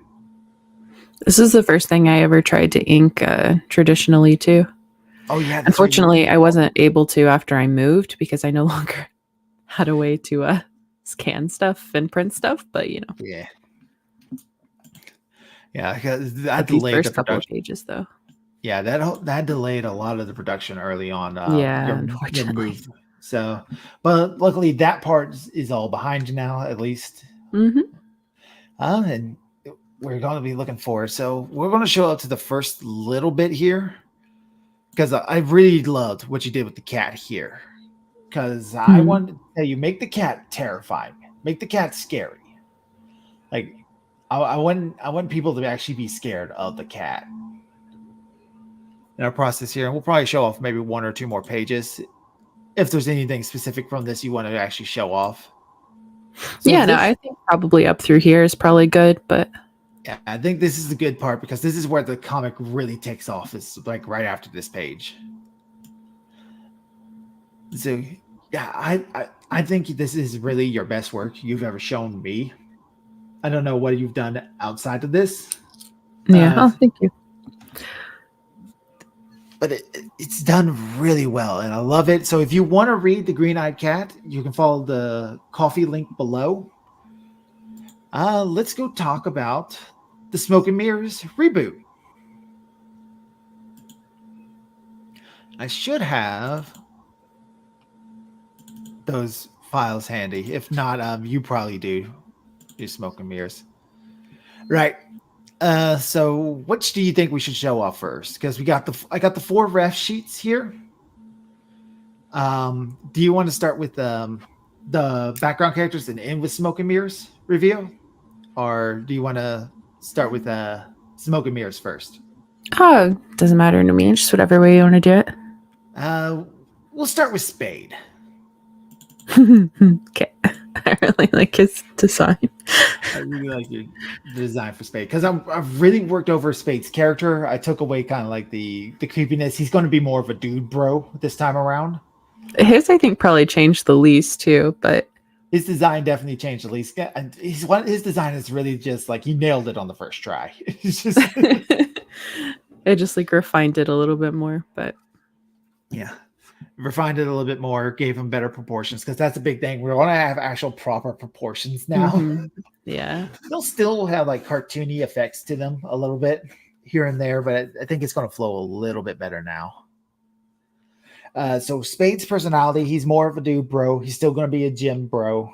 This is the first thing I ever tried to ink traditionally too. Oh yeah. Unfortunately, I wasn't able to after I moved because I no longer had a way to scan stuff and print stuff. But Yeah. Yeah, because that these delayed first the couple of production. pages though. Yeah, that delayed a lot of the production early on. Yeah, your unfortunately. move. So, but luckily that part is all behind you now, at least. Mm-hmm. And we're going to be looking forward. So we're going to show up to the first little bit here because I really loved what you did with the cat here. Because I wanted to tell you, make the cat terrifying, make the cat scary. Like I want people to actually be scared of the cat. In our process here, and we'll probably show off maybe one or two more pages if there's anything specific from this you want to actually show off. So yeah, no, I think probably up through here is probably good, but yeah, I think this is the good part because this is where the comic really takes off. It's like right after this page. So yeah, I think this is really your best work you've ever shown me. I don't know what you've done outside of this. Yeah, thank you. But it's done really well, and I love it. So if you want to read The Green-Eyed Cat, you can follow the Ko-fi link below. Let's go talk about the Smoke and Mirrors reboot. I should have those files handy. If not, you probably do Smoke and Mirrors. Right. So which do you think we should show off first? Because I got the 4 ref sheets here. Do you want to start with the background characters and end with Smoke and Mirrors review? Or do you want to start with Smoke and Mirrors first? Oh, doesn't matter to me. Just whatever way you want to do it. We'll start with Spade. Okay. I really like his design. I really like the design for Spade because I've really worked over Spade's character. I took away kind of like the creepiness. He's going to be more of a dude bro this time around. His, I think, probably changed the least too, but his design definitely changed the least. And his design is really just like he nailed it on the first try. It's just I just like refined it a little bit more, but yeah. refined it a little bit more, gave him better proportions because that's a big thing. We want to have actual proper proportions now. Mhm. Yeah. They'll still have like cartoony effects to them a little bit here and there, but I think it's going to flow a little bit better now. So Spade's personality, he's more of a dude bro. He's still going to be a gym bro.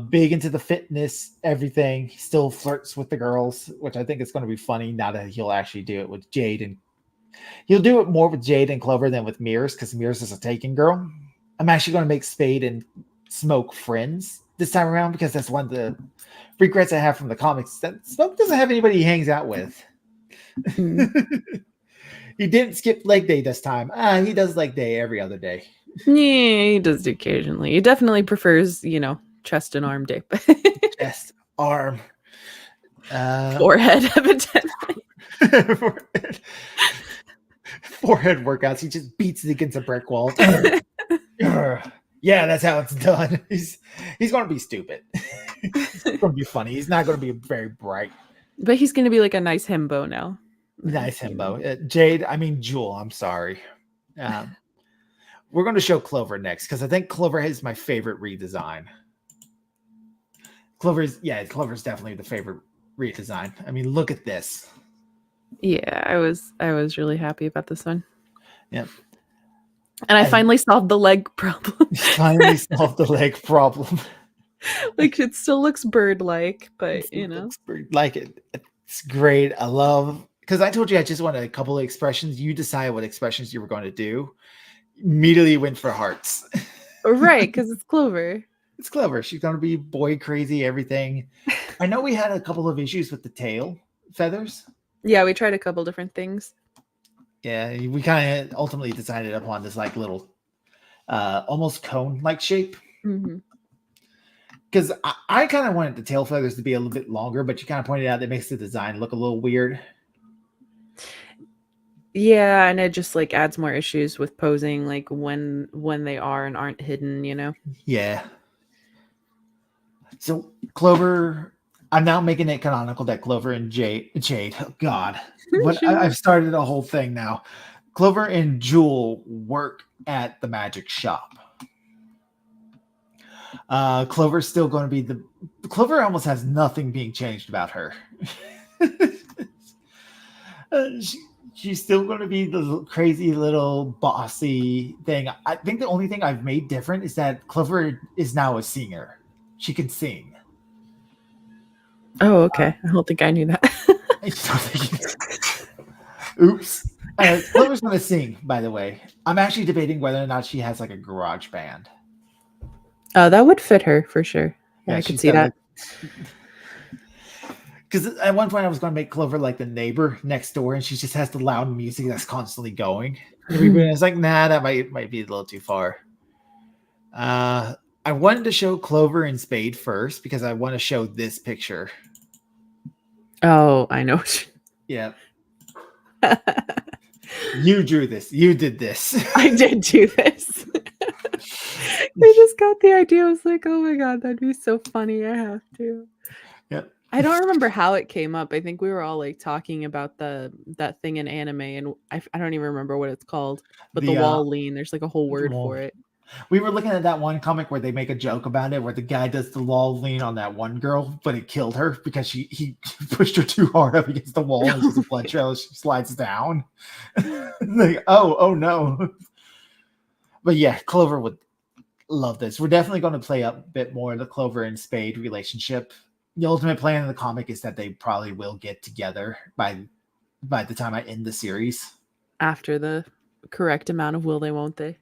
Big into the fitness, everything. He still flirts with the girls, which I think is going to be funny now that he'll actually do it with Jade. And he'll do it more with Jade and Clover than with Mears because Mears is a taken girl. I'm actually going to make Spade and Smoke friends this time around because that's one of the regrets I have from the comics. That Smoke doesn't have anybody he hangs out with. Mm. He didn't skip leg day this time. He does leg day every other day. Yeah, he does it occasionally. He definitely prefers, chest and arm day, but Chest, arm, forehead, evidently. forehead workouts. He just beats it against a brick wall. Yeah, that's how it's done. He's going to be stupid. He's going to be funny. He's not going to be very bright. But he's going to be like a nice himbo now. Nice himbo. Jewel, I'm sorry. We're going to show Clover next because I think Clover is my favorite redesign. Clover's definitely the favorite redesign. I mean, look at this. Yeah, I was really happy about this one. Yeah. And I finally solved the leg problem. Finally solved the leg problem. Like it still looks bird-like, but Like it's great. I love because I told you I just wanted a couple of expressions. You decide what expressions you were going to do. Immediately went for hearts. Right, because it's Clover. It's Clover. She's going to be boy crazy, everything. I know we had a couple of issues with the tail feathers. Yeah, we tried a couple different things. Yeah, we kind of ultimately decided upon this like little almost cone-like shape. Because I kind of wanted the tail feathers to be a little bit longer, but you kind of pointed out that makes the design look a little weird. Yeah, and it just like adds more issues with posing, like when they are and aren't hidden, Yeah. So Clover, I'm now making it canonical that Clover and Jade. Oh God, I've started a whole thing now. Clover and Jewel work at the magic shop. Clover's still going to be Clover almost has nothing being changed about her. She's still going to be the crazy little bossy thing. I think the only thing I've made different is that Clover is now a singer. She can sing. Oh, okay. I don't think I knew that. Oops. Clover's going to sing, by the way. I'm actually debating whether or not she has like a garage band. Oh, that would fit her for sure. Yeah, I could see that. Because at one point I was going to make Clover like the neighbor next door, and she just has the loud music that's constantly going. Everybody was like, nah, that might be a little too far. I wanted to show Clover and Spade first because I want to show this picture. Oh, I know. Yeah. You drew this. You did this. I did do this. I just got the idea. I was like, oh my God, that'd be so funny. I have to. Yep. I don't remember how it came up. I think we were all like talking about that thing in anime, and I don't even remember what it's called. But the wall lean, there's like a whole word for it. We were looking at that one comic where they make a joke about it, where the guy does the wall lean on that one girl, but it killed her because he pushed her too hard up against the wall, and she's a blood trail. She slides down. Like, oh no. But yeah, Clover would love this. We're definitely going to play up a bit more of the Clover and Spade relationship. The ultimate plan in the comic is that they probably will get together by the time I end the series. After the correct amount of will they, won't they?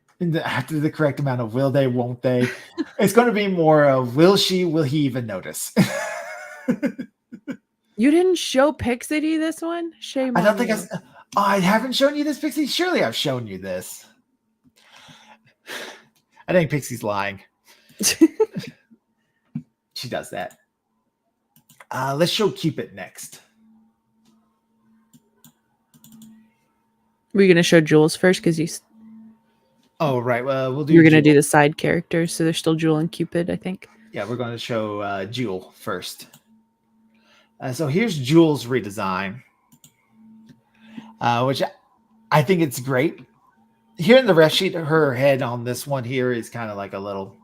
After the correct amount of will they, won't they? It's going to be more of will he even notice? You didn't show Pixity this one? Shame on you. I don't think I haven't shown you this, Pixie. Surely I've shown you this. I think Pixie's lying. She does that. Let's show Cupid next. We're going to show Jules first because you... Oh, right. We'll do. You're going to do the side characters, so there's still Jewel and Cupid, I think. Yeah, we're going to show Jewel first. So here's Jewel's redesign, which I think it's great. here in the ref sheet, her head on this one here is kind of like a little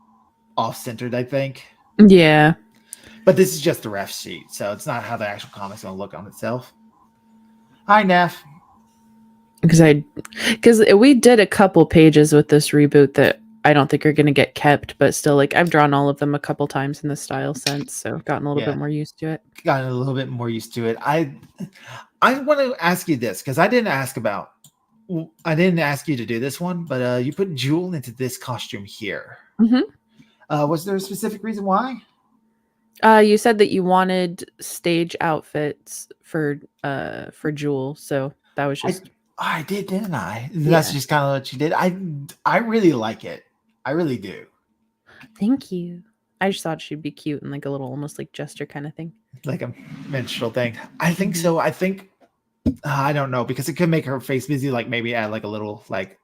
off-centered, I think. Yeah. But this is just the ref sheet, so it's not how the actual comic's going to look on itself. Hi, Neff. Because we did a couple pages with this reboot that I don't think are going to get kept, but still, like, I've drawn all of them a couple times in the style sense, so I've gotten a little bit more used to it. Gotten a little bit more used to it. I want to ask you this because I didn't ask you to do this one, but you put Jewel into this costume here. Was there a specific reason why? You said that you wanted stage outfits for Jewel, so that was just. I did, didn't I? That's just kind of what you did. I really like it. I really do. Thank you. I just thought she'd be cute and like a little almost like jester kind of thing. Like a minstrel thing. I think so. I think I don't know because it could make her face busy, like maybe add like a little like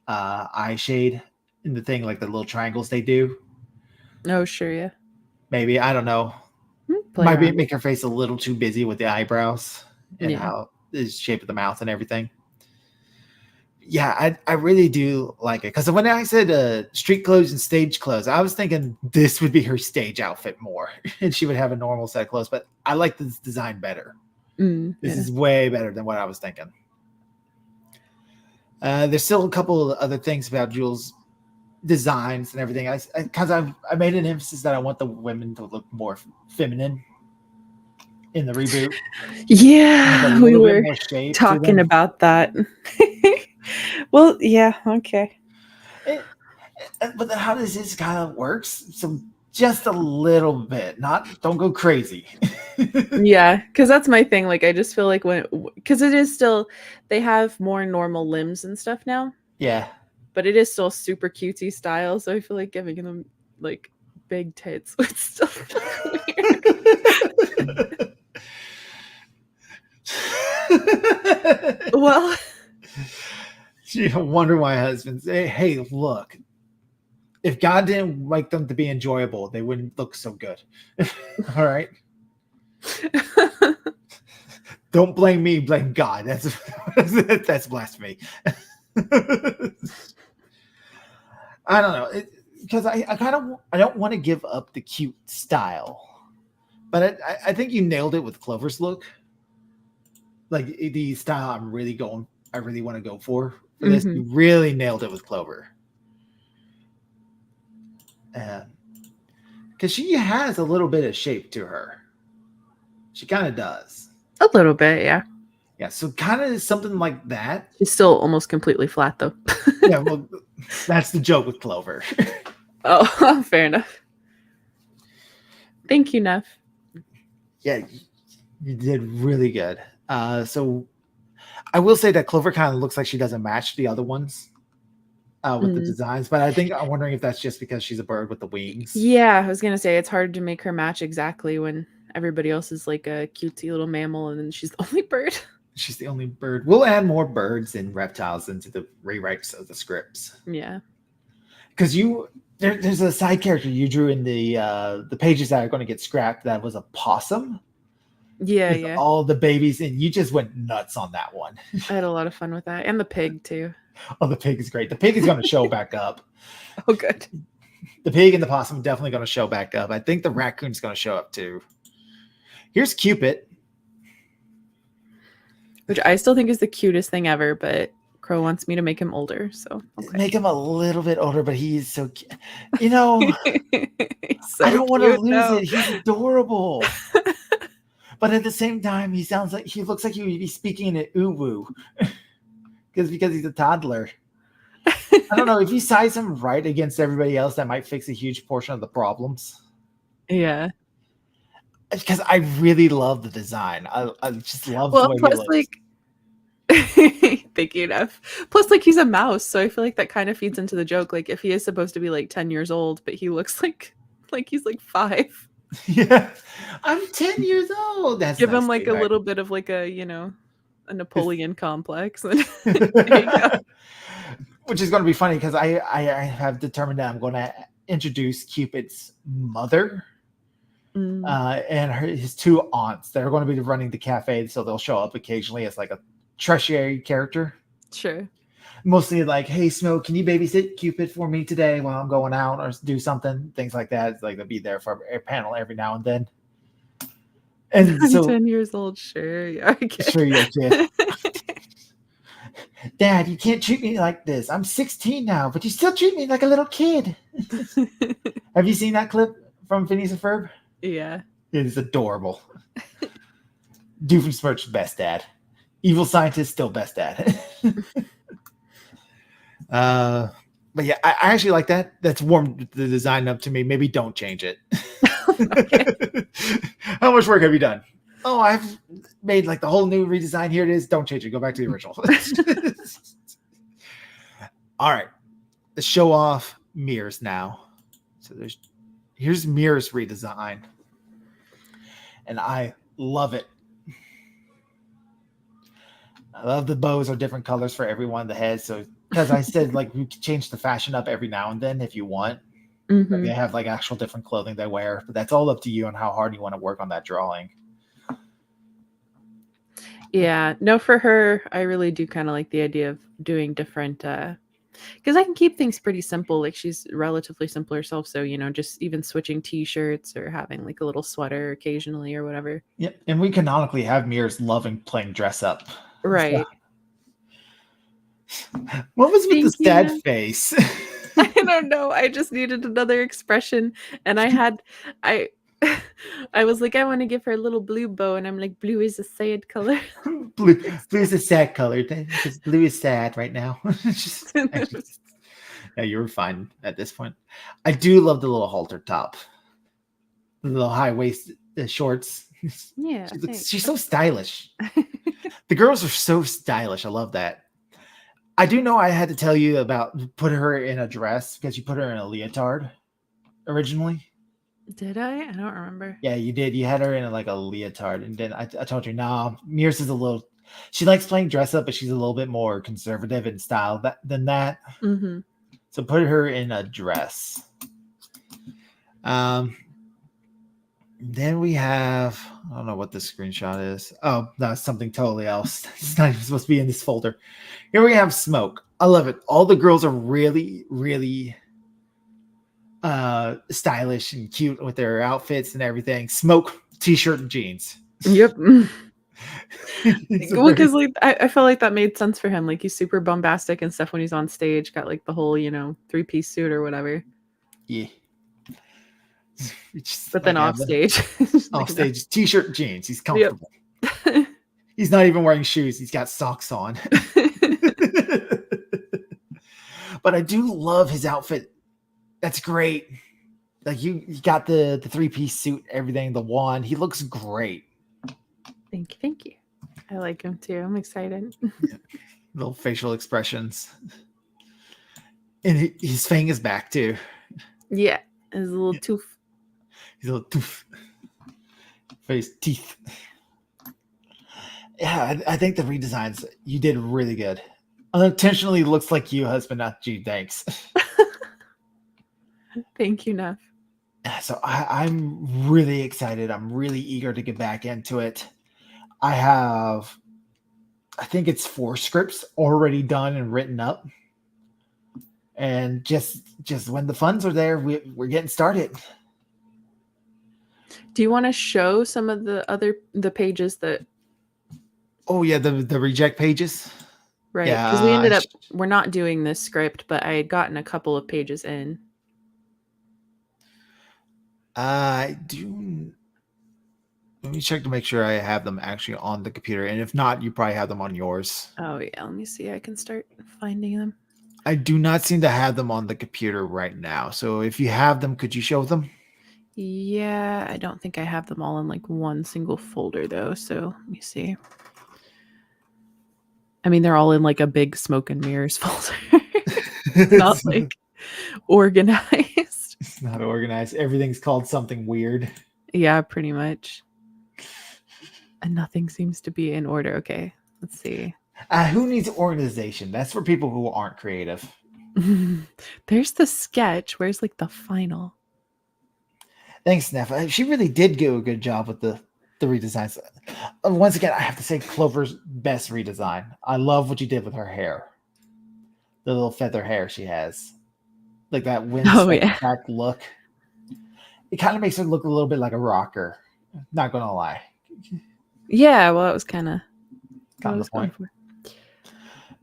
eye shade in the thing, like the little triangles they do. Oh, sure, yeah. Maybe, I don't know. Might make her face a little too busy with the eyebrows and how the shape of the mouth and everything. Yeah, I really do like it because when I said street clothes and stage clothes, I was thinking this would be her stage outfit more, and she would have a normal set of clothes. But I like this design better. This is way better than what I was thinking. There's still a couple of other things about Jewel's designs and everything. Because I made an emphasis that I want the women to look more feminine in the reboot. Yeah, we were talking about that. Well, yeah, okay. But how does this kind of works? So just a little bit, don't go crazy. Yeah, because that's my thing. Like, I just feel like because it is still, they have more normal limbs and stuff now. Yeah. But it is still super cutesy style, so I feel like giving them like big tits would still weird. Well, you wonder why husbands say, hey, look, if God didn't like them to be enjoyable, they wouldn't look so good. All right. Don't blame me, blame God. That's blasphemy. I don't know, because I don't want to give up the cute style, but I think you nailed it with Clover's look. Like the style I really want to go for this. You really nailed it with Clover. Because she has a little bit of shape to her. She kind of does. A little bit, yeah. Yeah, so kind of something like that. She's still almost completely flat, though. Yeah, well, that's the joke with Clover. Oh, fair enough. Thank you, Neff. Yeah, you did really good. So I will say that Clover kind of looks like she doesn't match the other ones with the designs, but I'm wondering if that's just because she's a bird with the wings. Yeah, I was gonna say it's hard to make her match exactly when everybody else is like a cutesy little mammal, and then she's the only bird. She's the only bird. We'll add more birds and reptiles into the rewrites of the scripts. Yeah, because there's a side character you drew in the pages that are going to get scrapped that was a possum. Yeah. All the babies, and you just went nuts on that one. I had a lot of fun with that, and the pig too. Oh, the pig is great. The pig is going to show back up. Oh, good. The pig and the possum are definitely going to show back up. I think the raccoon's going to show up too. Here's Cupid, which I still think is the cutest thing ever, but Crow wants me to make him older, so okay. Make him a little bit older, but he's so cute. You know, so I don't want to lose it. He's adorable. But at the same time, he looks like he would be speaking in uwu because he's a toddler. I don't know if you size him right against everybody else, that might fix a huge portion of the problems. Yeah, because I really love the design. I just love the way he looks. Like, thank you, Neff. Plus, like, he's a mouse, so I feel like that kind of feeds into the joke. Like, if he is supposed to be like 10 years old, but he looks like he's like 5. Yeah, I'm 10 years old. That's give him like a little bit of like a a Napoleon complex. There you go. Which is going to be funny because I have determined that I'm going to introduce Cupid's mother and his 2 aunts that are going to be running the cafe, so they'll show up occasionally as like a tertiary character. Sure. Mostly like, hey, Smoke, can you babysit Cupid for me today while I'm going out or do something? Things like that. It's like they'll be there for a panel every now and then. And I'm so, 10 years old. Sure. Yeah, I get sure, you're a kid. it. Dad, you can't treat me like this. I'm 16 now, but you still treat me like a little kid. Have you seen that clip from Phineas and Ferb? Yeah. It is adorable. Doofenshmirtz, best dad. Evil scientist, still best dad. But yeah, I actually like that. That's warmed the design up to me. Maybe don't change it. Okay. How much work have you done? Oh, I've made like the whole new redesign. Here it is. Don't change it. Go back to the original. All right. Let's show off Mirrors now. So here's Mirrors redesign. And I love it. I love the bows are different colors for every one of the heads. So because I said like we can change the fashion up every now and then if you want. Mhm. They have like actual different clothing they wear, but that's all up to you on how hard you want to work on that drawing. Yeah. No, for her, I really do kind of like the idea of doing different because I can keep things pretty simple. Like she's relatively simple herself. So, just even switching t-shirts or having like a little sweater occasionally or whatever. Yep. And we canonically have Mirrors loving playing dress up. Right. What was with the Thank you, sad man. face? I don't know. I just needed another expression. And I I was like, I want to give her a little blue bow. And I'm like, blue is a sad color. Blue is a sad color because blue is sad right now. Yeah, you were fine at this point. I do love the little halter top, the little high waist shorts. Yeah. She's so stylish. The girls are so stylish. I love that. I do know I had to tell you about put her in a dress because you put her in a leotard originally. Did I? I don't remember. Yeah, you did. You had her in like a leotard, and then I told you, nah, Mears is a little. She likes playing dress up, but she's a little bit more conservative in style than that. Mm-hmm. So put her in a dress. Then we have, I don't know what this screenshot is. Oh, that's something totally else. It's not even supposed to be in this folder. Here we have Smoke. I love it. All the girls are really, really stylish and cute with their outfits and everything. Smoke, t-shirt, and jeans. Yep. He's a Well, because very- like I felt like that made sense for him. Like he's super bombastic and stuff when he's on stage. Got like the whole 3-piece suit or whatever. yeah. It's just But then like off stage, off stage, t-shirt, jeans. He's comfortable. He's not even wearing shoes. He's got socks on. But I do love his outfit. That's great. Like you got the 3-piece suit, everything, the wand. He looks great. Thank you. I like him too. I'm excited. Little facial expressions. And his fang is back too. Yeah, his little tooth. His little tooth. Face, teeth. Yeah, I think the redesigns, you did really good. Unintentionally looks like you, husband, not G. Thanks. Thank you, Neff. So I'm really excited. I'm really eager to get back into it. I think it's 4 scripts already done and written up. And just when the funds are there, we're getting started. Do you want to show some of the pages that? Oh yeah, the reject pages. Right, Yeah, because we ended up we're not doing this script, but I had gotten a couple of pages in. I do. Let me check to make sure I have them actually on the computer, and if not, you probably have them on yours. Oh yeah, let me see. I can start finding them. I do not seem to have them on the computer right now. So if you have them, could you show them? Yeah, I don't think I have them all in like one single folder though. So let me see. I mean, they're all in like a big smoke and mirrors folder. It's not like organized. It's not organized. Everything's called something weird. Yeah, pretty much. And nothing seems to be in order. Okay, let's see. Who needs organization? That's for people who aren't creative. There's the sketch. Where's like the final? Thanks, Neff. She really did do a good job with the redesigns. Once again, I have to say Clover's best redesign. I love what you did with her hair. The little feather hair she has, like that Oh windswept yeah. back look. It kind of makes her look a little bit like a rocker. Not gonna lie, Yeah, well, that was kind of what I kind of was the going point. for.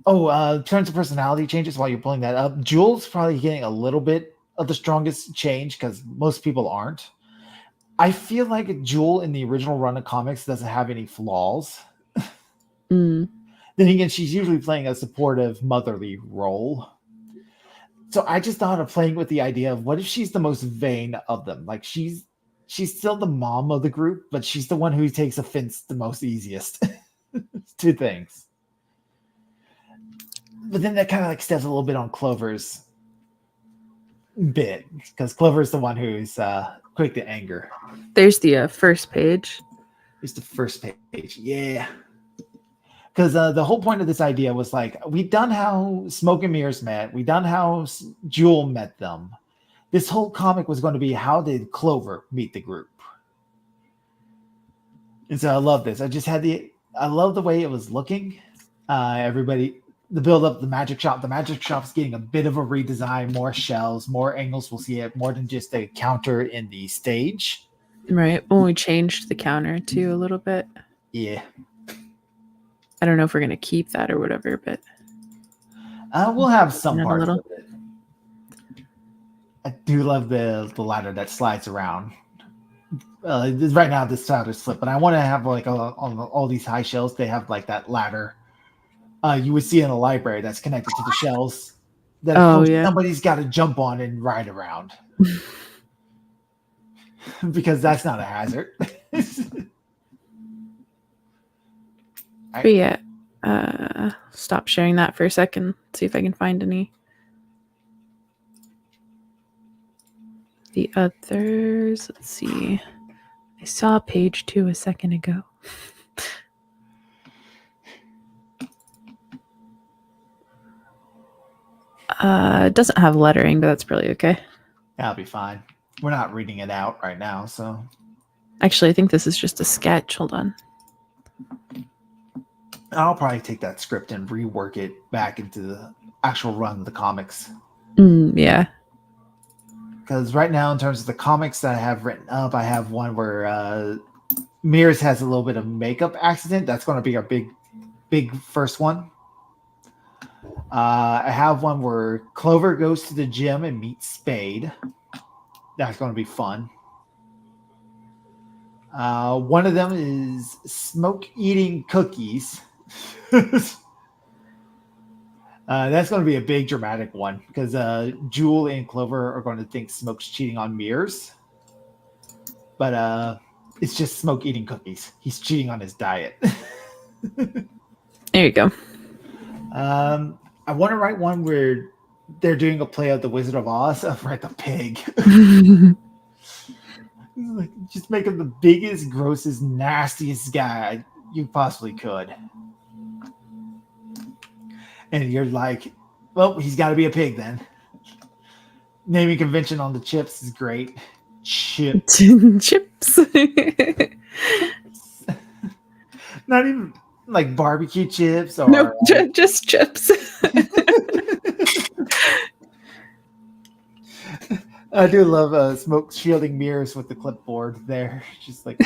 Oh, in terms of personality changes while you're pulling that up, Jules probably getting a little bit of the strongest change because most people aren't. I feel like Jewel in the original run of comics doesn't have any flaws. Mm. Then again, she's usually playing a supportive motherly role. So I just thought of playing with the idea of what if she's the most vain of them? Like she's still the mom of the group, but she's the one who takes offense the most easiest to things. But then that kind of like steps a little bit on Clover's bit because Clover's the one who's quick to anger. There's the first page. It's the first page, yeah. Because the whole point of this idea was like we done how Smoke and Mirrors met, we done how Jewel met them. This whole comic was going to be how did Clover meet the group, and so I love this. I love the way it was looking. Everybody, the build up, the magic shop. The magic shop's getting a bit of a redesign, more shells, more angles. We'll see it more than just a counter in the stage. Right. When we changed the counter too a little bit. Yeah, I don't know if we're gonna keep that or whatever, but we'll have some not a parts little. of it. I do love the ladder that slides around. Right now this ladder's slip, but I want to have like on all these high shelves. They have like that ladder you would see in a library that's connected to the shelves. That of Oh course yeah. somebody's got to jump on and ride around because that's not a hazard. But yeah. Stop sharing that for a second. See if I can find any. The others. Let's see. I saw page 2 a second ago. It doesn't have lettering, but that's probably okay. That'll be fine. We're not reading it out right now, so Actually, I think this is just a sketch. Hold on. I'll probably take that script and rework it back into the actual run of the comics. Yeah. Because right now, in terms of the comics that I have written up, I have one where Mears has a little bit of makeup accident. That's going to be our big first one. I have one where Clover goes to the gym and meets Spade. That's going to be fun. One of them is Smoke eating cookies. That's going to be a big dramatic one because Jewel and Clover are going to think Smoke's cheating on Mears. But it's just Smoke eating cookies. He's cheating on his diet. There you go. I want to write one where they're doing a play of the Wizard of Oz. I'll write the pig. Like, just make him the biggest, grossest, nastiest guy you possibly could. And you're like, well, he's got to be a pig then. Naming convention on the chips is great. Chips. Chips. Not even like barbecue chips or No, just chips. I do love Smoke shielding Mirrors with the clipboard there. Just like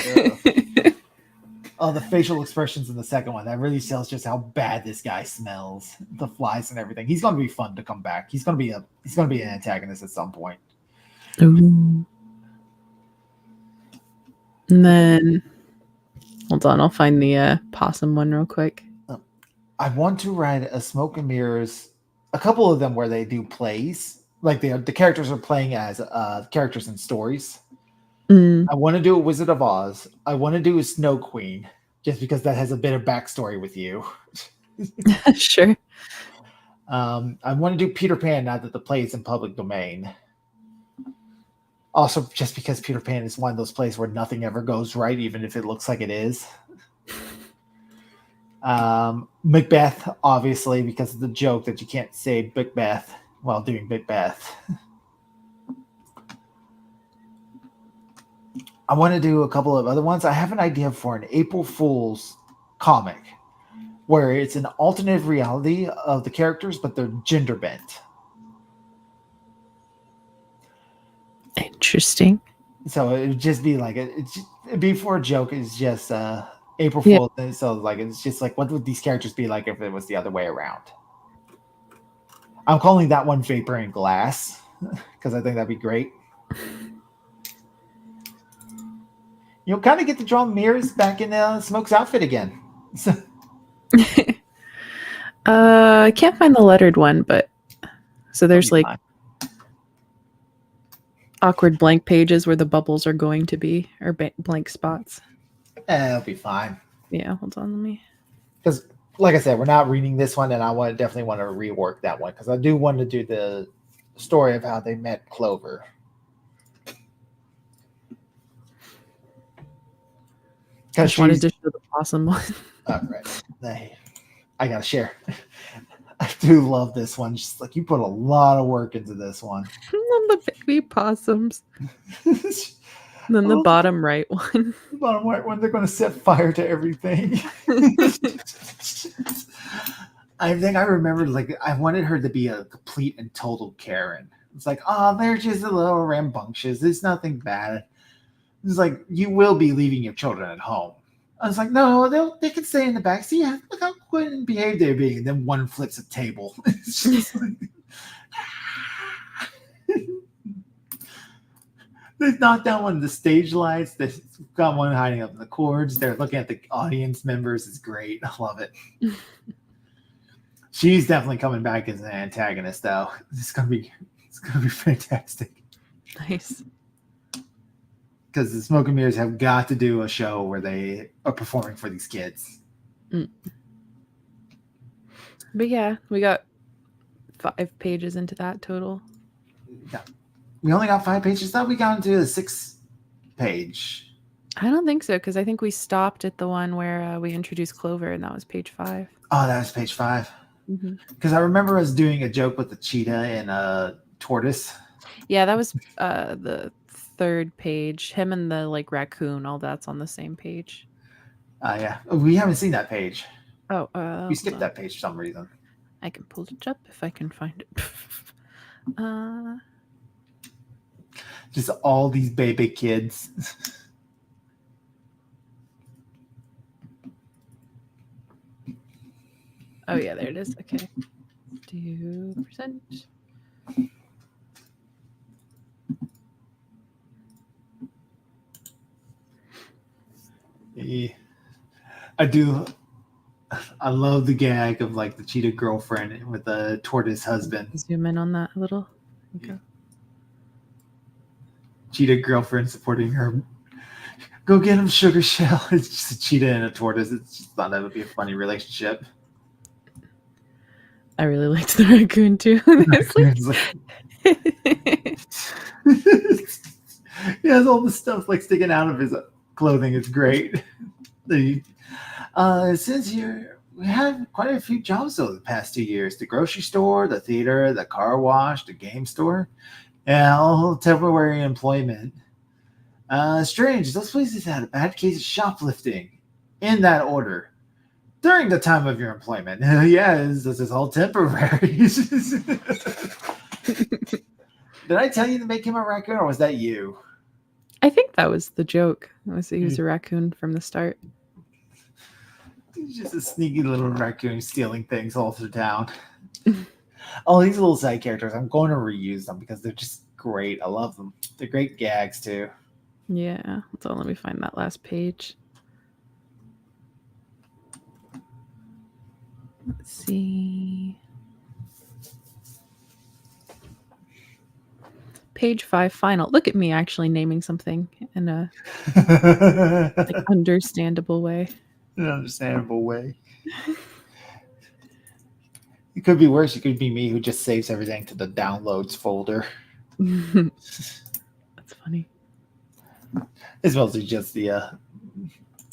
oh, the facial expressions in the second one. That really sells just how bad this guy smells. The flies and everything. He's gonna be fun to come back. He's gonna be an antagonist at some point. Ooh. And then hold on, I'll find the possum one real quick. I want to write a Smoke and Mirrors, a couple of them where they do plays. Like the characters are playing as characters in stories. I want to do a Wizard of Oz. I want to do a Snow Queen, just because that has a bit of backstory with you. Sure. I want to do Peter Pan now that the play is in public domain. Also, just because Peter Pan is one of those plays where nothing ever goes right, even if it looks like it is. Macbeth, obviously, because of the joke that you can't say Macbeth while doing Macbeth. I want to do a couple of other ones. I have an idea for an April Fool's comic where it's an alternate reality of the characters, but they're gender bent. Interesting. So it would just be like it'd be for a joke. It's just April Yeah. Fool's. So like it's just like, what would these characters be like if it was the other way around? I'm calling that one Vapor and Glass because I think that'd be great. You'll kind of get to draw mirrors back in Smoke's outfit again. So, I can't find the lettered one, but so there's like awkward blank pages where the bubbles are going to be, or blank spots. it'll be fine. Yeah, hold on, let me. Because, like I said, we're not reading this one, and I definitely want to rework that one because I do want to do the story of how they met Clover. I just wanted to show the possum one. Right. I gotta share. I do love this one. Just like, you put a lot of work into this one. And the baby possums. And then the bottom right one. The bottom right one, they're going to set fire to everything. I think I remember, like, I wanted her to be a complete and total Karen. It's like, oh, they're just a little rambunctious. It's nothing bad. It's like, you will be leaving your children at home. I was like, no, they can stay in the back. See, look how quiet and behaved they're being. And then one flips a table. It's just like, they've knocked down one of the stage lights. They've got one hiding up in the cords. They're looking at the audience members. It's great. I love it. She's definitely coming back as an antagonist, though. It's gonna be fantastic. Nice. Because the Smoke and Mirrors have got to do a show where they are performing for these kids. But yeah, we got 5 pages into that total. Yeah. We only got 5 pages. Thought we got into the 6 page. I don't think so, because I think we stopped at the one where we introduced Clover, and that was page 5. Oh, that was page 5. Because I remember us doing a joke with the cheetah and a tortoise. Yeah, that was the 3rd page. Him and the like raccoon, all that's on the same page. Yeah, we haven't seen that page. Oh, we skipped that page for some reason. I can pull it up if I can find it. Just all these baby kids. Oh yeah, there it is. Okay, 2%. Yeah. I love the gag of like the cheetah girlfriend with the tortoise husband. Zoom in on that a little. Okay. Cheetah girlfriend supporting her. Go get him, Sugar Shell. It's just a cheetah and a tortoise. It's just thought that would be a funny relationship. I really liked the raccoon too. He has all the stuff like sticking out of his clothing. It's great. It says here we had quite a few jobs over the past 2 years: the grocery store, the theater, the car wash, the game store, and all temporary employment. Strange, those places had a bad case of shoplifting. In that order. During the time of your employment. Yes, this is all temporary. Did I tell you to make him a raccoon, or was that you? I think that was the joke. He was a raccoon from the start. He's just a sneaky little raccoon stealing things all through town. All these little side characters, I'm going to reuse them because they're just great. I love them. They're great gags, too. Yeah. So let me find that last page. Let's see. Page 5, final. Look at me actually naming something in a like, understandable way. An understandable way. It could be worse. It could be me who just saves everything to the downloads folder. That's funny. It's mostly just the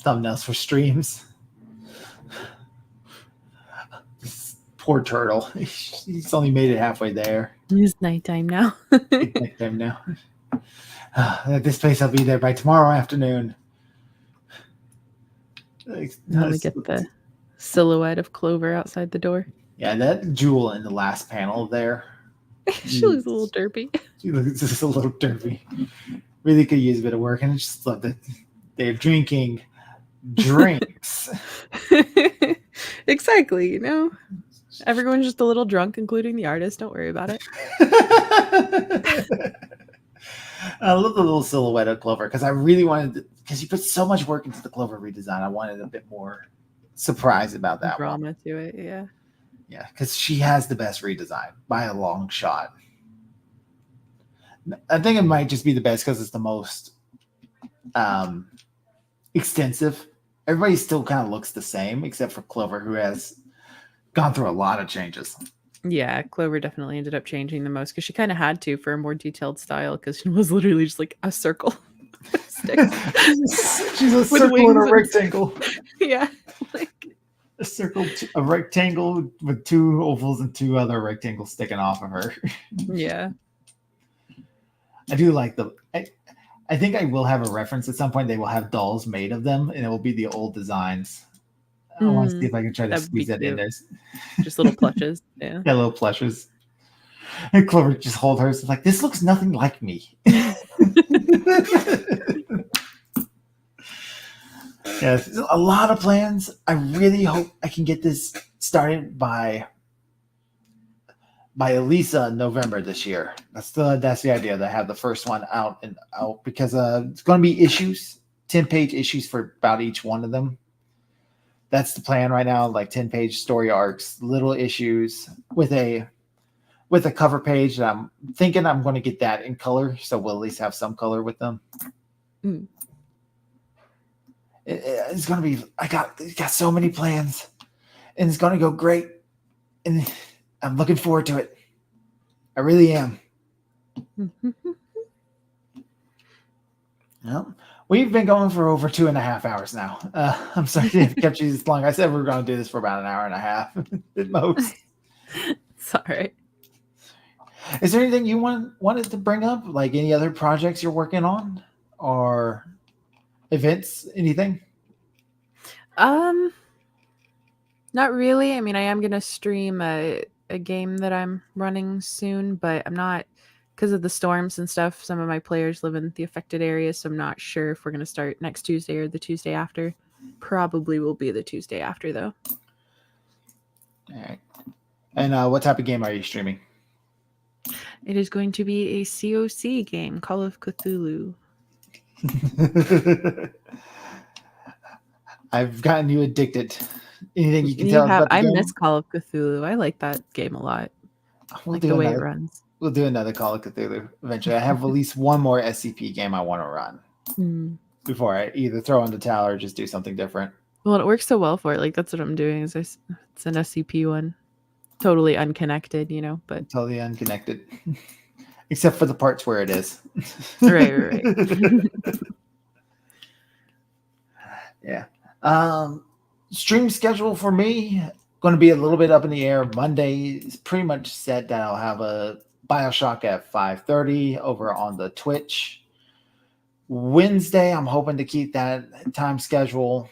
thumbnails for streams. Poor turtle. He's only made it halfway there. It's nighttime now. It's nighttime now. At this place, I'll be there by tomorrow afternoon. Let me get the silhouette of Clover outside the door. Yeah, that jewel in the last panel there. She looks a little derpy. She looks just a little derpy. Really could use a bit of work, and I just love that they're drinking drinks. Exactly, you know? Everyone's just a little drunk, including the artist. Don't worry about it. I love the little silhouette of Clover because I really wanted, because you put so much work into the Clover redesign. I wanted a bit more surprise about that one. Drama to it, yeah. Yeah, because she has the best redesign by a long shot. I think it might just be the best because it's the most extensive. Everybody still kind of looks the same except for Clover, who has gone through a lot of changes. Yeah, Clover definitely ended up changing the most because she kind of had to for a more detailed style because she was literally just like a circle. She's a circle and a rectangle. Yeah, like a circle, a rectangle with two ovals and two other rectangles sticking off of her. Yeah. I do like I think I will have a reference at some point. They will have dolls made of them, and it will be the old designs. I want to see if I can try to squeeze that in there. Just little plushes. Yeah. Yeah, little plushes. And Clover just hold hers. It's like, this looks nothing like me. Yeah, a lot of plans. I really hope I can get this started by at least November this year. That's the idea. To have the first one out because it's going to be issues, 10-page issues for about each one of them. That's the plan right now. Like 10-page story arcs, little issues with a cover page. And I'm thinking I'm going to get that in color, so we'll at least have some color with them. Mm. It's going to be. I got so many plans, and it's going to go great. And I'm looking forward to it. I really am. Well, we've been going for over 2.5 hours now. I'm sorry to have kept you this long. I said we were going to do this for about an hour and a half at most. It's all right. Is there anything you wanted to bring up? Like any other projects you're working on or events? Anything? Not really. I mean, I am gonna stream a game that I'm running soon, but I'm not, because of the storms and stuff. Some of my players live in the affected areas, so I'm not sure if we're gonna start next Tuesday or the Tuesday after. Probably will be the Tuesday after, though. All right. And what type of game are you streaming? It is going to be a COC game, Call of Cthulhu. I've gotten you addicted. Anything you can tell us about the I game? miss Call of Cthulhu. I like that game a lot. We'll The way it runs. We'll do another Call of Cthulhu eventually. I have at least one more SCP game I want to run before I either throw in the towel or just do something different. Well, it works so well for it. Like, that's what I'm doing. It's an SCP one. Totally unconnected, but Totally unconnected. Except for the parts where it is. Right. Yeah. Stream schedule for me going to be a little bit up in the air. Monday is pretty much set that I'll have a BioShock at 5:30 over on the Twitch. Wednesday, I'm hoping to keep that time schedule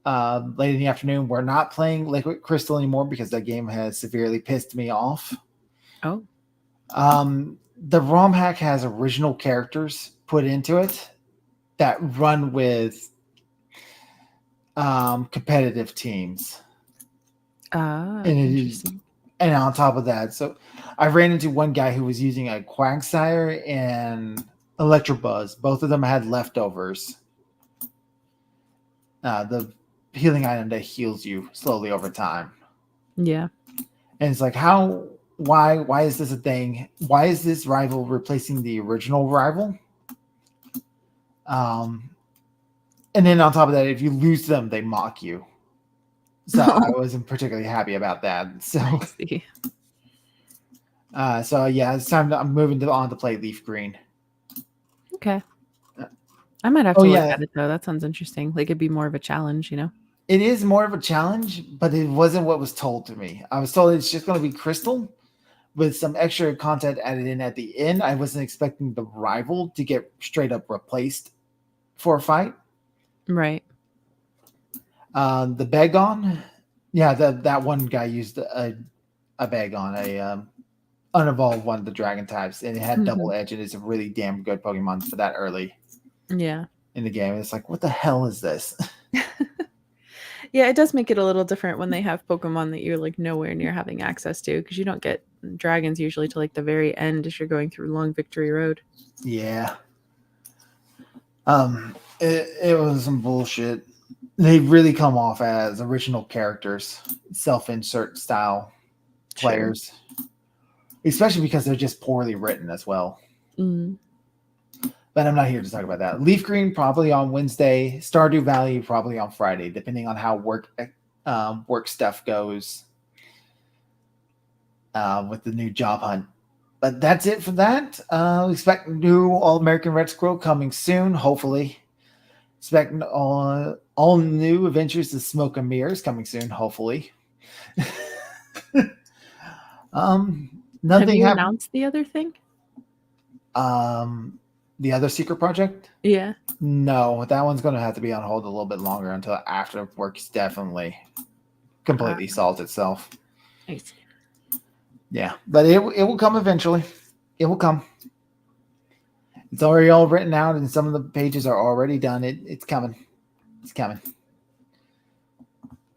late in the afternoon. We're not playing Liquid Crystal anymore because that game has severely pissed me off. Oh. The ROM hack has original characters put into it that run with competitive teams. Interesting. And on top of that, so I ran into one guy who was using a Quagsire and Electrobuzz. Both of them had leftovers. The healing item that heals you slowly over time. Yeah. And it's like, why is this a thing? Why is this rival replacing the original rival? And then on top of that, if you lose them, they mock you. So I wasn't particularly happy about that. So, yeah, it's time. I'm moving on to play Leaf Green. Okay. I might have to look at it though. That sounds interesting. Like it'd be more of a challenge, It is more of a challenge, but it wasn't what was told to me. I was told it's just going to be Crystal with some extra content added in at the end. I wasn't expecting the rival to get straight up replaced for a fight. Right. The Bagon Yeah, that one guy used a bag on a unevolved one of the dragon types, and it had double edge, and it's a really damn good Pokemon for that early Yeah. in the game. It's like, what the hell is this? Yeah, it does make it a little different when they have Pokemon that you're like nowhere near having access to, because you don't get dragons usually to like the very end as you're going through Long Victory Road. Yeah. It was some bullshit. They really come off as original characters, self-insert style players, especially because they're just poorly written as well. Mm. But I'm not here to talk about that. Leaf Green probably on Wednesday. Stardew Valley probably on Friday, depending on how work stuff goes with the new job hunt. But that's it for that. We expect new All American Red Squirrel coming soon, hopefully. Expect all new Adventures of Smoke and Mirrors coming soon, hopefully. Have you announced the other thing? The other secret project? Yeah. No, that one's going to have to be on hold a little bit longer until after work's definitely completely solves itself. I see. Yeah, but it will come eventually. It will come. It's already all written out, and some of the pages are already done. It's coming. It's coming.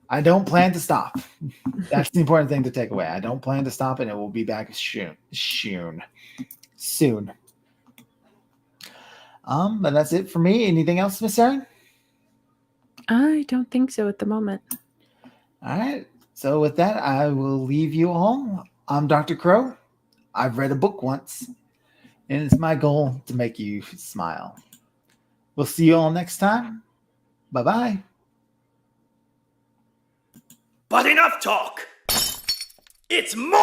I don't plan to stop. That's the important thing to take away. I don't plan to stop, and it will be back soon. But that's it for me. Anything else, Miss Serin? I don't think so at the moment. All right. So with that, I will leave you all. I'm Dr. Crow. I've read a book once, and it's my goal to make you smile. We'll see you all next time. Bye-bye. But enough talk! It's more